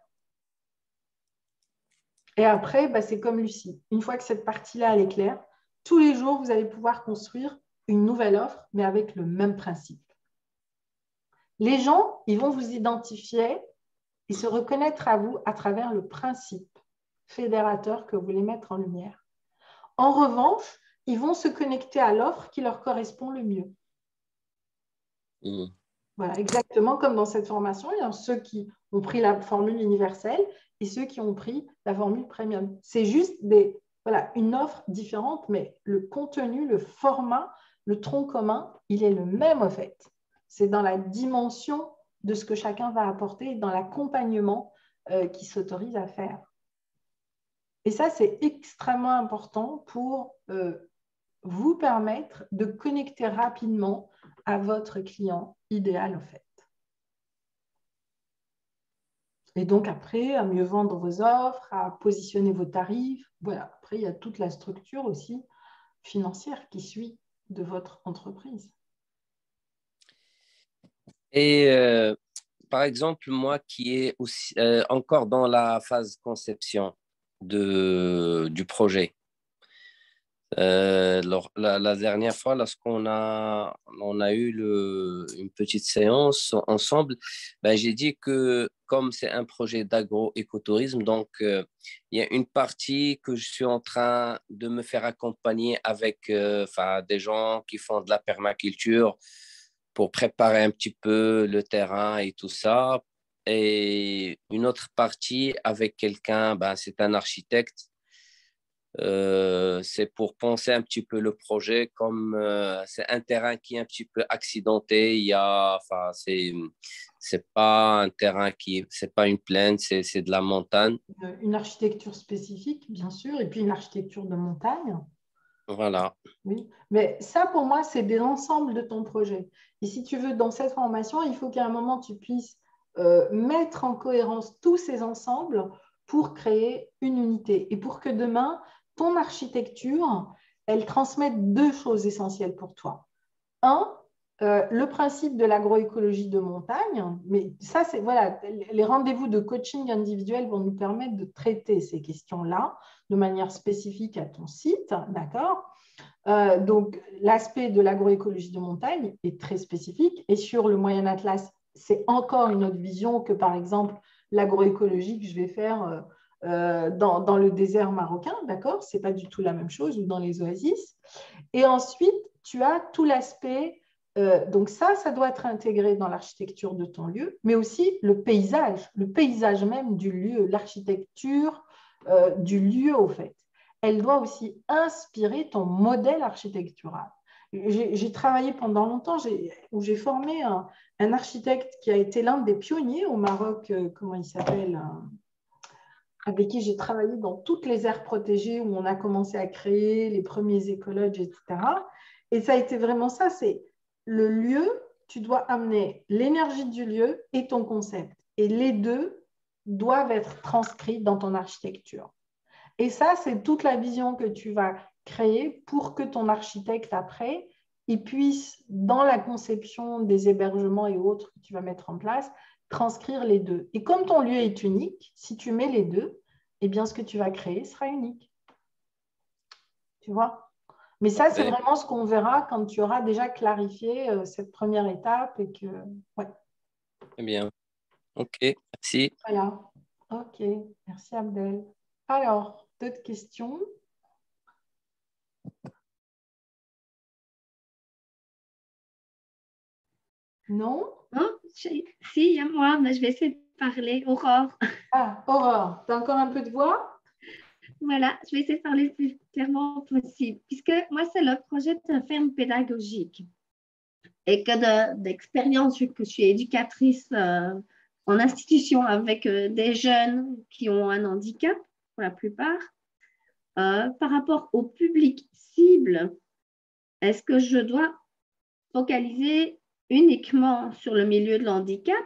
Et après, bah, c'est comme Lucie. Une fois que cette partie-là, elle est claire, tous les jours, vous allez pouvoir construire une nouvelle offre, mais avec le même principe. Les gens, ils vont vous identifier et se reconnaître à vous à travers le principe fédérateur que vous voulez mettre en lumière. En revanche, ils vont se connecter à l'offre qui leur correspond le mieux. Voilà, exactement comme dans cette formation, il y a ceux qui ont pris la formule universelle et ceux qui ont pris la formule premium. C'est juste une offre différente, mais le contenu, le format, le tronc commun, il est le même en fait. C'est dans la dimension de ce que chacun va apporter et dans l'accompagnement qu'il s'autorise à faire. Et ça, c'est extrêmement important pour vous permettre de connecter rapidement à votre client idéal, en fait. Et donc, après, à mieux vendre vos offres, à positionner vos tarifs. Voilà. Après, il y a toute la structure aussi financière qui suit de votre entreprise. Et par exemple, moi qui est aussi encore dans la phase conception du projet, la dernière fois, lorsqu'on a eu une petite séance ensemble, ben, j'ai dit que comme c'est un projet d'agroécotourisme, donc il y a une partie que je suis en train de me faire accompagner avec des gens qui font de la permaculture pour préparer un petit peu le terrain et tout ça. Et une autre partie avec quelqu'un, ben, c'est un architecte. C'est pour penser un petit peu le projet comme c'est un terrain qui est un petit peu accidenté. C'est pas un terrain c'est pas une plaine, c'est de la montagne. Une architecture spécifique, bien sûr, et puis une architecture de montagne. Voilà. Oui, mais ça, pour moi, c'est des ensembles de ton projet. Et si tu veux, dans cette formation, il faut qu'à un moment, tu puisses mettre en cohérence tous ces ensembles pour créer une unité. Et pour que demain, ton architecture, elle transmette deux choses essentielles pour toi. Un, le principe de l'agroécologie de montagne, mais ça, c'est voilà, les rendez-vous de coaching individuel vont nous permettre de traiter ces questions-là de manière spécifique à ton site, d'accord ? Donc, l'aspect de l'agroécologie de montagne est très spécifique et sur le Moyen Atlas, c'est encore une autre vision que, par exemple, l'agroécologie que je vais faire dans le désert marocain, d'accord ? Ce n'est pas du tout la même chose, ou dans les oasis. Et ensuite, tu as tout l'aspect, donc ça doit être intégré dans l'architecture de ton lieu, mais aussi le paysage même du lieu, l'architecture du lieu, au fait. Elle doit aussi inspirer ton modèle architectural. J'ai travaillé pendant longtemps, où j'ai formé un architecte qui a été l'un des pionniers au Maroc, comment il s'appelle, avec qui j'ai travaillé dans toutes les aires protégées où on a commencé à créer les premiers écologes, etc. Et ça a été vraiment ça, c'est le lieu, tu dois amener l'énergie du lieu et ton concept. Et les deux doivent être transcrits dans ton architecture. Et ça, c'est toute la vision que tu vas créer pour que ton architecte, après, il puisse, dans la conception des hébergements et autres que tu vas mettre en place, transcrire les deux. Et comme ton lieu est unique, si tu mets les deux, eh bien, ce que tu vas créer sera unique. Tu vois ? Mais ça, c'est vraiment ce qu'on verra quand tu auras déjà clarifié cette première étape et que... Ouais. Très bien. OK, merci. Voilà. OK, merci Abdel. Alors, d'autres questions? Non? Si, il y a moi, mais je vais essayer de parler. Aurore. Ah, Aurore, tu as encore un peu de voix? Voilà, je vais essayer de parler le plus clairement possible, puisque moi, c'est le projet de ferme pédagogique. Et que d'expérience, vu que je suis éducatrice en institution avec des jeunes qui ont un handicap, pour la plupart, par rapport au public cible, est-ce que je dois focaliser uniquement sur le milieu de l'handicap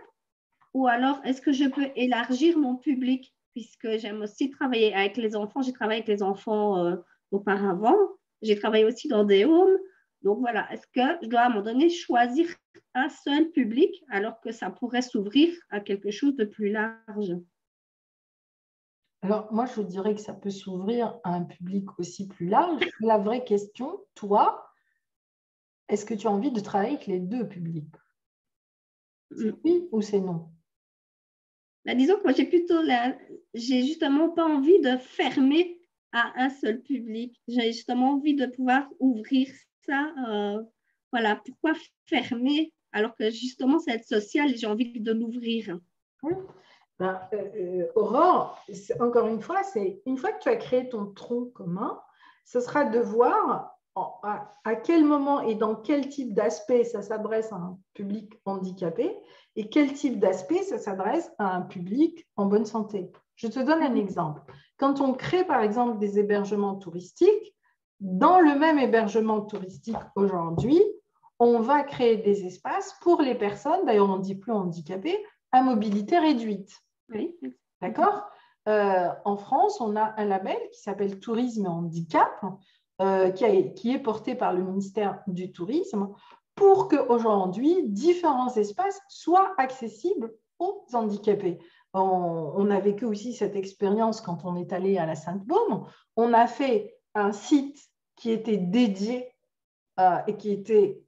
ou alors est-ce que je peux élargir mon public puisque j'aime aussi travailler avec les enfants. J'ai travaillé avec les enfants auparavant. J'ai travaillé aussi dans des homes. Donc voilà, est-ce que je dois à un moment donné choisir un seul public alors que ça pourrait s'ouvrir à quelque chose de plus large? Alors, moi, je dirais que ça peut s'ouvrir à un public aussi plus large. La vraie question, toi, est-ce que tu as envie de travailler avec les deux publics? C'est oui ou c'est non? Disons que moi, j'ai justement pas envie de fermer à un seul public. J'ai justement envie de pouvoir ouvrir ça. Voilà, pourquoi fermer alors que justement, c'est être social et j'ai envie de l'ouvrir. Oui. Aurore, encore une fois, c'est une fois que tu as créé ton tronc commun, ce sera de voir à quel moment et dans quel type d'aspect ça s'adresse à un public handicapé et quel type d'aspect ça s'adresse à un public en bonne santé. Je te donne un exemple. Quand on crée par exemple des hébergements touristiques, dans le même hébergement touristique aujourd'hui, on va créer des espaces pour les personnes, d'ailleurs on ne dit plus handicapées, à mobilité réduite. Oui. D'accord? En France, on a un label qui s'appelle Tourisme et Handicap, qui est porté par le ministère du Tourisme, pour qu'aujourd'hui, différents espaces soient accessibles aux handicapés. On a vécu aussi cette expérience quand on est allé à la Sainte-Baume. On a fait un site qui était dédié et qui était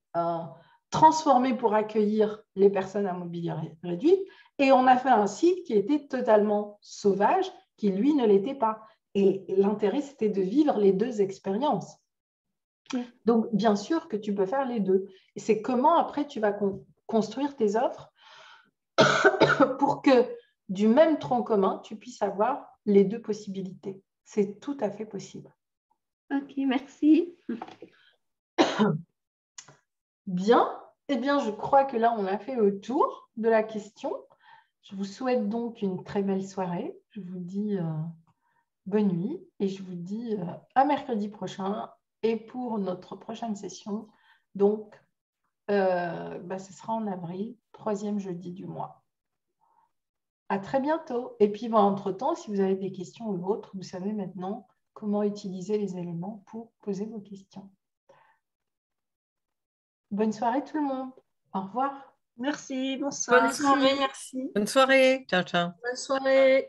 transformé pour accueillir les personnes à mobilité réduite. Et on a fait un site qui était totalement sauvage, qui lui ne l'était pas. Et l'intérêt, c'était de vivre les deux expériences. Donc, bien sûr que tu peux faire les deux. Et c'est comment après tu vas construire tes offres pour que du même tronc commun, tu puisses avoir les deux possibilités. C'est tout à fait possible. Ok, merci. Bien. Eh bien, je crois que là, on a fait le tour de la question. Je vous souhaite donc une très belle soirée. Je vous dis bonne nuit et je vous dis à mercredi prochain et pour notre prochaine session. Donc, ce sera en avril, 3e jeudi du mois. À très bientôt. Et puis, entre-temps, si vous avez des questions ou autres, vous savez maintenant comment utiliser les éléments pour poser vos questions. Bonne soirée tout le monde. Au revoir. Merci, bonsoir. Bonne soirée, merci. Bonne soirée. Ciao, ciao. Bonne soirée.